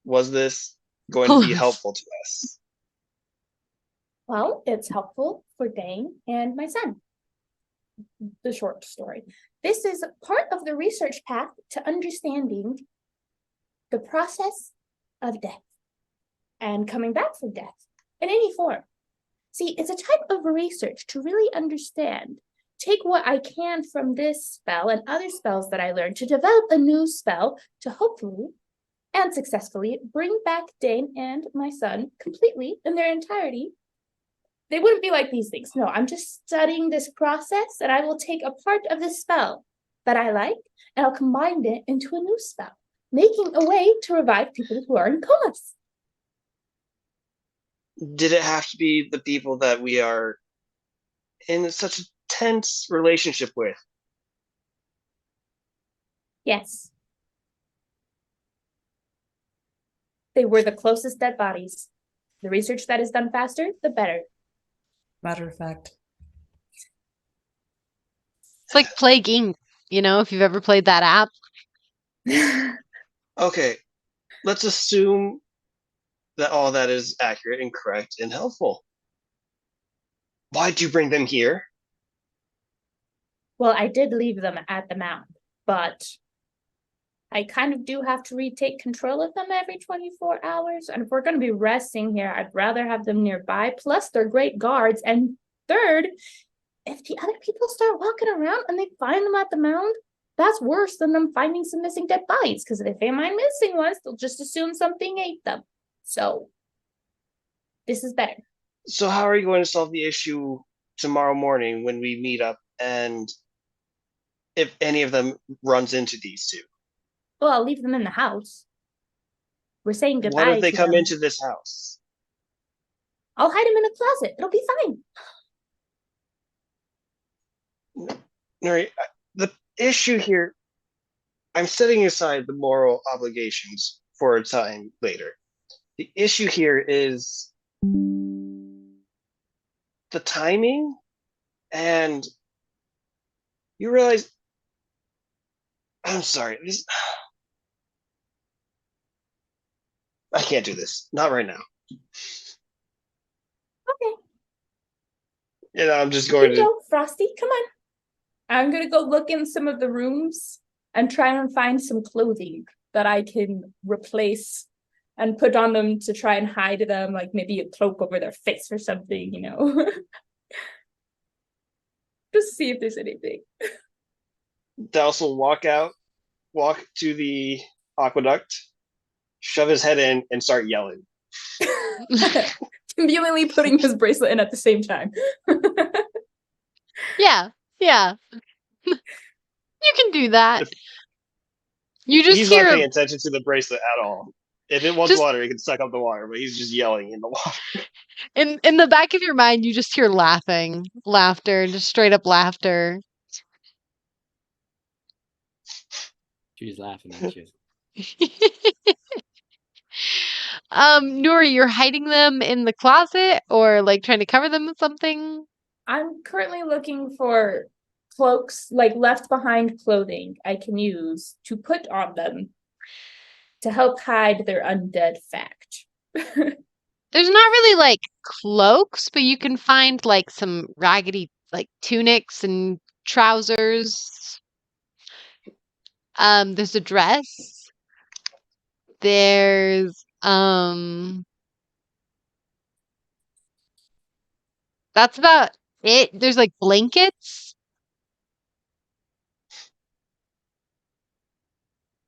was this going to be helpful to us? well, it's helpful for Dane and my son. The short story. This is part of the research path to understanding the process of death and coming back from death in any form. See, it's a type of research to really understand, take what I can from this spell and other spells that I learned to develop a new spell to hopefully and successfully bring back Dane and my son completely in their entirety. They wouldn't be like these things. No, I'm just studying this process, and I will take a part of this spell that I like, and I'll combine it into a new spell, making a way to revive people who are in comas. Did it have to be the people that we are in such a tense relationship with? Yes. They were the closest dead bodies. The research that is done faster, the better. Matter of fact. It's like Plague Inc., if you've ever played that app. Okay, let's assume that all that is accurate and correct and helpful. Why'd you bring them here? Well, I did leave them at the mound, but I kind of do have to retake control of them every 24 hours. And if we're going to be resting here, I'd rather have them nearby. Plus, they're great guards. And third, if the other people start walking around and they find them at the mound, that's worse than them finding some missing dead bodies. Because if they find missing ones, they'll just assume something ate them. So, this is better. So how are you going to solve the issue tomorrow morning when we meet up, and if any of them runs into these two? Well, I'll leave them in the house. We're saying goodbye. What if they to come them. into this house? I'll hide him in a closet. It'll be fine. Nuri, the issue here, I'm setting aside the moral obligations for a time later. The issue here is the timing, and you realize, I'm sorry, I can't do this. Not right now. Okay. I'm just Here going you to. go, Frosty. Come on. I'm gonna go look in some of the rooms and try and find some clothing that I can replace and put on them to try and hide them, like maybe a cloak over their face or something, Just see if there's anything. Douse will walk to the aqueduct, shove his head in, and start yelling. Conveniently putting his bracelet in at the same time. Yeah. You can do that. You just He's hear not paying attention to the bracelet at all. If it wants Just- water, he can suck up the water, but he's just yelling in the water. in the back of your mind, you just hear laughter, just straight up laughter. She's laughing at you. Nuri, you're hiding them in the closet or like trying to cover them with something? I'm currently looking for cloaks, like left behind clothing I can use to put on them to help hide their undead fact. There's not really like cloaks, but you can find like some raggedy like tunics and trousers. There's a dress. There's that's about it. There's like blankets.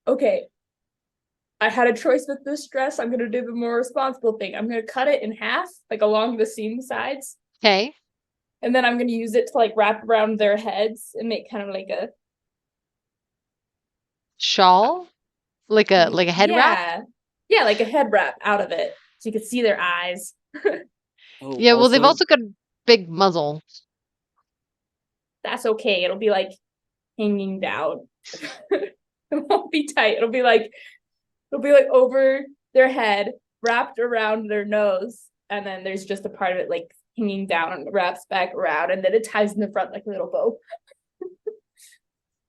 Okay. I had a choice with this dress. I'm gonna do the more responsible thing. I'm gonna cut it in half, like along the seam sides, Okay. and then I'm gonna use it to like wrap around their heads and make kind of like a Shawl? Like a head wrap? Yeah, like a head wrap out of it, so you can see their eyes. Oh, Yeah, well they've also got a big muzzle. That's okay. It'll be like hanging down. It won't be tight. It'll be like over their head, wrapped around their nose, and then there's just a part of it like hanging down and wraps back around, and then it ties in the front like a little bow.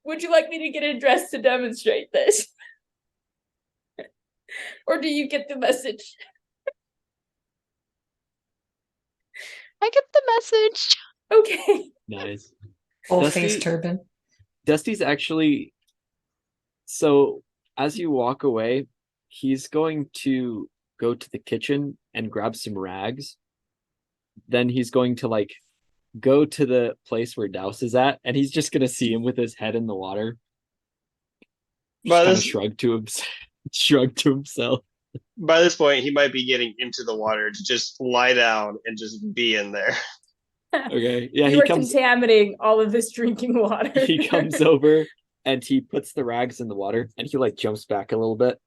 Would you like me to get a dress to demonstrate this? Or do you get the message? I get the message. Okay. nice. Full Dusty- face turban. Dusty's actually. So as you walk away, he's going to go to the kitchen and grab some rags. Then he's going to like go to the place where Douse is at, and he's just gonna see him with his head in the water. By Just kind of this, shrug to himself. by this point, he might be getting into the water to just lie down and just be in there. Okay. Yeah, You he are comes contaminating all of this drinking water. he comes over and he puts the rags in the water, and he like jumps back a little bit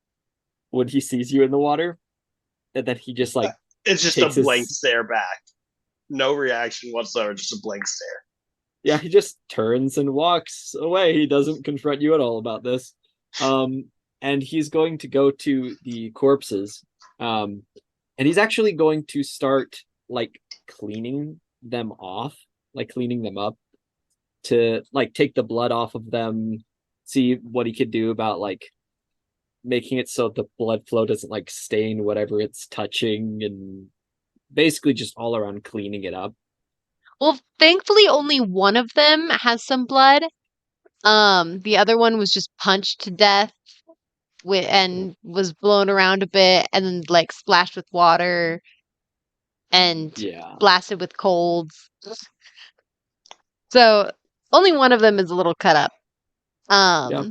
when he sees you in the water. And then he just like It's just takes a blank his- stare back. No reaction whatsoever, just a blank stare. Yeah, he just turns and walks away. He doesn't confront you at all about this. And he's going to go to the corpses. And he's actually going to start like cleaning them off, like cleaning them up to like take the blood off of them, see what he could do about like making it so the blood flow doesn't like stain whatever it's touching, and basically just all around cleaning it up. Well, thankfully only one of them has some blood. The other one was just punched to death and was blown around a bit and then like splashed with water and Yeah. blasted with colds. So only one of them is a little cut up. Yep.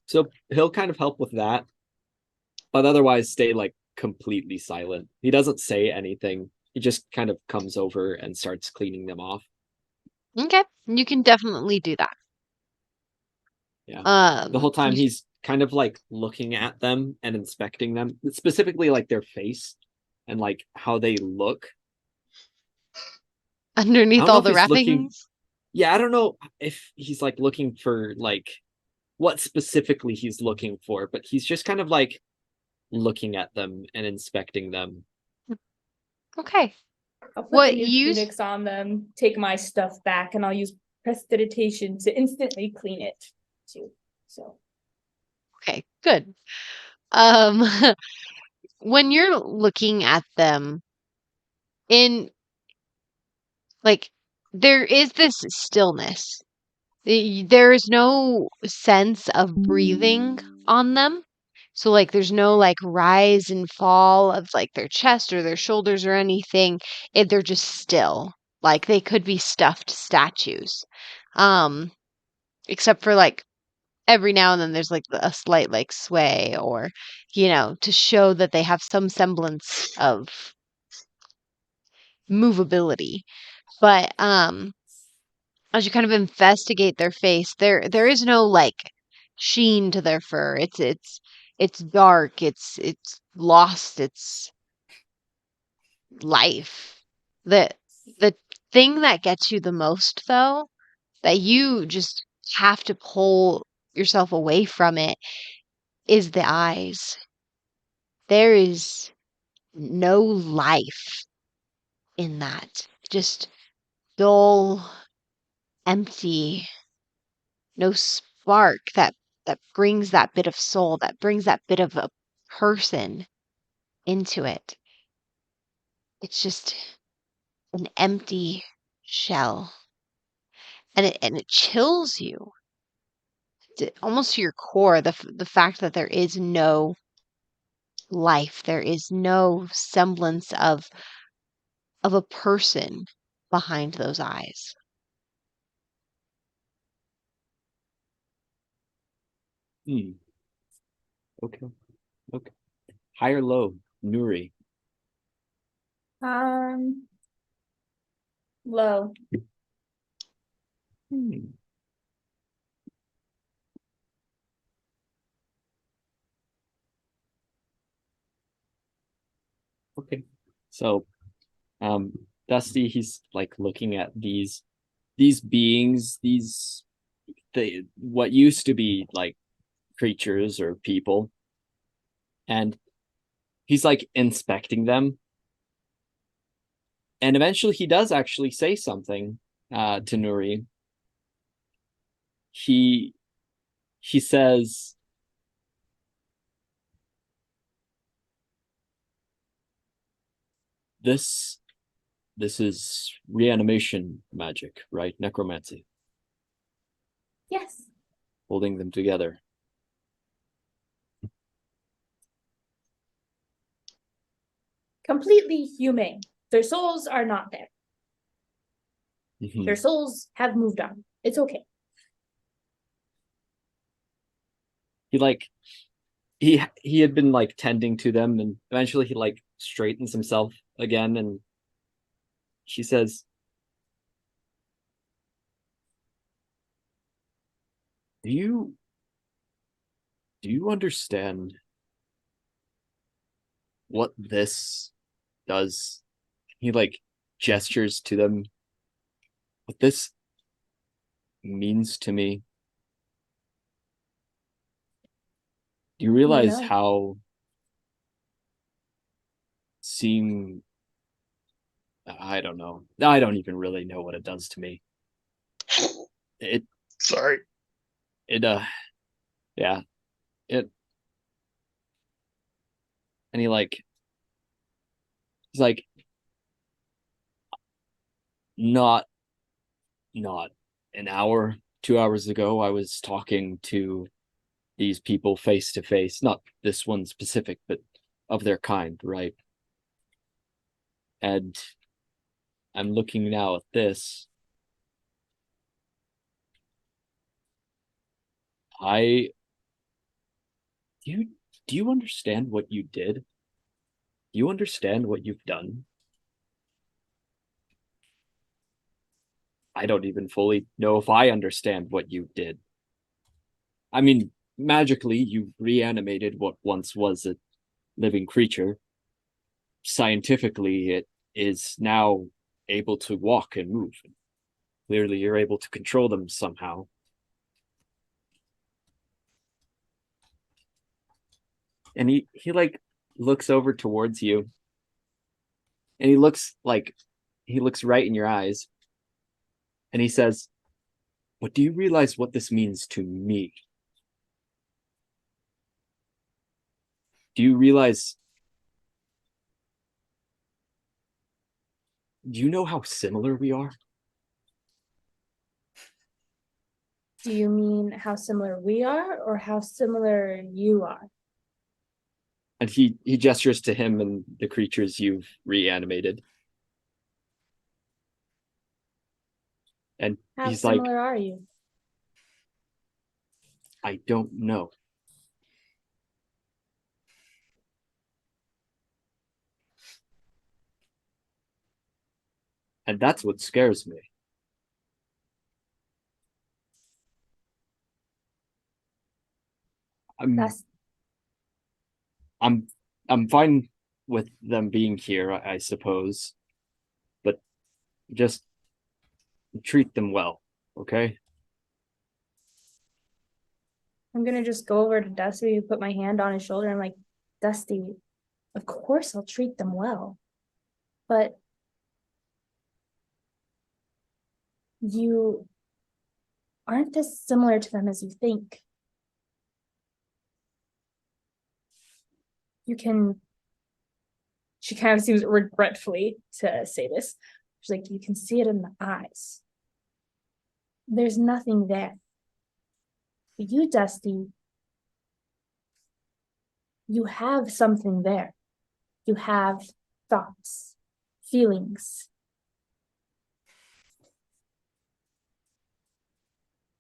So he'll kind of help with that, but otherwise stay like completely silent. He doesn't say anything. He just kind of comes over and starts cleaning them off. Okay, you can definitely do that. Yeah. The whole time he's kind of like looking at them and inspecting them, specifically like their face and like how they look. I Underneath don't know all if the he's looking. wrappings. Yeah, I don't know if he's like looking for like what specifically he's looking for, but he's just kind of like looking at them and inspecting them. Okay. I'll put What the new you- tunics on them, take my stuff back, and I'll use prestidigitation to instantly clean it too. So Okay, good. Um, when you're looking at them in like there is this stillness. There is no sense of breathing on them. So like there's no like rise and fall of like their chest or their shoulders or anything. They're just still. Like they could be stuffed statues. Um, except for like every now and then there's like a slight like sway or to show that they have some semblance of movability. But as you kind of investigate their face, there is no like sheen to their fur. It's dark. It's lost its life. The thing that gets you the most though, that you just have to pull yourself away from it, is the eyes. There is no life in that. Just dull, empty, no spark that brings that bit of soul, that brings that bit of a person into it. It's just an empty shell. And it chills you almost to your core, the fact that there is no life, there is no semblance of a person behind those eyes. Hmm. Okay. Okay. High or low, Nuri? low. Hmm. Okay. So, Dusty, he's like looking at these beings, what used to be like creatures or people, and he's like inspecting them. And eventually he does actually say something to Nuri. He says, this is reanimation magic, right? Necromancy, Yes. holding them together. Completely humane. Their souls are not there. Mhm. Their souls have moved on. It's okay. He like he had been like tending to them, and eventually he like straightens himself again, and she says, do you understand what this does? He like gestures to them. What this means to me. Do you realize No. how seeing I don't know. I don't even really know what it does to me. It Sorry. Yeah. It and he's like not an hour, 2 hours ago, I was talking to these people face to face, not this one specific, but of their kind, right? And I'm looking now at this. I do you understand what you did? Do you understand what you've done? I don't even fully know if I understand what you did. I mean, magically you reanimated what once was a living creature. Scientifically, it is now able to walk and move. Clearly, you're able to control them somehow. And he like looks over towards you, and he looks right in your eyes, and he says, "But do you realize what this means to me? Do you realize? Do you know how similar we are?" Do you mean how similar we are or how similar you are? And he gestures to him and the creatures you've reanimated. And How he's like, similar are you? "I don't know." And that's what scares me. That's I'm fine with them being here, I suppose. But just treat them well, okay? I'm gonna just go over to Dusty, put my hand on his shoulder, and like, Dusty, of course I'll treat them well. But you aren't as similar to them as you think. You can, she kind of seems regretfully to say this. She's like, you can see it in the eyes. There's nothing there. But you, Dusty, you have something there. You have thoughts, feelings.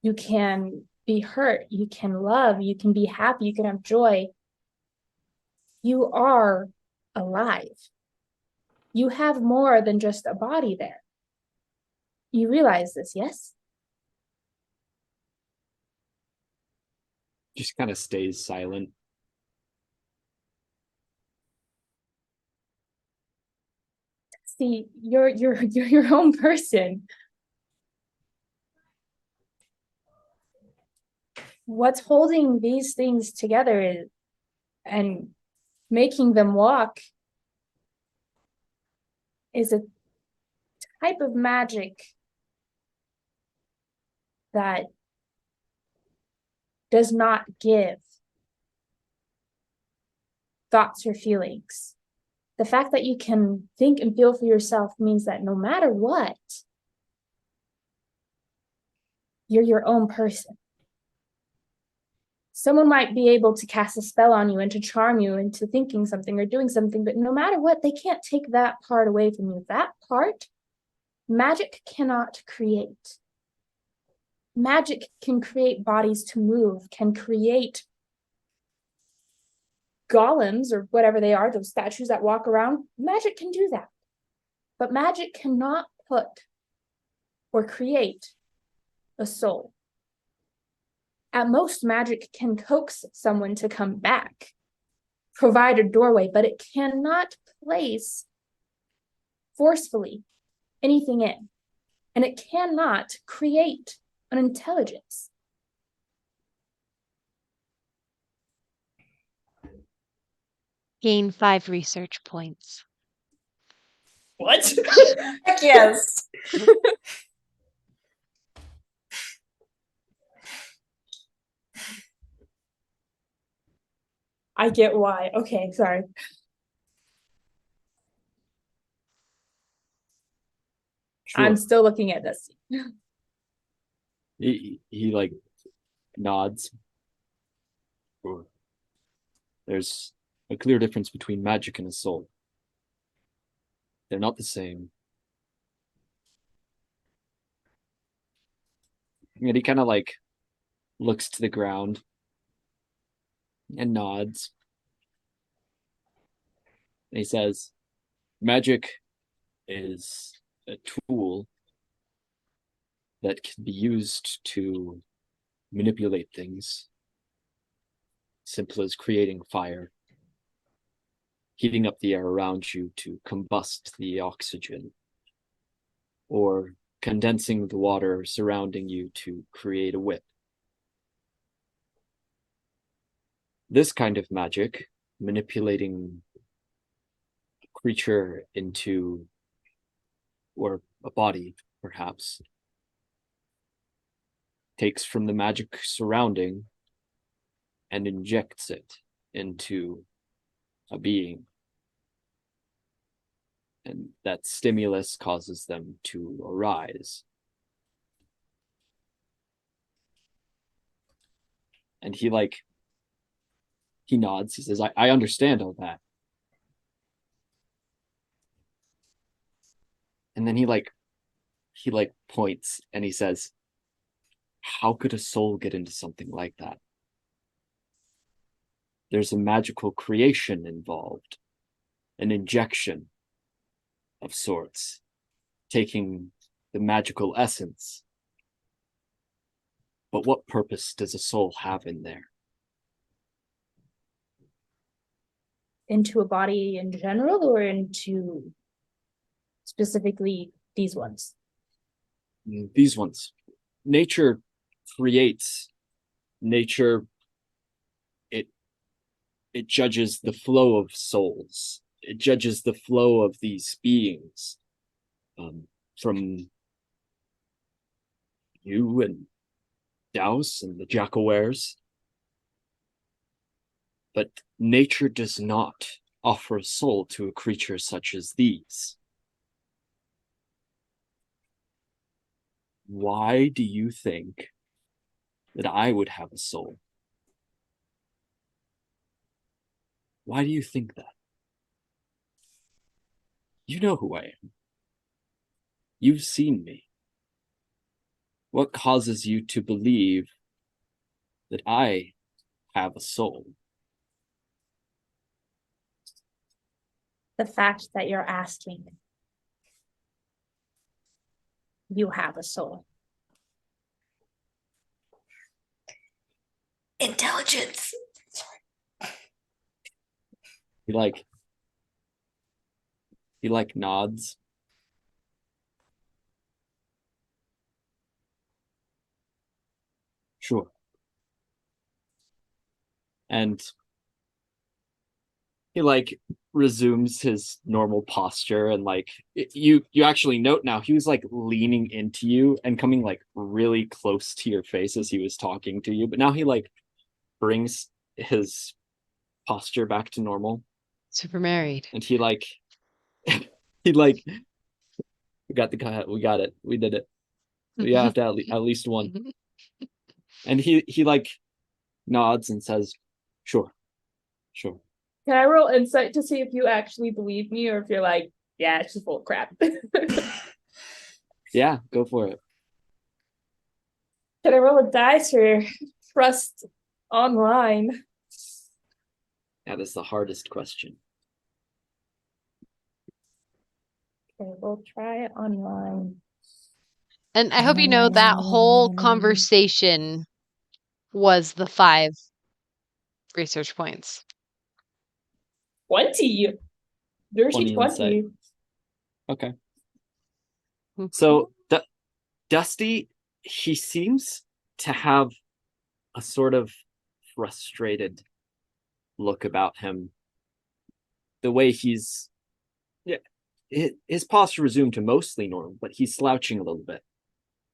You can be hurt, you can love, you can be happy, you can have joy. You are alive. You have more than just a body there. You realize this, yes? Just kind of stays silent. See, you're your own person. What's holding these things together is, and making them walk, is a type of magic that does not give thoughts or feelings. The fact that you can think and feel for yourself means that no matter what, you're your own person. Someone might be able to cast a spell on you and to charm you into thinking something or doing something, but no matter what, they can't take that part away from you. That part, magic cannot create. Magic can create bodies to move, can create golems or whatever they are, those statues that walk around. Magic can do that. But magic cannot put or create a soul. At most, magic can coax someone to come back, provide a doorway, but it cannot place forcefully anything in. And it cannot create an intelligence. Gain 5 research points. What? Heck yes. I get why. Okay, sorry. Sure. I'm still looking at this. He like nods. Sure. There's a clear difference between magic and a soul. They're not the same. And he kind of like looks to the ground and nods. And he says, magic is a tool that can be used to manipulate things simple as creating fire, heating up the air around you to combust the oxygen, or condensing the water surrounding you to create a whip. This kind of magic, manipulating a creature into, or a body perhaps, takes from the magic surrounding and injects it into a being. And that stimulus causes them to arise. And he nods, he says, I understand all that. And then he points and he says, how could a soul get into something like that? There's a magical creation involved, an injection of sorts, taking the magical essence. But what purpose does a soul have in there? Into a body in general or into specifically these ones? These ones. Nature creates. Nature, it judges the flow of souls. It judges the flow of these beings. From you and Douse and the Jackalwares. But nature does not offer a soul to a creature such as these. Why do you think that I would have a soul? Why do you think that? You know who I am. You've seen me. What causes you to believe that I have a soul? The fact that you're asking. You have a soul. Intelligence. He nods. Sure. And he resumes his normal posture, and you actually note now he was leaning into you and coming really close to your face as he was talking to you, but now he brings his posture back to normal. Super married. And he we got it, we did it, we have to at least one. And he nods and says, sure. Can I roll insight to see if you actually believe me or if you're like, yeah, it's just full of crap? Yeah, go for it. Can I roll a dice or trust online? That is the hardest question. Okay, we'll try it online. And I hope you know that whole conversation was the 5 research points. 20. Dirty 20 20. insight. Okay. So Dusty, he seems to have a sort of frustrated look about him. The way his posture resumed to mostly normal, but he's slouching a little bit,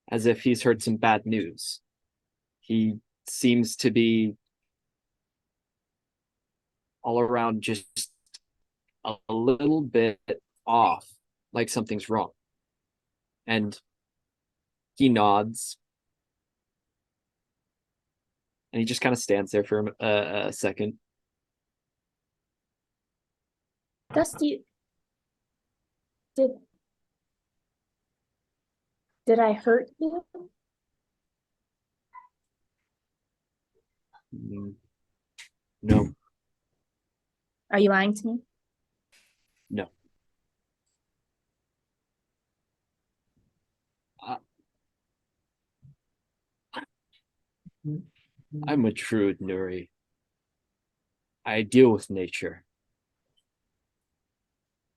as if he's heard some bad news. He seems to be all around just a little bit off, like something's wrong. And he nods. And he just kind of stands there for a second. Dusty, did I hurt you? No. Are you lying to me? No. I'm a druid, Nuri. I deal with nature.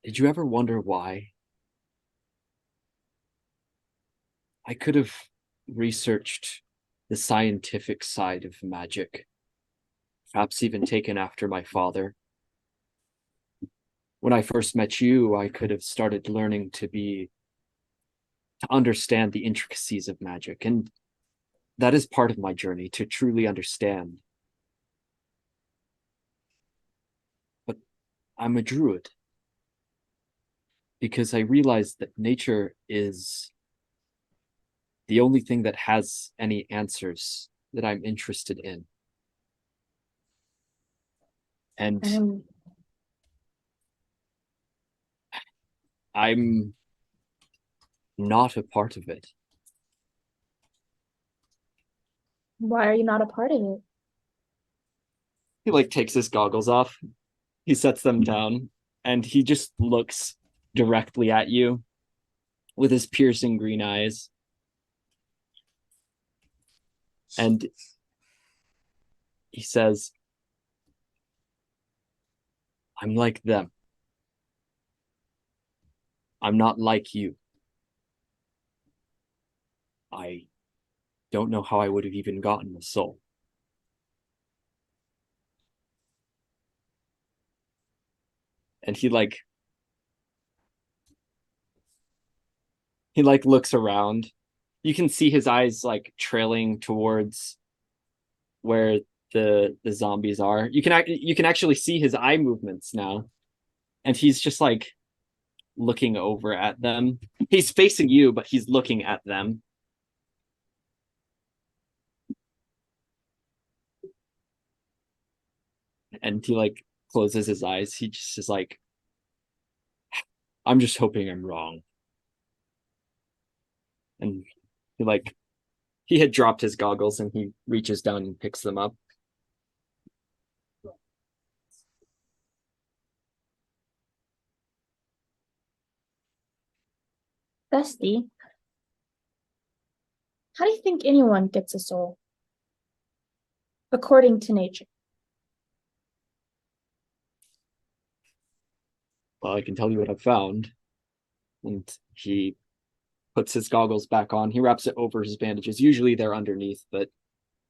Did you ever wonder why? I could have researched the scientific side of magic, perhaps even taken after my father. When I first met you, I could have started learning to understand the intricacies of magic, and that is part of my journey, to truly understand. But I'm a druid because I realized that nature is the only thing that has any answers that I'm interested in. And I'm not a part of it. Why are you not a part of it? He like takes his goggles off, he sets them down, and he just looks directly at you with his piercing green eyes. And he says, I'm like them. I'm not like you. I don't know how I would have even gotten a soul. And he looks around. You can see his eyes like trailing towards where the zombies are. You can actually see his eye movements now. And he's just like looking over at them. He's facing you, but he's looking at them. And he like closes his eyes. He just is like, I'm just hoping I'm wrong. And he had dropped his goggles and he reaches down and picks them up. Dusty, how do you think anyone gets a soul? According to nature. Well, I can tell you what I've found. And he puts his goggles back on. He wraps it over his bandages. Usually they're underneath, but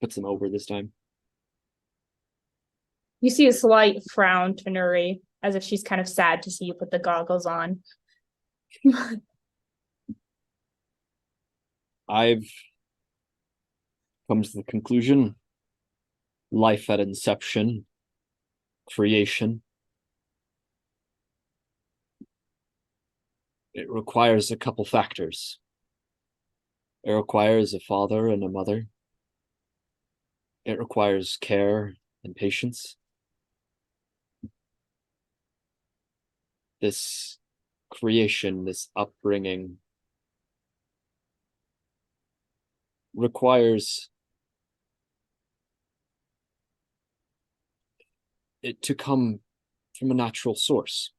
puts them over this time. You see a slight frown to Nuri, as if she's kind of sad to see you put the goggles on. I've come to the conclusion, life at inception, creation, it requires a couple factors. It requires a father and a mother. It requires care and patience. This creation, this upbringing, requires it to come from a natural source.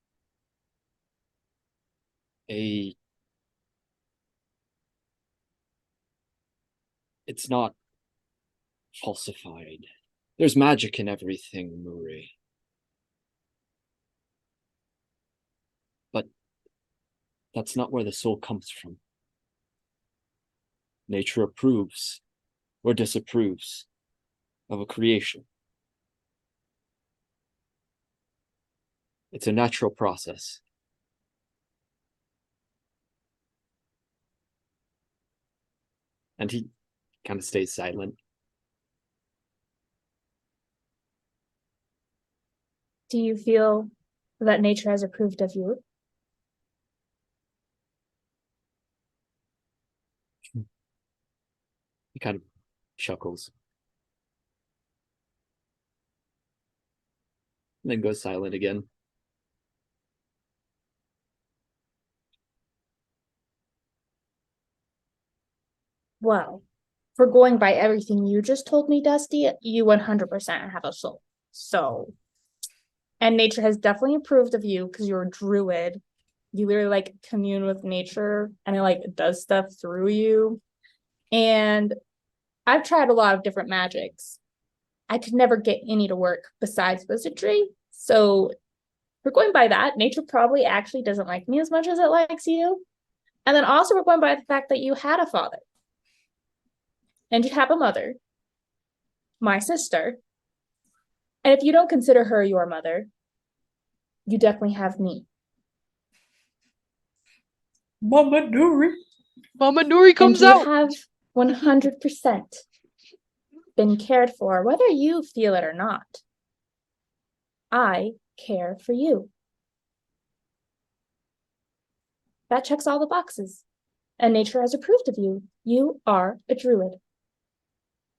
It's not falsified. There's magic in everything, Nuri. But that's not where the soul comes from. Nature approves or disapproves of a creation. It's a natural process. And he kind of stays silent. Do you feel that nature has approved of you? He kind of chuckles. And then goes silent again. Well, for going by everything you just told me, Dusty, you 100% have a soul. So, and nature has definitely approved of you because you're a druid. You literally like commune with nature and it like does stuff through you. And I've tried a lot of different magics. I could never get any to work besides wizardry. So if we're going by that, nature probably actually doesn't like me as much as it likes you. And then also we're going by the fact that you had a father. And you have a mother, my sister. And if you don't consider her your mother, you definitely have me. Mama Nuri. Mama Nuri And comes you out. have 100% been cared for, whether you feel it or not. I care for you. That checks all the boxes. And nature has approved of you. You are a druid.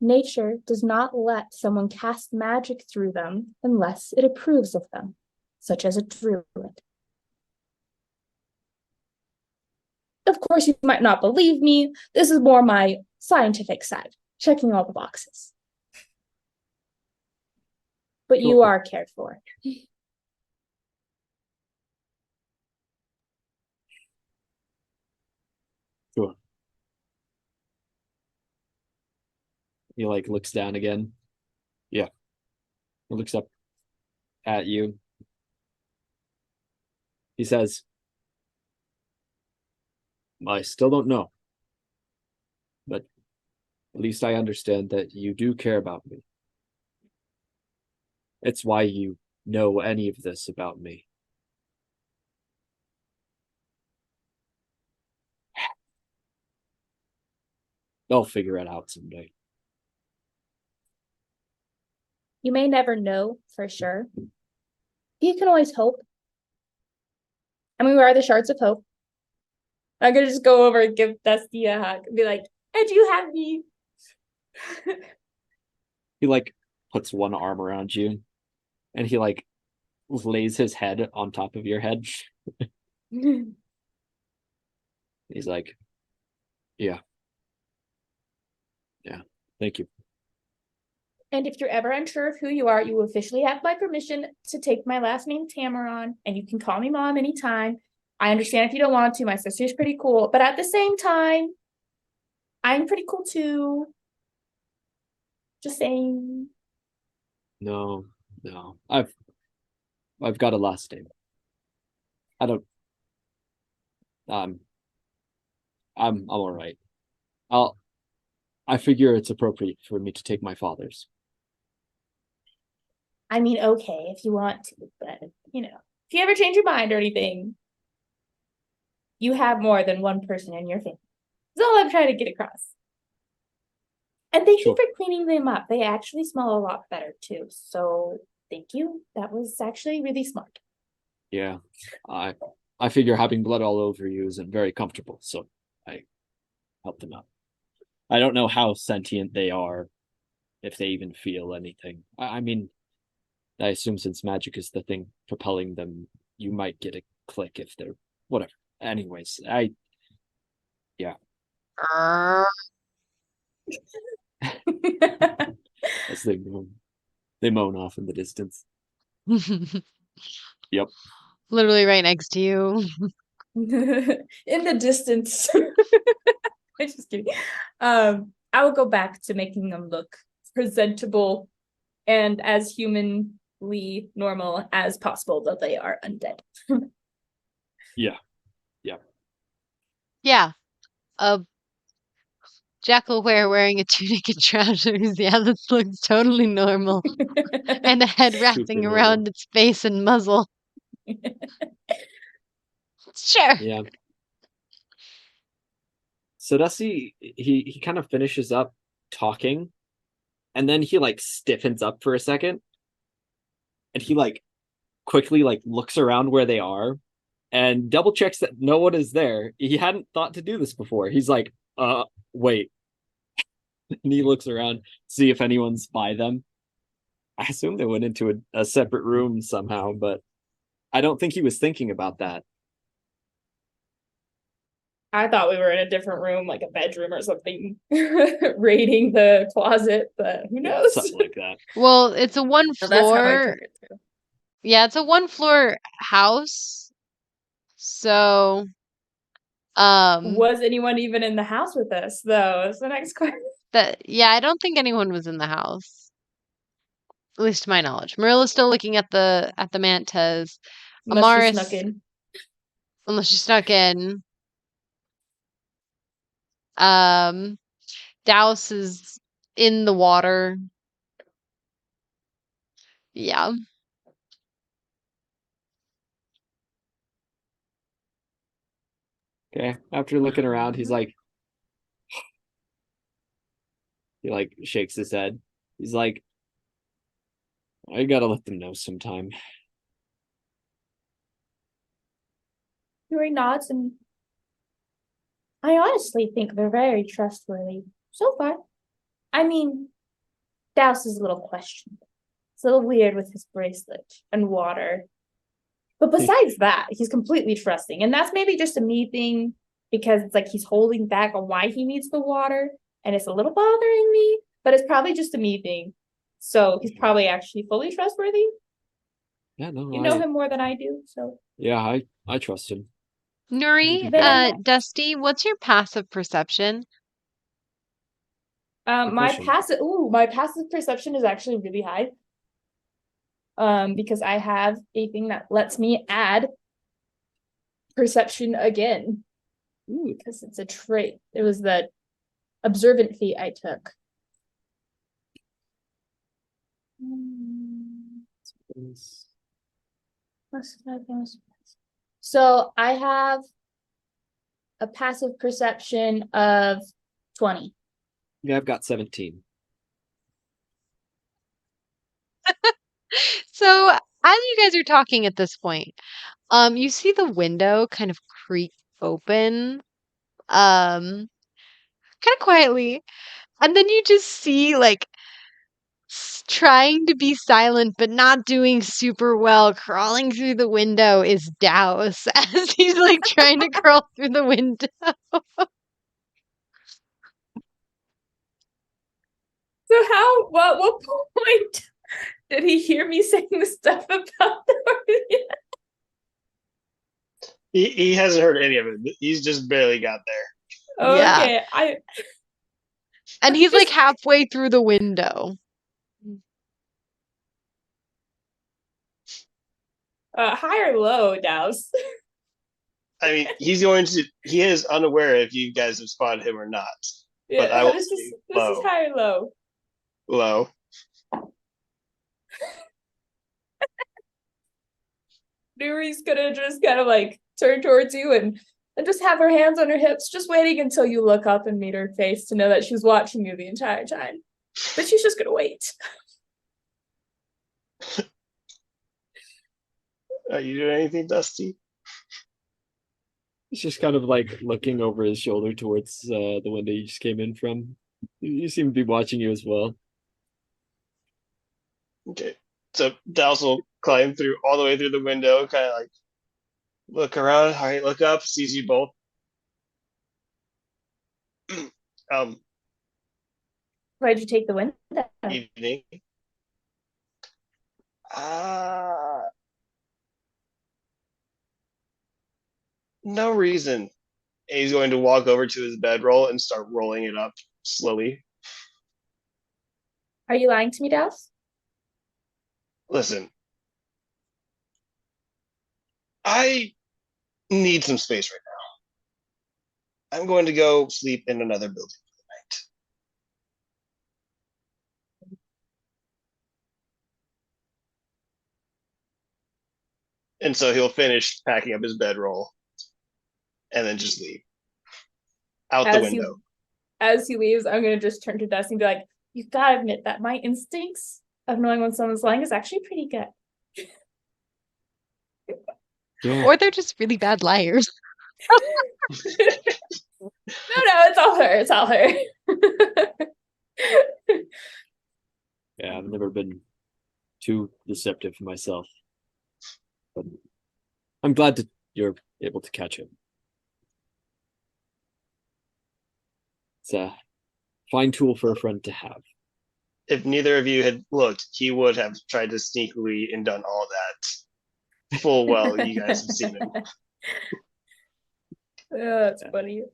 Nature does not let someone cast magic through them unless it approves of them, such as a druid. Of course, you might not believe me. This is more my scientific side, checking all the boxes. But you Sure. are cared for. Sure. He like looks down again. Yeah. He looks up at you. He says, I still don't know. But at least I understand that you do care about me. It's why you know any of this about me. I'll figure it out someday. You may never know for sure. You can always hope. I mean, we are the shards of hope. I'm gonna just go over and give Dusty a hug and be like, and you have me. He like puts one arm around you and he like lays his head on top of your head. He's like, yeah. Thank you. And if you're ever unsure of who you are, you officially have my permission to take my last name Tamaron, and you can call me Mom anytime. I understand if you don't want to. My sister's pretty cool, but at the same time, I'm pretty cool too. Just saying. No. I've got a last name. I don't I'm all right. I figure it's appropriate for me to take my father's. I mean, okay, if you want to, but if you ever change your mind or anything, you have more than one person in your family. That's all I'm trying to get across. And thank Sure. you for cleaning them up. They actually smell a lot better too. So thank you. That was actually really smart. Yeah. I figure having blood all over you isn't very comfortable, so I helped them out. I don't know how sentient they are, if they even feel anything. I mean, I assume since magic is the thing propelling them, you might get a click if they're whatever. Anyways, as they moan off in the distance. Yep. Literally right next to you. In the distance. I'm just kidding. I will go back to making them look presentable and as humanly normal as possible, though they are undead. Yeah. Yeah. A jackal wearing a tunic and trousers. Yeah, this looks totally normal. And a head wrapping Super around normal. its face and muzzle. Sure. Yeah. So Dusty, he kind of finishes up talking, and then he like stiffens up for a second, and he like quickly like looks around where they are and double checks that no one is there. He hadn't thought to do this before. He's like, wait. And he looks around to see if anyone's by them. I assume they went into a separate room somehow, but I don't think he was thinking about that. I thought we were in a different room, like a bedroom or something, raiding the closet, but who knows? Something like that. Well, it's a one So that's how I floor. took it too. Yeah, it's a one floor house. So, Was anyone even in the house with us, though? Is the next question. yeah, I don't think anyone was in the house. At least to my knowledge. Marilla's still looking at the mantas. Unless she Amaris, snuck in. unless she snuck in. Douse is in the water. Yeah. Okay. After looking around, he's like, he like shakes his head. He's like, I gotta let them know sometime. Nuri nods, and I honestly think they're very trustworthy so far. I mean, Douse is a little questionable. It's a little weird with his bracelet and water. But besides that, he's completely trusting. And that's maybe just a me thing because it's like he's holding back on why he needs the water. And it's a little bothering me, but it's probably just a me thing. So he's probably actually fully trustworthy. Yeah, no, You know him more than I do, so. Yeah, I trust him. Nuri, Very nice. Dusty, what's your passive perception? Good My question. passive perception is actually really high. Because I have a thing that lets me add perception again. Because it's a trait. It was the observant feat I took. So I have a passive perception of 20. Yeah, I've got 17. So, as you guys are talking at this point, you see the window kind of creak open, kind of quietly, and then you just see like trying to be silent but not doing super well, crawling through the window is Douse as he's like trying to crawl through the window. So what point did he hear me saying the stuff about the He hasn't heard any of it. He's just barely got there. Oh, Yeah. okay. And he's like halfway through the window. High or low, Douse? I mean, he is unaware if you guys have spotted him or not. Yeah, But I will this say is low. high or low. Low. Nuri's gonna just kind of like turn towards you and just have her hands on her hips, just waiting until you look up and meet her face to know that she's watching you the entire time. But she's just gonna wait. Are you doing anything, Dusty? He's just kind of like looking over his shoulder towards the window you just came in from. You seem to be watching you as well. Okay. So Douse will climb through all the way through the window, kind of like look around. All right, look up, sees you both. Why'd you take the window? Evening. No reason. And he's going to walk over to his bedroll and start rolling it up slowly. Are you lying to me, Douse? Listen, I need some space right now. I'm going to go sleep in another building for the night. And so he'll finish packing up his bedroll and then just leave out the window. As he leaves, I'm gonna just turn to Dusty and be like, "You gotta admit that my instincts of knowing when someone's lying is actually pretty good." Yeah. Or they're just really bad liars. No, it's all her. It's all her. Yeah, I've never been too deceptive myself. But I'm glad that you're able to catch him. It's a fine tool for a friend to have. If neither of you had looked, he would have tried to sneakily and done all that full well. You guys have seen him. That's funny.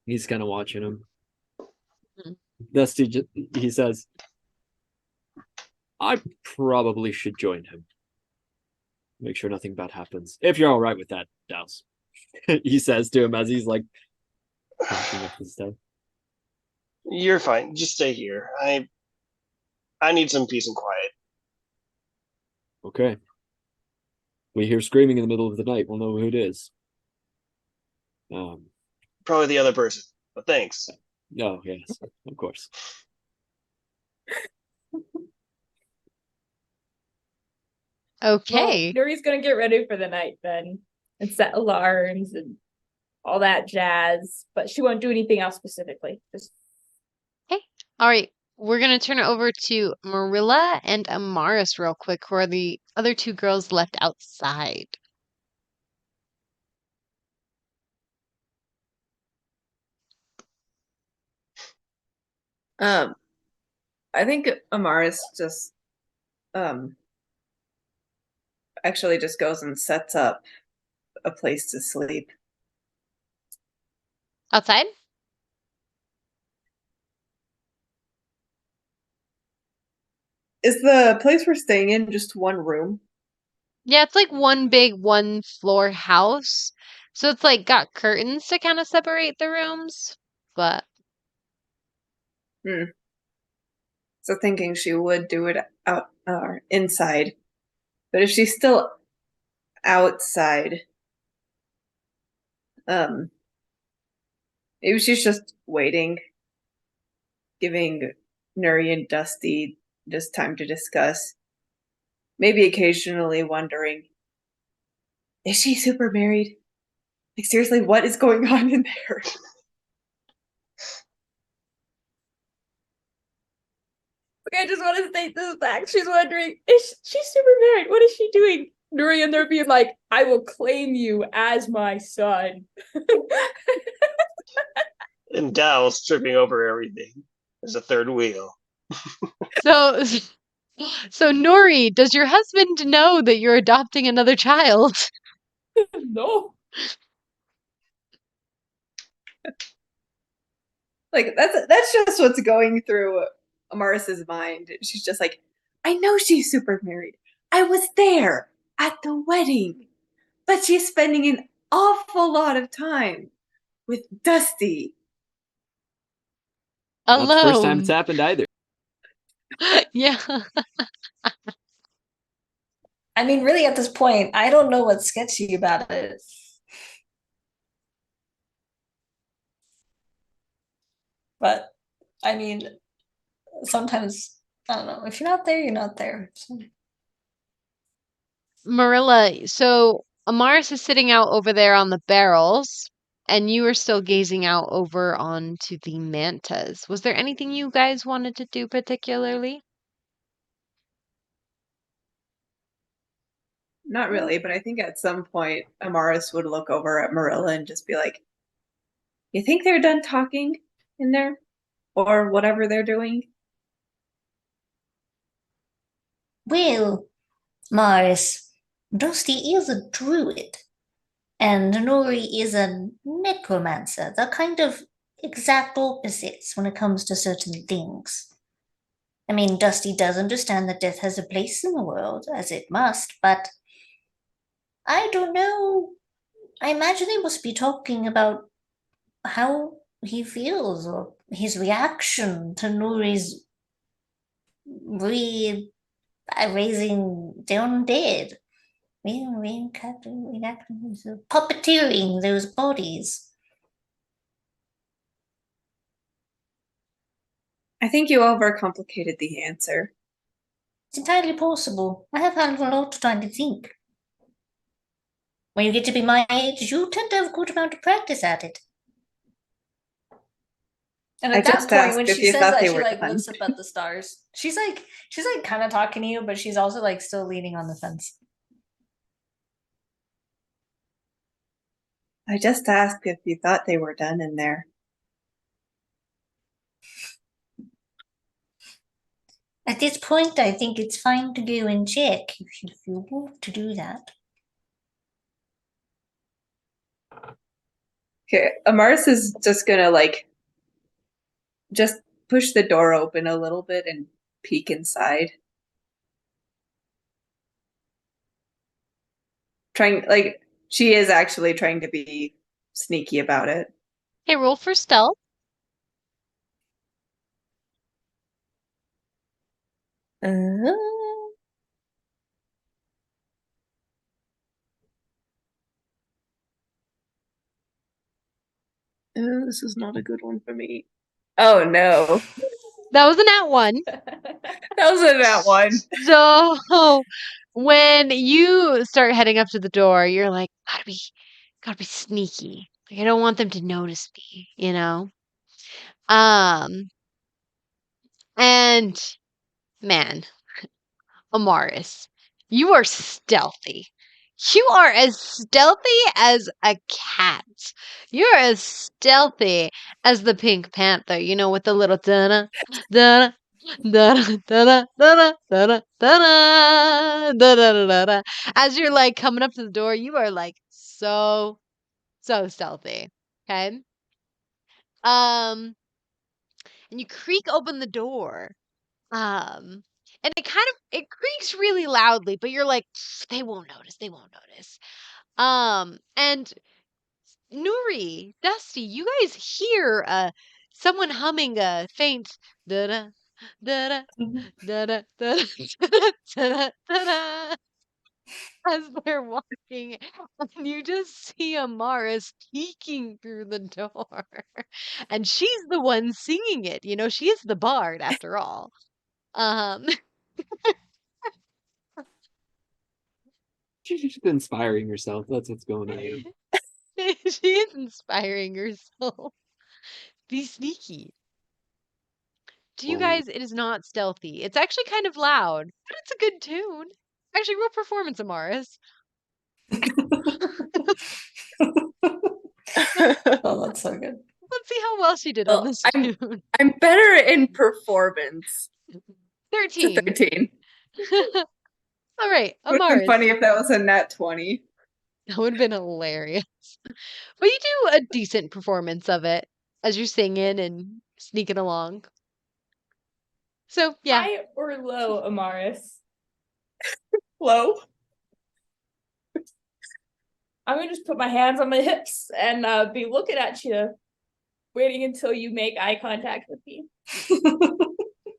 He's kind of watching him. Mhm. Dusty, he says, I probably should join him. Make sure nothing bad happens. If you're all right with that, Douse. He says to him as he's like packing up his stuff. You're fine. Just stay here. I need some peace and quiet. Okay. We hear screaming in the middle of the night. We'll know who it is. Probably the other person, but thanks. Oh, yes, of course. Okay. Well, Nuri's gonna get ready for the night then and set alarms and all that jazz, but she won't do anything else specifically. Just All right. We're going to turn it over to Merilla and Amaris real quick, who are the other two girls left outside. I think Amaris just actually just goes and sets up a place to sleep. Outside? Is the place we're staying in just one room? Yeah, it's like one big one floor house. So it's like got curtains to kind of separate the rooms, but So thinking she would do it out inside. But if she's still outside, maybe she's just waiting, giving Nuri and Dusty just time to discuss. Maybe occasionally wondering, is she super married? Like, seriously, what is going on in there? okay, I just want to state this fact. She's wondering, is she super married? What is she doing? Nuri and they're being like, I will claim you as my son. And Douse tripping over everything. There's a third wheel. so so Nuri, does your husband know that you're adopting another child? No. Like that's just what's going through Amaris's mind. She's just like, I know she's super married. I was there at the wedding, but she's spending an awful lot of time with Dusty. Not the first time Alone. it's happened either. Yeah. I mean, really, at this point, I don't know what's sketchy about it. But I mean, sometimes I don't know. If you're not there, you're not there. So. Marilla, so Amaris is sitting out over there on the barrels, and you are still gazing out over onto the mantas. Was there anything you guys wanted to do particularly? Not really, but I think at some point Amaris would look over at Merilla and just be like, you think they're done talking in there? Or whatever they're doing? Well, Mars, Dusty is a druid, and Nuri is a necromancer. They're kind of exact opposites when it comes to certain things. I mean, Dusty does understand that death has a place in the world, as it must, but I don't know. I imagine they must be talking about how he feels or his reaction to Nuri's raising the undead, puppeteering those bodies. I think you overcomplicated the answer. It's entirely possible. I have had a lot of time to think. When you get to be my age, you tend to have a good amount of practice at it. And I at that just point, asked when if she you says thought that, they she were like done. looks up at the stars. She's like kind of talking to you, but she's also like still leaning on the fence. I just asked if you thought they were done in there. At this point, I think it's fine to go and check if you want to do that. Okay, Amaris is just gonna like just push the door open a little bit and peek inside. she is actually trying to be sneaky about it. Hey, roll for stealth. Oh, this is not a good one for me. Oh no. That was a nat 1. That was a that one. So when you start heading up to the door, you're like, gotta be sneaky. Like, I don't want them to notice me, you know? And man, Amaris, you are stealthy. You are as stealthy as a cat. You're as stealthy as the Pink Panther, you know, with the little da da da da da da da da. As you're like coming up to the door, you are like so stealthy. Okay. Um, and you creak open the door. And it creaks really loudly, but you're like, they won't notice. They won't notice. And Nuri, Dusty, you guys hear someone humming a faint da da da da da da da da as they're walking, and you just see Amaris peeking through the door, and she's the one singing it. You know, she is the bard after all. Um, She's just inspiring herself. That's what's going on. she is inspiring herself. Be sneaky. To you Well, guys, it is not stealthy. It's actually kind of loud, but it's a good tune. Actually, real performance, Amaris. Oh, that's so good. Let's see how well she did on this tune. I'm better in performance. 13. 13. All right, Would have been Amaris. funny if that was a nat 20. That would have been hilarious. But you do a decent performance of it as you're singing and sneaking along. So, yeah. High or low, Amaris? Low. I'm gonna just put my hands on my hips and be looking at you, waiting until you make eye contact with me.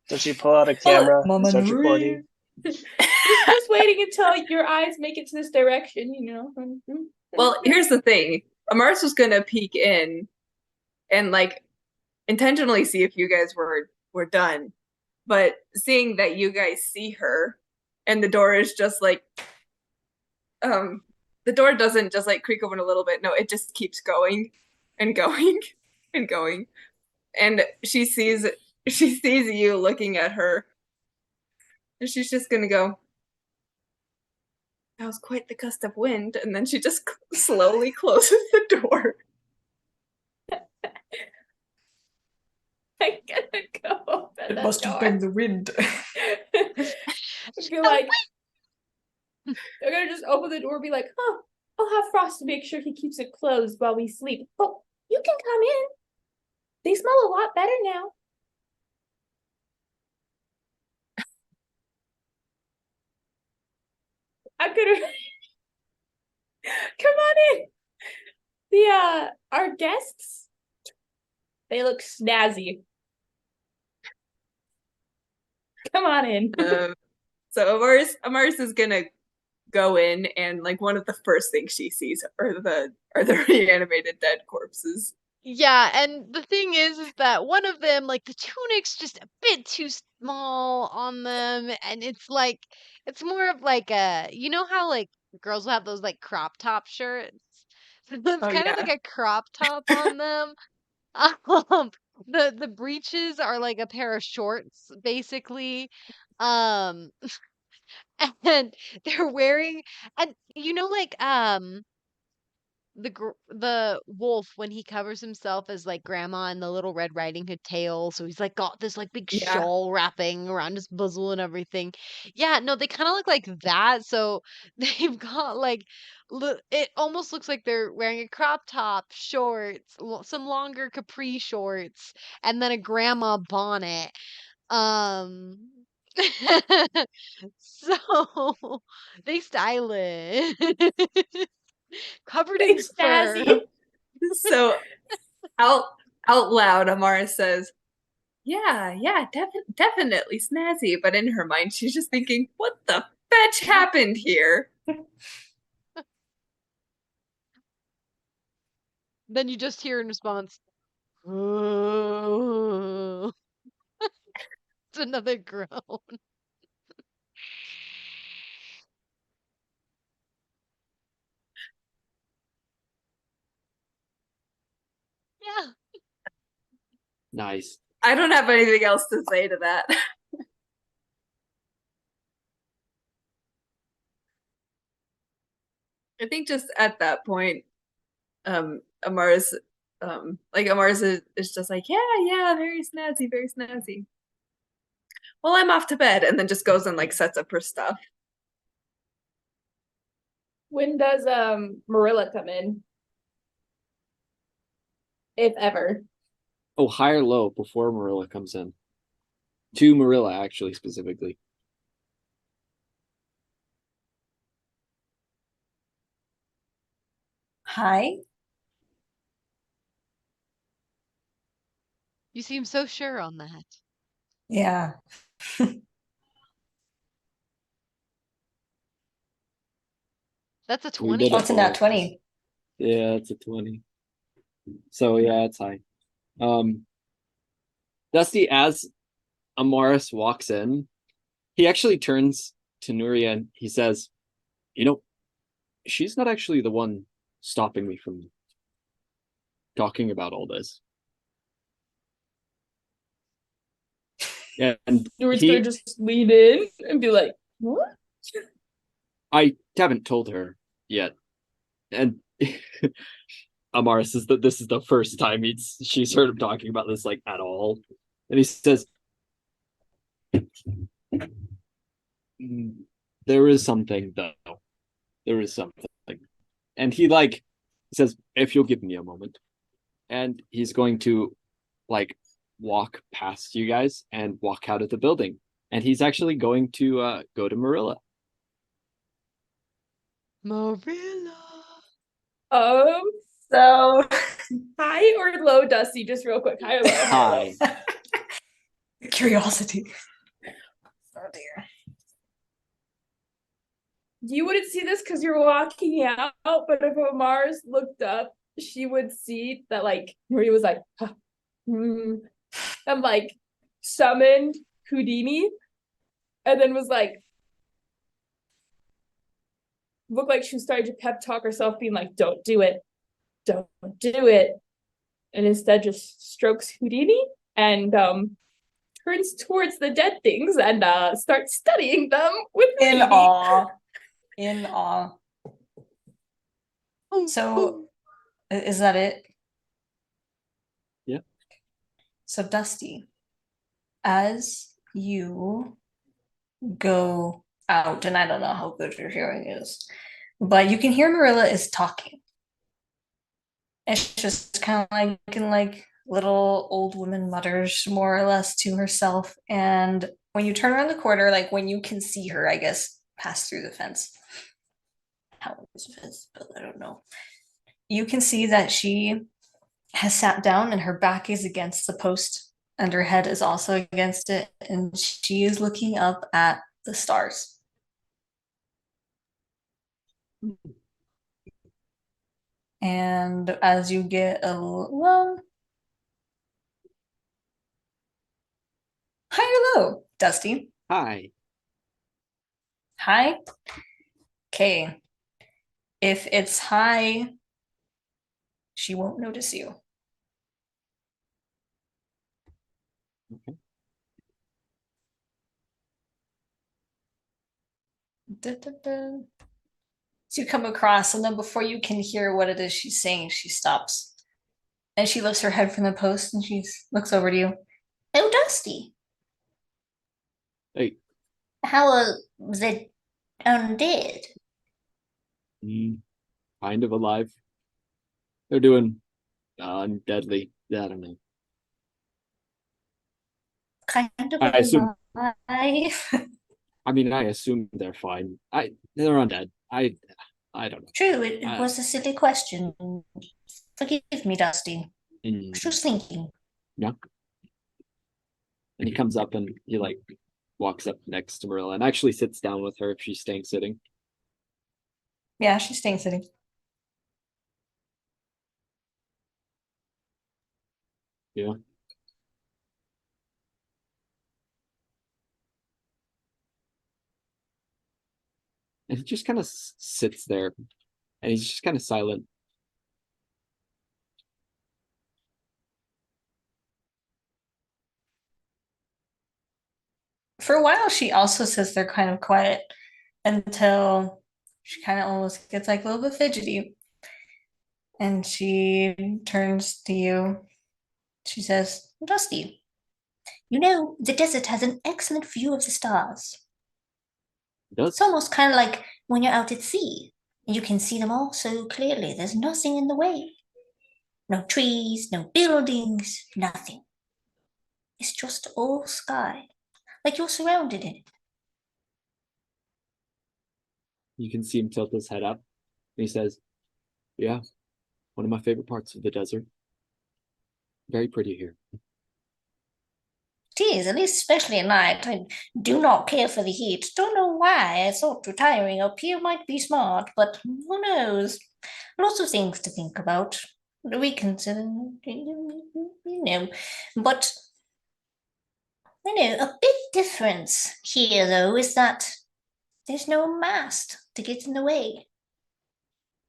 Does she pull out a camera and Mama start Nuri. recording? Just waiting until your eyes make it to this direction, you know. Well, here's the thing. Amaris was gonna peek in and like intentionally see if you guys were done. But seeing that you guys see her and the door is just like the door doesn't just like creak open a little bit. No, it just keeps going and going and going. And she sees you looking at her. And she's just gonna go, that was quite the gust of wind. And then she just slowly closes the door. I'm gonna go open It the must have door. been the wind. Be like, they're gonna just open the door and be like, oh, I'll have Frost to make sure he keeps it closed while we sleep. But you can come in. They smell a lot better now. I'm gonna come on in. Our guests, they look snazzy. Come on in. So Amaris is gonna go in, and like one of the first things she sees are the reanimated dead corpses. Yeah, and the thing is that one of them, like the tunic's just a bit too small on them, and it's more of like you know how like girls will have those like crop top shirts? So it's Oh, kind of yeah. like a crop top on them. The breeches are like a pair of shorts, basically. Um, and they're wearing, and you know, like the wolf when he covers himself as like grandma in the Little Red Riding Hood tale, so he's like got this like big Yeah. shawl wrapping around his bosom and everything. Yeah, no, they kind of look like that. So they've got like it almost looks like they're wearing a crop top, shorts, some longer capri shorts, and then a grandma bonnet. Um, So they style it. Covered in Thanks, fur. Snazzy. So out loud, Amaris says, "Yeah, definitely snazzy." But in her mind, she's just thinking, "What the fetch happened here?" Then you just hear in response, "Oh." It's another groan. Yeah. Nice. I don't have anything else to say to that. I think just at that point, Amaris, is just like, yeah, very snazzy, very snazzy. Well, I'm off to bed, and then just goes and like sets up her stuff. When does Merilla come in? If ever. Oh, high or low before Merilla comes in. To Merilla, actually, specifically. Hi. You seem so sure on that. Yeah. That's a We 20. did What's in that 20? Yeah, it's a 20. So yeah, it's high. Dusty, as Amaris walks in, he actually turns to Nuri and he says, "You know, she's not actually the one stopping me from talking about all this." And Nuri's gonna just lean in and be like, what? I haven't told her yet. And Amaris says that this is the first time she's heard him talking about this like at all. And he says, "There is something though. There is something." And he says, "If you'll give me a moment." And he's going to like walk past you guys and walk out of the building. And he's actually going to go to Merilla. Marilla. So High or low, Dusty? Just real quick. High or low? High. Or low? Hi. curiosity. Oh dear. You wouldn't see this because you're walking out, but if Mars looked up, she would see that like Nuri was like, huh, and like summoned Houdini, and then was like, looked like she was starting to pep talk herself, being like, "Don't do it, don't do it," and instead just strokes Houdini and turns towards the dead things and starts studying them with In Houdini. awe. In awe. So is that it? Yeah. So Dusty, as you go out, and I don't know how good your hearing is, but you can hear Merilla is talking. It's just kind of like in like little old woman mutters more or less to herself. And when you turn around the corner, like when you can see her, I guess, pass through the fence. How is the fence? But I don't know. You can see that she has sat down and her back is against the post and her head is also against it, and she is looking up at the stars. And as you get a well, high or low, Dusty? Hi. High? Okay. If it's high, she won't notice you. Okay. Da, da, da. So you come across, and then before you can hear what it is she's saying, she stops. And she lifts her head from the post and she looks over to you. Oh, Dusty. Hey. How was it undead? Kind of alive. They're doing deadly. I don't know. Kind of I assume I mean, I assume they're fine. They're undead. I don't know. True, it Uh, was a silly question. Forgive me, Dusty. I mm, was just thinking. yeah. And he comes up and he like walks up next to Merilla and actually sits down with her if she's staying sitting. Yeah, she's staying sitting. Yeah. And he just kind of sits there and he's just kind of silent. For a while, she also sits there kind of quiet until she kind of almost gets like a little bit fidgety. And she turns to you. She says, Dusty, you know, the desert has an excellent view of the stars. It does. It's almost kind of like when you're out at sea. You can see them all so clearly. There's nothing in the way. No trees, no buildings, nothing. It's just all sky, like you're surrounded in it. You can see him tilt his head up. And he says, yeah, one of my favorite parts of the desert. Very pretty here. It is, at least especially at night. I do not care for the heat. Don't know why. I thought retiring up here might be smart, but who knows? Lots of things to think about. Reconsider, But a big difference here, though, is that there's no mast to get in the way.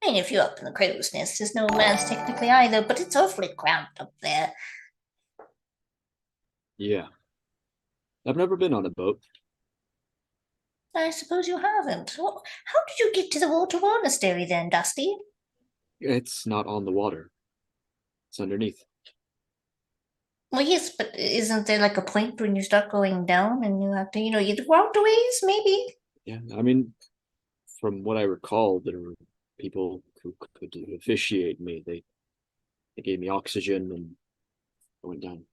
I mean, if you're up in the crow's nest, there's no mast technically either, but it's awfully cramped up there. Yeah. I've never been on a boat. I suppose you haven't. Well, how did you get to the water monastery then, Dusty? It's not on the water. It's underneath. Well, yes, but isn't there like a point when you start going down and you have to, you walk ways, maybe? Yeah, I mean, from what I recall, there were people who could officiate me. They gave me oxygen and I went down.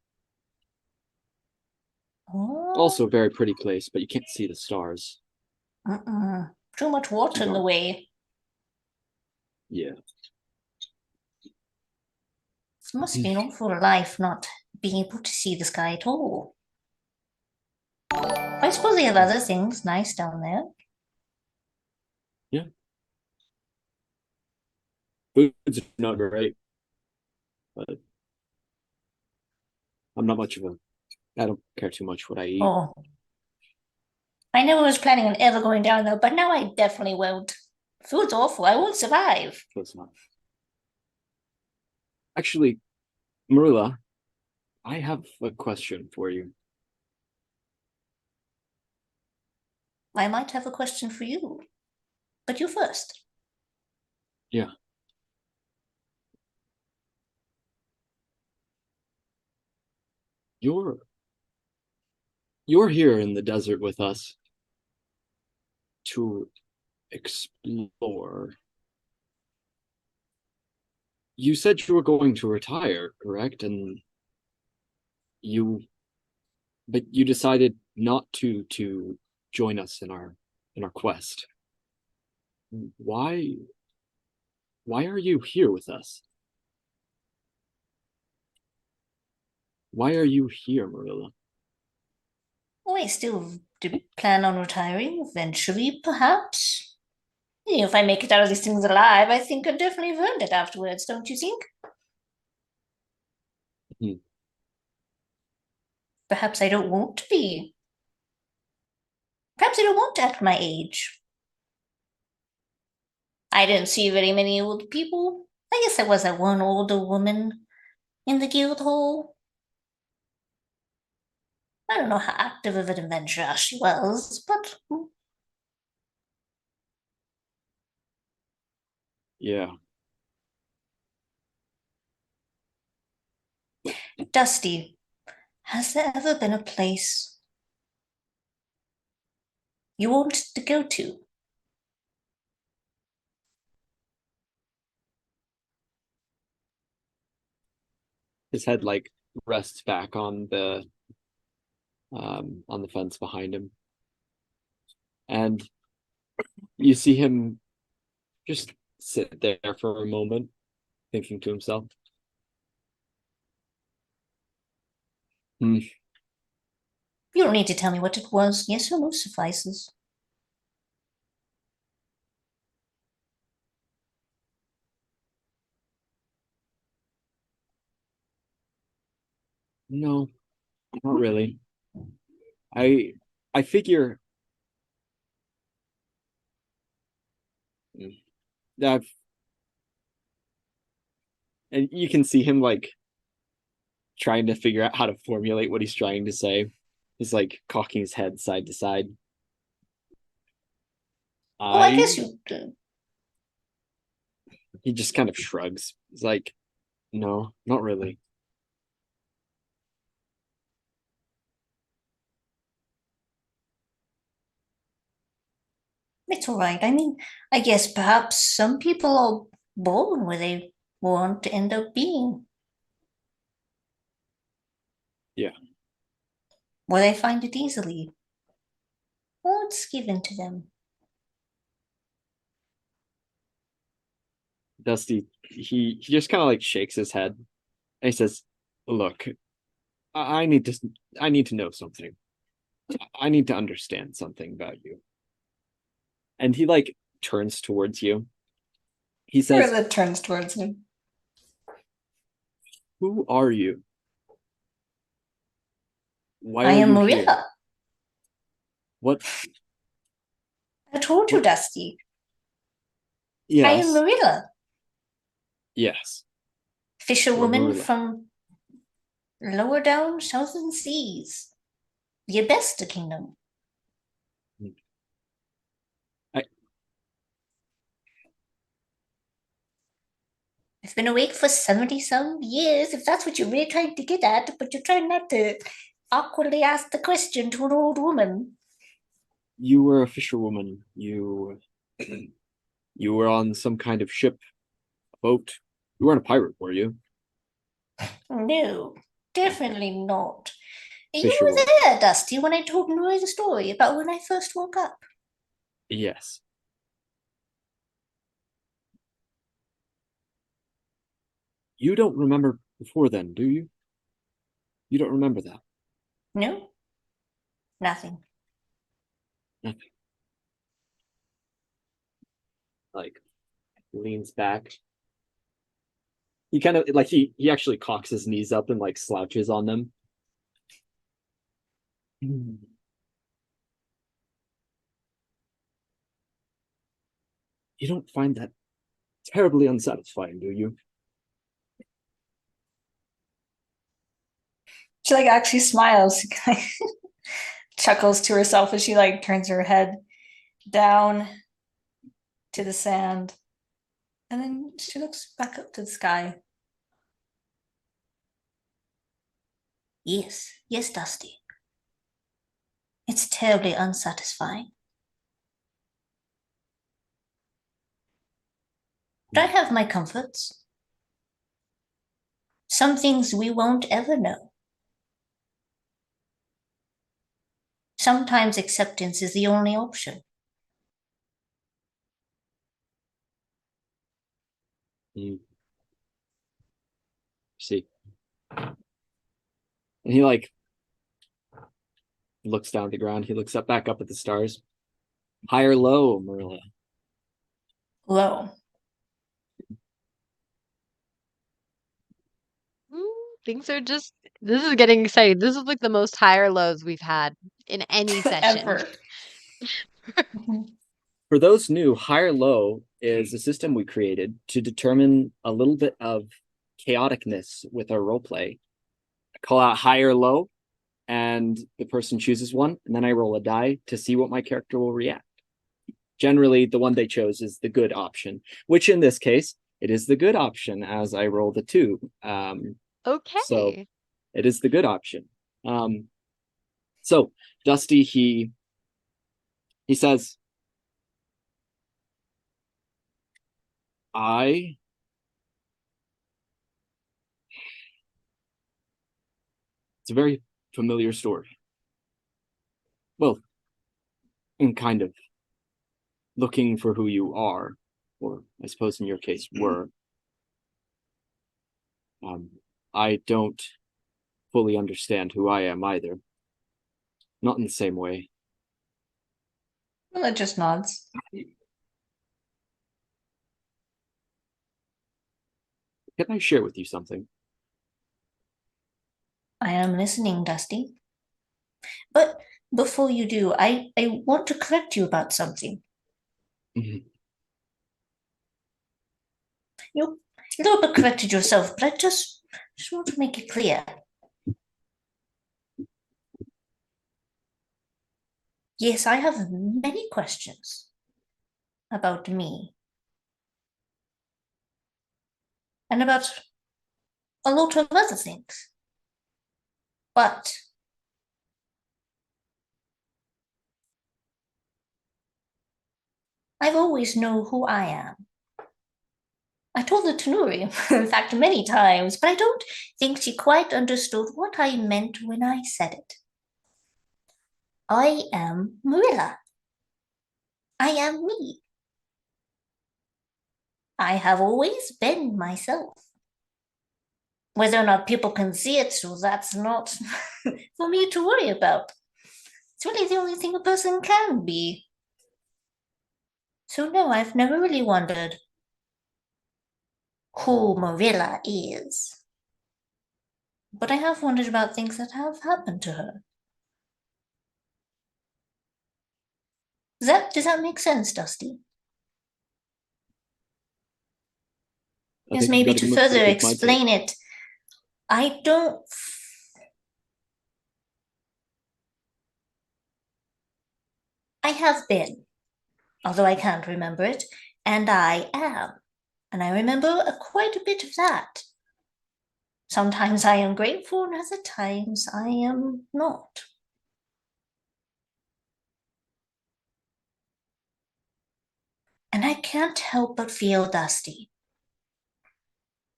Oh, Also, a very pretty place, but you can't see the stars. too much water in the way. Yeah. It must be an awful life not being able to see the sky at all. I suppose they have other things nice down there. Yeah. Food's not great, but I'm not much of a. I don't care too much what I eat. Oh, I never was planning on ever going down there, but now I definitely won't. Food's awful. I won't survive. Close enough. Actually, Merilla, I have a question for you. I might have a question for you, but you first. Yeah. You're here in the desert with us to explore. You said you were going to retire, correct? And but you decided not to join us in our quest. Why are you here with us? Why are you here, Merilla? Oh, I still do plan on retiring eventually, perhaps. If I make it out of these things alive, I think I'd definitely have earned it afterwards, don't you think? Hmm. Perhaps I don't want to be. Perhaps I don't want to act my age. I didn't see very many old people. I guess there was that one older woman in the guild hall. I don't know how active of an adventurer she was, but Yeah. Dusty, has there ever been a place you wanted to go to? His head like rests back on the on the fence behind him. And you see him just sit there for a moment, thinking to himself. You don't need to tell me what it was. Yes or no suffices. No, not really. I figure that, and you can see him like trying to figure out how to formulate what he's trying to say. He's like cocking his head side to side. Oh, I guess you do. He just kind of shrugs. He's like, no, not really. It's all right. I mean, I guess perhaps some people are born where they want to end up being. Yeah. Where they find it easily. Or it's given to them. Dusty, he just kind of like shakes his head and he says, look, I need to know something. I need to understand something about you. And he like turns towards you. He says, Merilla turns towards him. who are you? Why I are am you Merilla. here? What? I told you, What? Dusty. I Yes. am Merilla. Yes. Fisherwoman Merilla. from lower down southern seas. The Abesta Kingdom. I've been awake for 70-some years, if that's what you're really trying to get at, but you're trying not to awkwardly ask the question to an old woman. You were a fisherwoman. You were on some kind of ship, a boat. You weren't a pirate, were you? No, definitely not. You were Fisherwoman. there, Dusty, when I told Nuri the story about when I first woke up. Yes. You don't remember before then, do you? You don't remember that? No? Nothing. Nothing. Like, leans back. He kind of like he actually cocks his knees up and like slouches on them. You don't find that terribly unsatisfying, do you? She like actually smiles, chuckles to herself as she like turns her head down to the sand. And then she looks back up to the sky. Yes, yes, Dusty. It's terribly unsatisfying. But I have my comforts. Some things we won't ever know. Sometimes acceptance is the only option. See. And he like looks down at the ground. He looks up back up at the stars. High or low, Merilla? Low. Things are just, this is getting exciting. This is like the most higher lows we've had in any session. Ever. For those new, high or low is a system we created to determine a little bit of chaoticness with our roleplay. I call out high or low, and the person chooses one, and then I roll a die to see what my character will react. Generally, the one they chose is the good option, which in this case, it is the good option as I roll the 2. Okay. So it is the good option. So Dusty, he says, it's a very familiar story. well, in kind of looking for who you are, or I suppose in your case were. I don't fully understand who I am either. Not in the same way. Well, it just nods. Can I share with you something? I am listening, Dusty. But before you do, I want to correct you about something. Mhm. You a little bit corrected yourself, but I just want to make it clear. Yes, I have many questions about me. And about a lot of other things. But I've always known who I am. I told it to Nuri, in fact, many times, but I don't think she quite understood what I meant when I said it. I am Merilla. I am me. I have always been myself. Whether or not people can see it, so that's not for me to worry about. It's really the only thing a person can be. So no, I've never really wondered who Merilla is. But I have wondered about things that have happened to her. Does that make sense, Dusty? I Yes, think you've maybe got to a further pretty good mindset. explain it, I don't. I have been, although I can't remember it, and I am. And I remember quite a bit of that. Sometimes I am grateful, and other times I am not. And I can't help but feel, Dusty,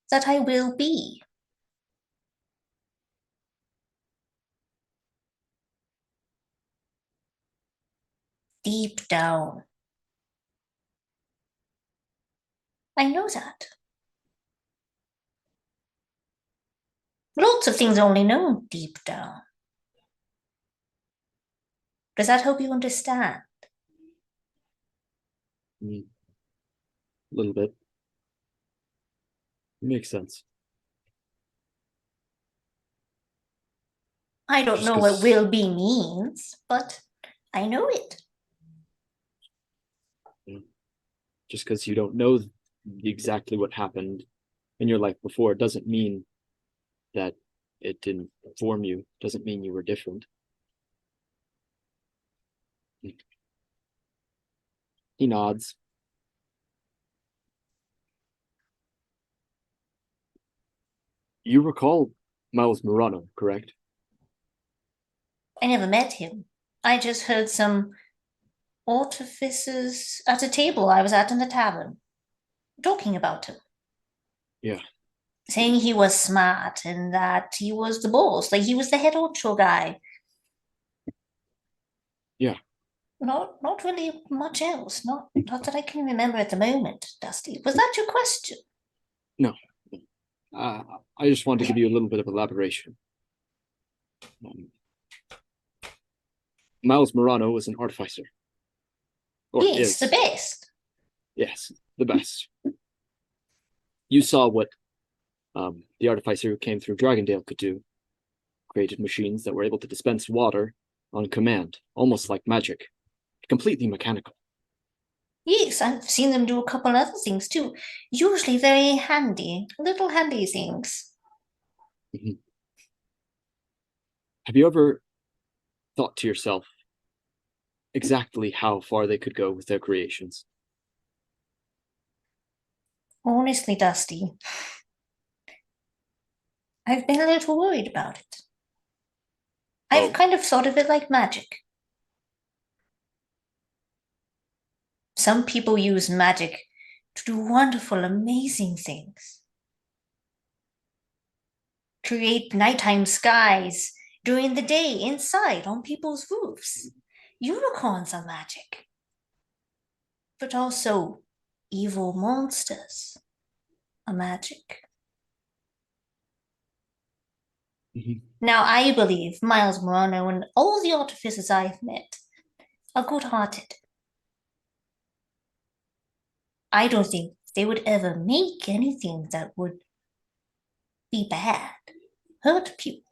that I will be. Deep down. I know that. Lots of things are only known deep down. Does that help you understand? A little bit. Makes sense. I don't Just know 'cause- what will be means, but I know it. Just because you don't know exactly what happened in your life before doesn't mean that it didn't form you. Doesn't mean you were different. He nods. You recall Miles Murano, correct? I never met him. I just heard some artificers at a table I was at in the tavern talking about him. Yeah. Saying he was smart and that he was the boss, like he was the head honcho guy. Yeah. Not really much else. Not that I can remember at the moment, Dusty. Was that your question? No. I just wanted to give you a little bit of elaboration. Miles Murano was an artificer. Or Yes, is. the best. Yes, the best. You saw what the artificer who came through Dragondale could do. Created machines that were able to dispense water on command, almost like magic. Completely mechanical. Yes, I've seen them do a couple other things too. Usually very handy, little handy things. Mhm. Have you ever thought to yourself exactly how far they could go with their creations? Honestly, Dusty, I've been a little worried about it. I've Oh. kind of thought of it like magic. Some people use magic to do wonderful, amazing things. Create nighttime skies during the day inside on people's roofs. unicorns are magic, but also evil monsters are magic. Mhm. Now, I believe Miles Morano and all the artificers I've met are good-hearted. I don't think they would ever make anything that would be bad, hurt people.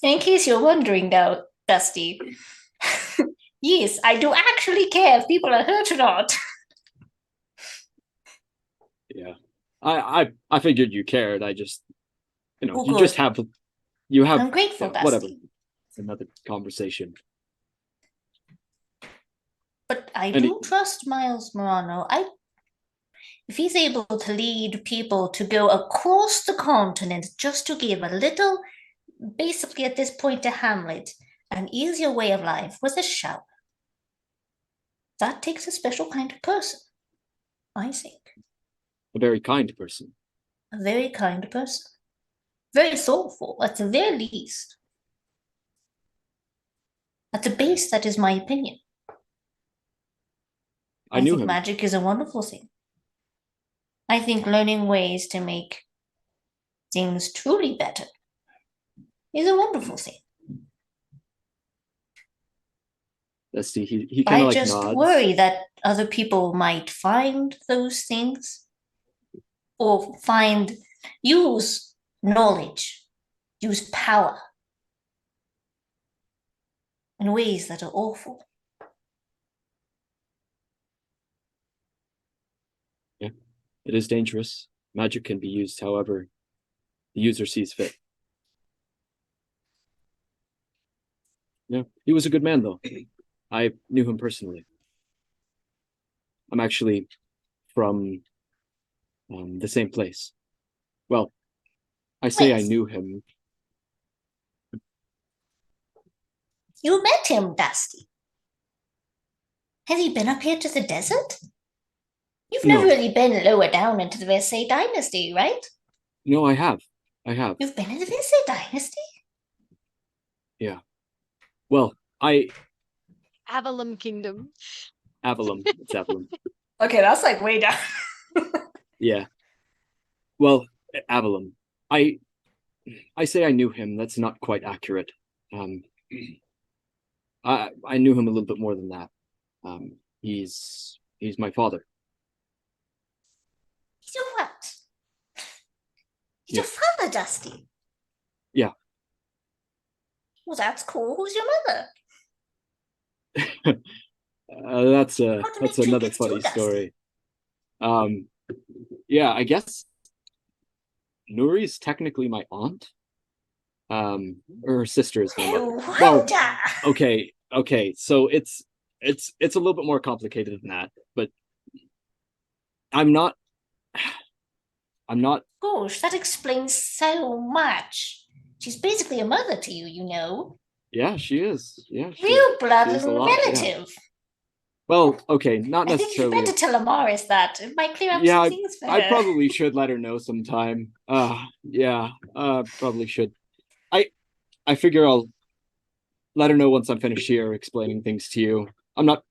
In case you're wondering now, Dusty, yes, I do actually care if people are hurt or not. Yeah. I figured you cared. I just, Oh, you just good. have I'm grateful, Dusty. whatever. It's another conversation. But I And do trust Miles Morano. If he's able to lead people to go across the continent just to give a little, basically at this point to Hamlet, an easier way of life with a shower, that takes a special kind of person, I think. a very kind person. A very kind person. Very thoughtful, at the very least. At the base, that is my opinion. I knew think him. magic is a wonderful thing. I think learning ways to make things truly better is a wonderful thing. Let's see. He kind I of like just nods. worry that other people might find those things or use knowledge, use power in ways that are awful. Yeah, it is dangerous. Magic can be used however the user sees fit. Yeah, he was a good man though. I knew him personally. I'm actually from the same place. Well, I say I Place. knew him. You met him, Dusty. Has he been up here to the desert? You've No. never really been lower down into the Versailles dynasty, right? No, I have. I have. You've been in the Versailles dynasty? Yeah. Well, Avalon Kingdom. Avalon. It's Avalon. Okay, that's like way down. Yeah. Well, Avalon. I say I knew him. That's not quite accurate. I knew him a little bit more than that. He's my father. He's your what? He's Yeah. your father, Dusty. Yeah. Well, that's cool. Who's your mother? That's How do we another trinkets do, funny Dusty? story. Yeah, I guess Nuri's technically my aunt. Her sister is my You mother. Well, wonder. okay. So it's a little bit more complicated than that, but I'm not. Gosh, that explains so much. She's basically a mother to you, you know. Yeah, she is. Yeah, Real blood she's a and lot, yeah. relative. Well, okay, not I think you necessarily. better tell Amaris that. It might clear up Yeah, some things for I her. probably should let her know sometime. Yeah, probably should. I figure I'll let her know once I'm finished here explaining things to you. I'm not.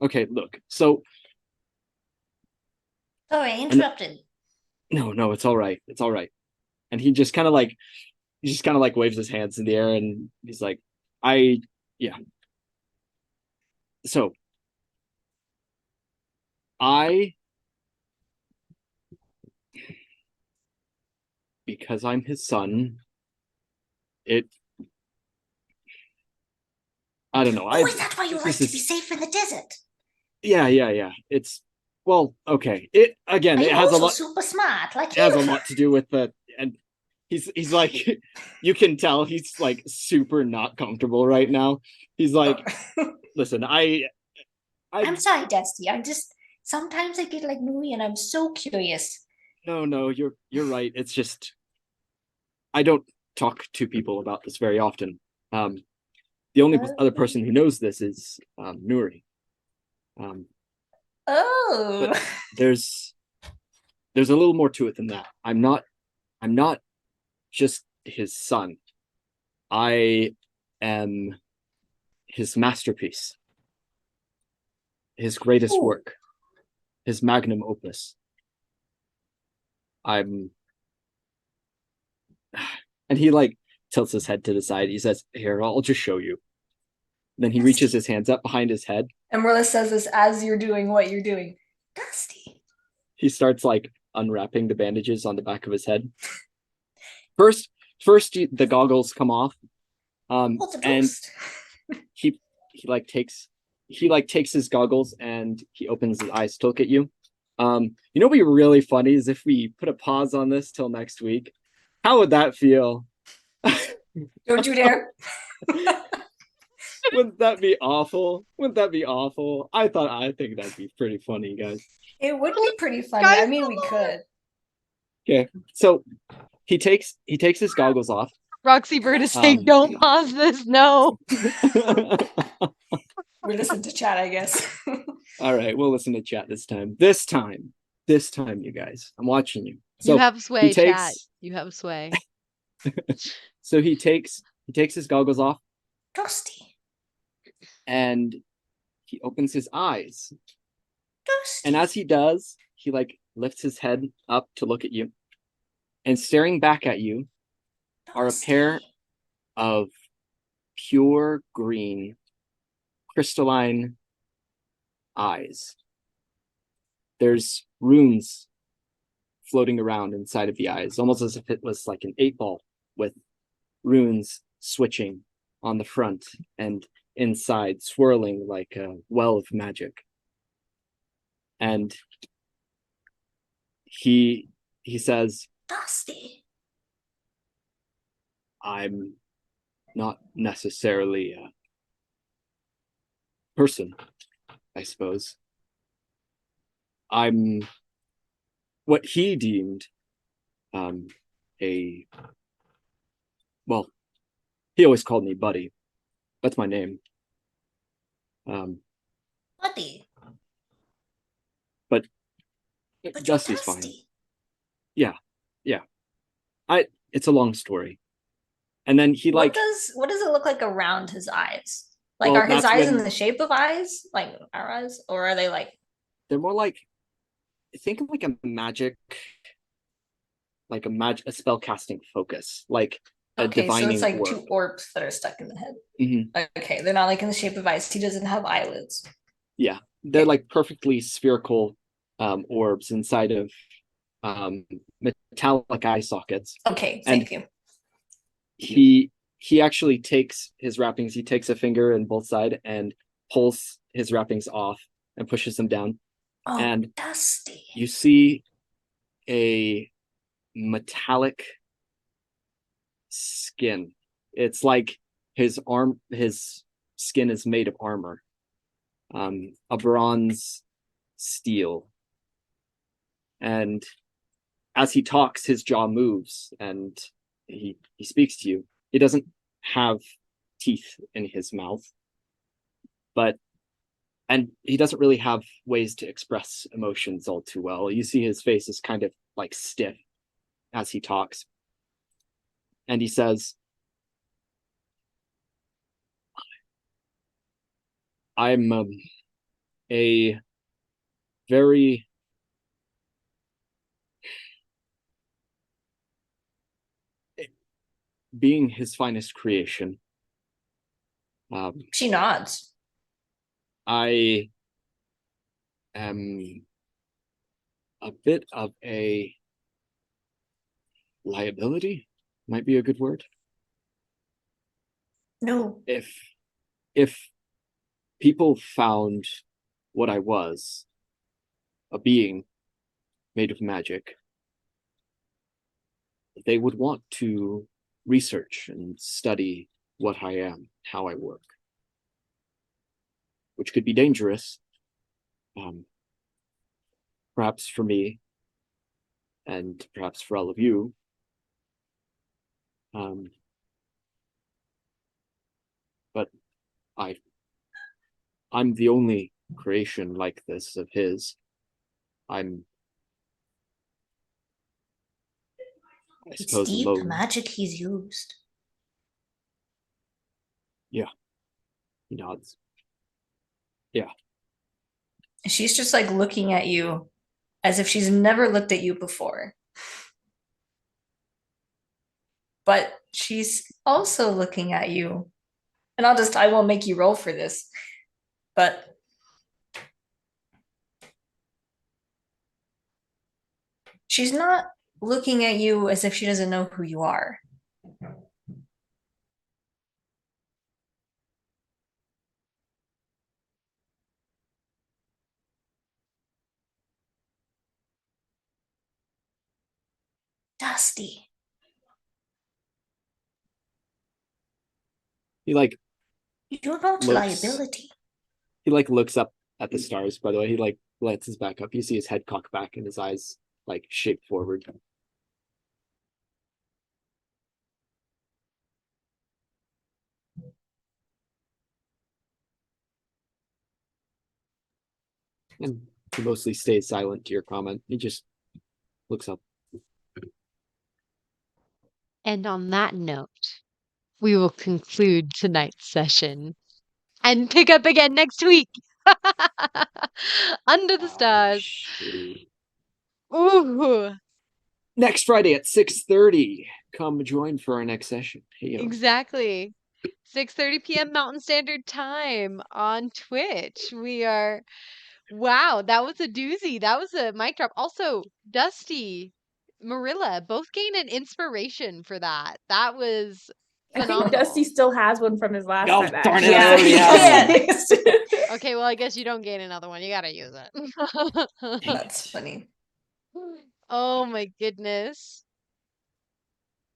Okay, look. So Sorry, interrupted. no, it's all right. It's all right. And he just kind of like waves his hands in the air and he's like, yeah. So because I'm his son, I don't know. Is that why you like to be is safe in the desert? yeah. It's well, okay. Are It you has a also lot. super smart like It has a you? lot to do with the and he's like you can tell he's like super not comfortable right now. He's like, listen, I'm sorry, Dusty. Sometimes I get like Nuri and I'm so curious. no, you're right. It's just I don't talk to people about this very often. The only other person who knows this is Nuri. Oh. But there's a little more to it than that. I'm not just his son. I am his masterpiece, his greatest Ooh. work, his magnum opus. I'm, and he like tilts his head to the side. He says, "Here, I'll just show you." Then he reaches his hands up behind his head. And Merilla says this as you're doing what you're doing. Dusty. He starts like unwrapping the bandages on the back of his head. First, the goggles come off, What's a and ghost? he takes his goggles and he opens his eyes to look at you. You know, what'd be really funny is if we put a pause on this till next week. How would that feel? Don't you dare. Wouldn't that be awful? Wouldn't that be awful? I think that'd be pretty funny, guys. It would be pretty funny. Guys, I mean, we could. Okay, so he takes his goggles off. Roxy Bird is saying, don't pause this. No. We listen to chat, I guess. All right, we'll listen to chat this time. This time, you guys. I'm watching you. So you have sway, he takes, chat. You have sway. So he takes his goggles off Dusty. and he opens his eyes. Dusty. And as he does, he like lifts his head up to look at you. And staring back at you are a pair of pure green, crystalline eyes. There's runes floating around inside of the eyes, almost as if it was like an 8-ball with runes switching on the front and inside, swirling like a well of magic. And he says, Dusty. I'm not necessarily a person, I suppose. I'm what he deemed well, he always called me Buddy. That's my name. Buddy. But But Dusty's you're fine. Dusty. Yeah. It's a long story. And then he What does it look like around his eyes? Like, Well, are his that's eyes in when- the shape of eyes, like our eyes, or are they like? they're more like, think of like a spell casting focus, like a Okay, so divining it's like orb. 2 orbs that are stuck in the head. Mhm. Okay, they're not like in the shape of eyes. He doesn't have eyelids. Yeah, they're like perfectly spherical orbs inside of metallic eye sockets. Okay, And thank you. He actually takes his wrappings. He takes a finger in both sides and pulls his wrappings off and pushes them down. Oh, and Dusty. You see a metallic skin. It's like his skin is made of armor, a bronze steel. And as he talks, his jaw moves and he speaks to you. He doesn't have teeth in his mouth, and he doesn't really have ways to express emotions all too well. You see his face is kind of like stiff as he talks. And he says, I'm a very being his finest creation. She nods. I am a bit of a liability, might be a good word. No. If people found what I was, a being made of magic, they would want to research and study what I am, how I work, which could be dangerous, perhaps for me and perhaps for all of you. But I'm the only creation like this of his. I It's suppose deep, the alone. magic he's used. He nods. She's just like looking at you as if she's never looked at you before. But she's also looking at you. And I won't make you roll for this. But she's not looking at you as if she doesn't know who you are. Dusty. He like You're not Looks- liability. he like looks up at the stars, by the way. He like lets his back up. You see his head cock back and his eyes like shape forward. And he mostly stays silent to your comment. He just looks up. And on that note, we will conclude tonight's session and pick up again next week. Under the stars. Shoot. Ooh, Next Friday at 6:30. Come join for our next session. Hey, yo. exactly. 6:30 p.m. Mountain Standard Time on Twitch. We are wow, that was a doozy. That was a mic drop. Also, Dusty, Merilla both gained an inspiration for that. That was I think phenomenal. Dusty still has one from his last Oh, time. darn it, actually. I already have Okay, well, I guess you don't gain another one. You gotta use it. That's funny. Oh my goodness.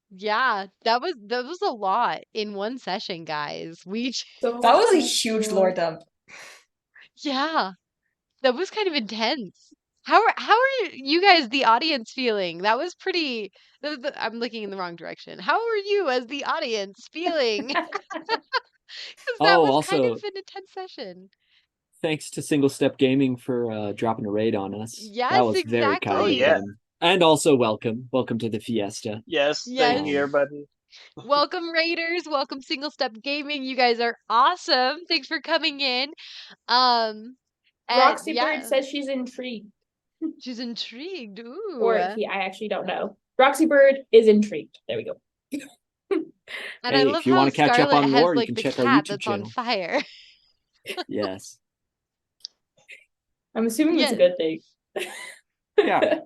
Yeah, that was a lot in one session, guys. So That was a huge lore dump. Yeah, that was kind of intense. How are you guys, the audience, feeling? That was pretty. I'm looking in the wrong direction. How are you as the audience feeling? Because that Oh, was kind also, of an intense session. thanks to Single Step Gaming for dropping a raid on us. Yes, that was very exactly. kind Oh, of yeah. them. And also welcome to the fiesta. Yes, Yes. thank you, everybody. Welcome, Raiders. Welcome, Single Step Gaming. You guys are awesome. Thanks for coming in. And Roxy yeah, Bird says she's intrigued. she's I actually don't know. Roxy Bird is intrigued. There we go. And Hey, I if love you how wanna catch up Scarlet on has lore, you like can the check our cat YouTube that's on channel. fire. Yes. I'm assuming it's a Yeah. good thing. Yeah.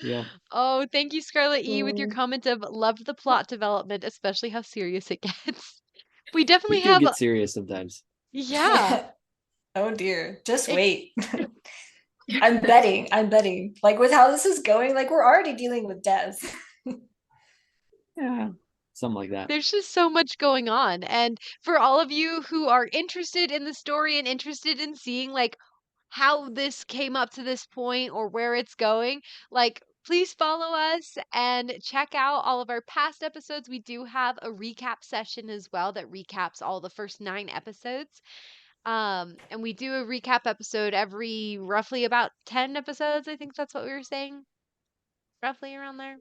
Yeah. Oh, thank you, Scarlet E, with your Mm. comment of loved the plot development, especially how serious it gets. We We definitely do have get serious sometimes. yeah. Oh dear. Just It- wait. I'm betting. Like with how this is going, like we're already dealing with death. Yeah. Something like that. There's just so much going on. And for all of you who are interested in the story and interested in seeing like how this came up to this point or where it's going, like please follow us and check out all of our past episodes. We do have a recap session as well that recaps all the first 9 episodes. And we do a recap episode every roughly about 10 episodes. I think that's what we were saying. Roughly around there.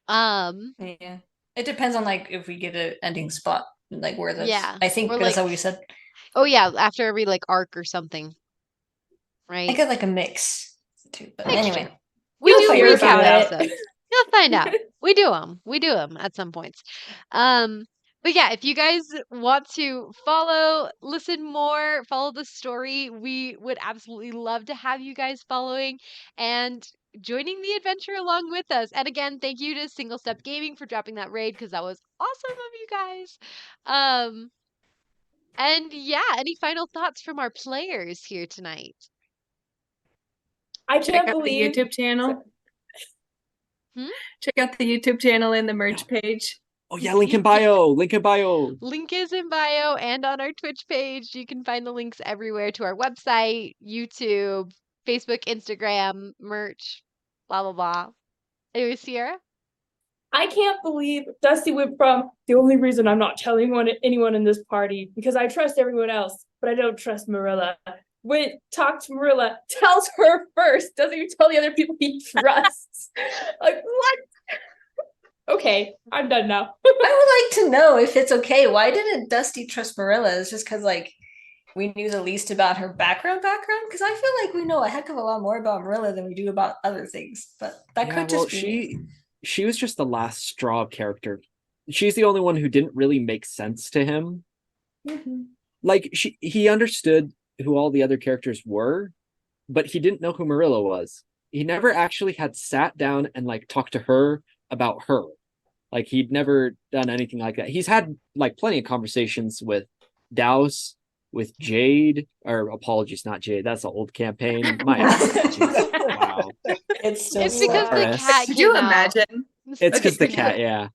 Yeah. It depends on like if we get an ending spot, like where that's Yeah. I think Or that's like how we said. oh yeah, after every like arc or something. I Right? get like a mix too. But Mixture. anyway. We You'll do figure it recap out. episodes. You'll find out. We do them. We do them at some points. But yeah, if you guys want to listen more, follow the story, we would absolutely love to have you guys following and joining the adventure along with us. And again, thank you to Single Step Gaming for dropping that raid because that was awesome of you guys. And yeah, any final thoughts from our players here tonight? I Check can't out the believe YouTube channel. Check out the YouTube channel and the merch page. Oh yeah, link in bio. Link in bio. Link is in bio and on our Twitch page. You can find the links everywhere to our website, YouTube, Facebook, Instagram, merch, blah, blah, blah. Anyway, Sierra? I can't believe Dusty went from the only reason I'm not telling anyone in this party because I trust everyone else, but I don't trust Merilla. Went talk to Merilla, tells her first, doesn't even tell the other people he trusts. Like what? Okay, I'm done now. I would like to know if it's okay. Why didn't Dusty trust Merilla? Is just because like we knew the least about her background? Because I feel like we know a heck of a lot more about Merilla than we do about other things. But that Yeah, could well, just be me. she was just the last straw character. She's the only one who didn't really make sense to him. Like he understood who all the other characters were, but he didn't know who Merilla was. He never actually had sat down and like talked to her about her. Like he'd never done anything like that. He's had like plenty of conversations with Douse, with Jade, or apologies, not Jade. That's an old campaign. My apologies. Wow. It's so It's because the Chris. cat Could you came out. imagine? It's because the Okay. cat, yeah.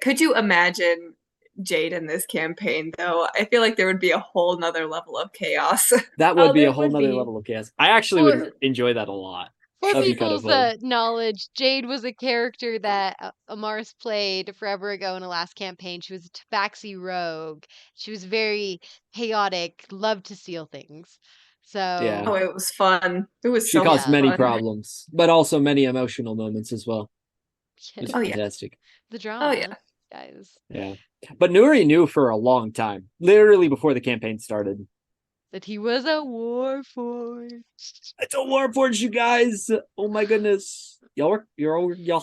Could you imagine Jade in this campaign, though? I feel like there would be a whole nother level of chaos. That would be there a whole would nother be. level of chaos. I actually would enjoy that a lot. For That'd be kind of people's fun. knowledge, Jade was a character that Amaris played forever ago in the last campaign. She was a tabaxi rogue. She was very chaotic, loved to steal things. So Yeah. Oh, it was fun. It was She so caused much many fun. problems, but also many emotional moments as well. It was Oh, yeah. fantastic. the drama, yeah. guys, Yeah. But Nuri knew for a long time, literally before the campaign started. that he was a warforged. It's a Warforged, you guys. Oh my goodness. Y'all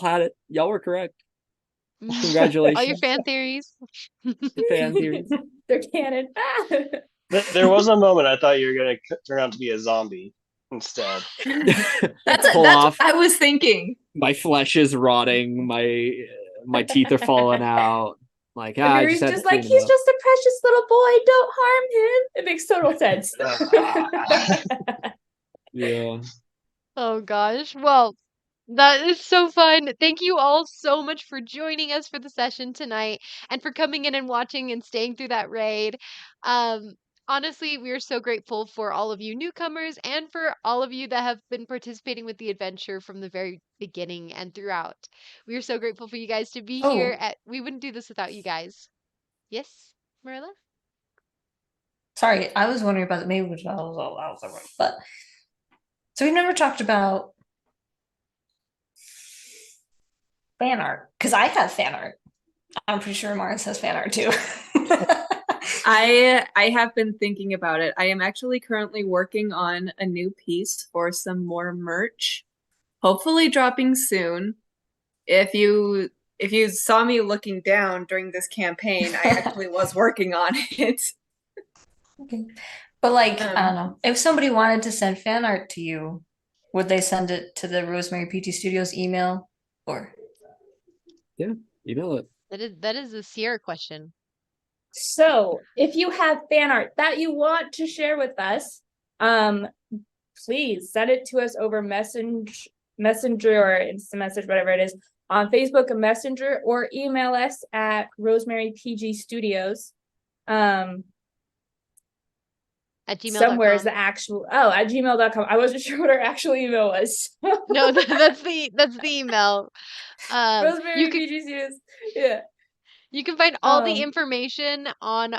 had it. Y'all were correct. Congratulations. All your fan theories. Fan theories. They're canon. There was a moment I thought you were gonna turn out to be a zombie instead. That's Pull what off. I was thinking. My flesh is rotting. My teeth are falling out. Like And I Nuri's just had just to like, clean he's them up. just a precious little boy. Don't harm him. It makes total sense. Yeah. Oh gosh. Well, that is so fun. Thank you all so much for joining us for the session tonight and for coming in and watching and staying through that raid. Honestly, we are so grateful for all of you newcomers and for all of you that have been participating with the adventure from the very beginning and throughout. We are so grateful for you guys to be here. We wouldn't do this without you guys. Yes, Marilla? Sorry, I was wondering about it. Maybe I was wrong. But so we've never talked about fan art because I have fan art. I'm pretty sure Mars has fan art too. I have been thinking about it. I am actually currently working on a new piece for some more merch. Hopefully dropping soon. If you saw me looking down during this campaign, I actually was working on it. Okay. But like, I don't know. If somebody wanted to send fan art to you, would they send it to the Rosemary PT Studios email or? Email it. That is a Sierra question. So, if you have fan art that you want to share with us, please send it to us over messenger or instant message, whatever it is, on Facebook, a messenger, or email us at Rosemary PG Studios. At gmail.com. Somewhere is the actual at gmail.com. I wasn't sure what our actual email was. No, that's the email. Rosemary PG Studios. Yeah. You can find all the information on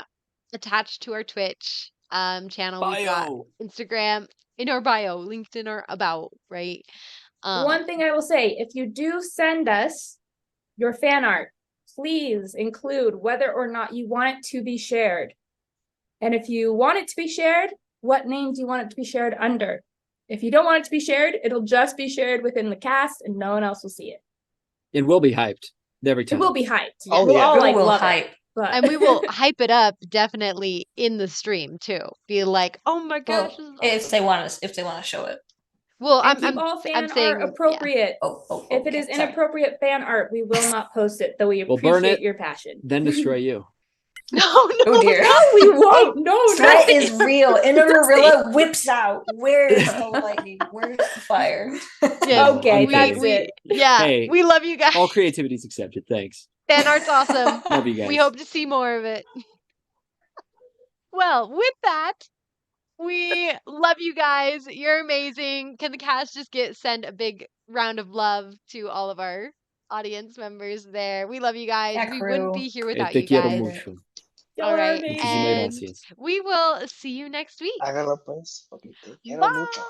attached to our Twitch channel. Bio. We've got Instagram in our bio, linked in our about, right? One thing I will say, if you do send us your fan art, please include whether or not you want it to be shared. And if you want it to be shared, what name do you want it to be shared under? If you don't want it to be shared, it'll just be shared within the cast and no one else will see it. It will be hyped every time. It will be hyped. Oh, we'll yeah. all like Will love hype. it. But and we will hype it up definitely in the stream too. Be like, oh my gosh. Well, if they want to show it. Well, and keep all fan saying, art appropriate. If it is inappropriate fan art, we will not post it, though we We'll burn appreciate it, your passion. then destroy you. No, Oh dear. No, we won't. No, Threat is real. And a Merilla whips out. Where is the lightning? Where's the fire? Yeah, Okay, that's we, it. Yeah, Hey, we love you guys. All creativity is accepted. Thanks. Fan art's awesome. Love you guys. We hope to see more of it. Well, with that, we love you guys. You're amazing. Can the cast just send a big round of love to all of our audience members there? We love you guys. Yeah, We crew. wouldn't be here without Te you quiero guys. mucho. All right, Amazing. and Muchísimas gracias. we will see you next week. Hágalo pues, porque te quiero Bye. mucho.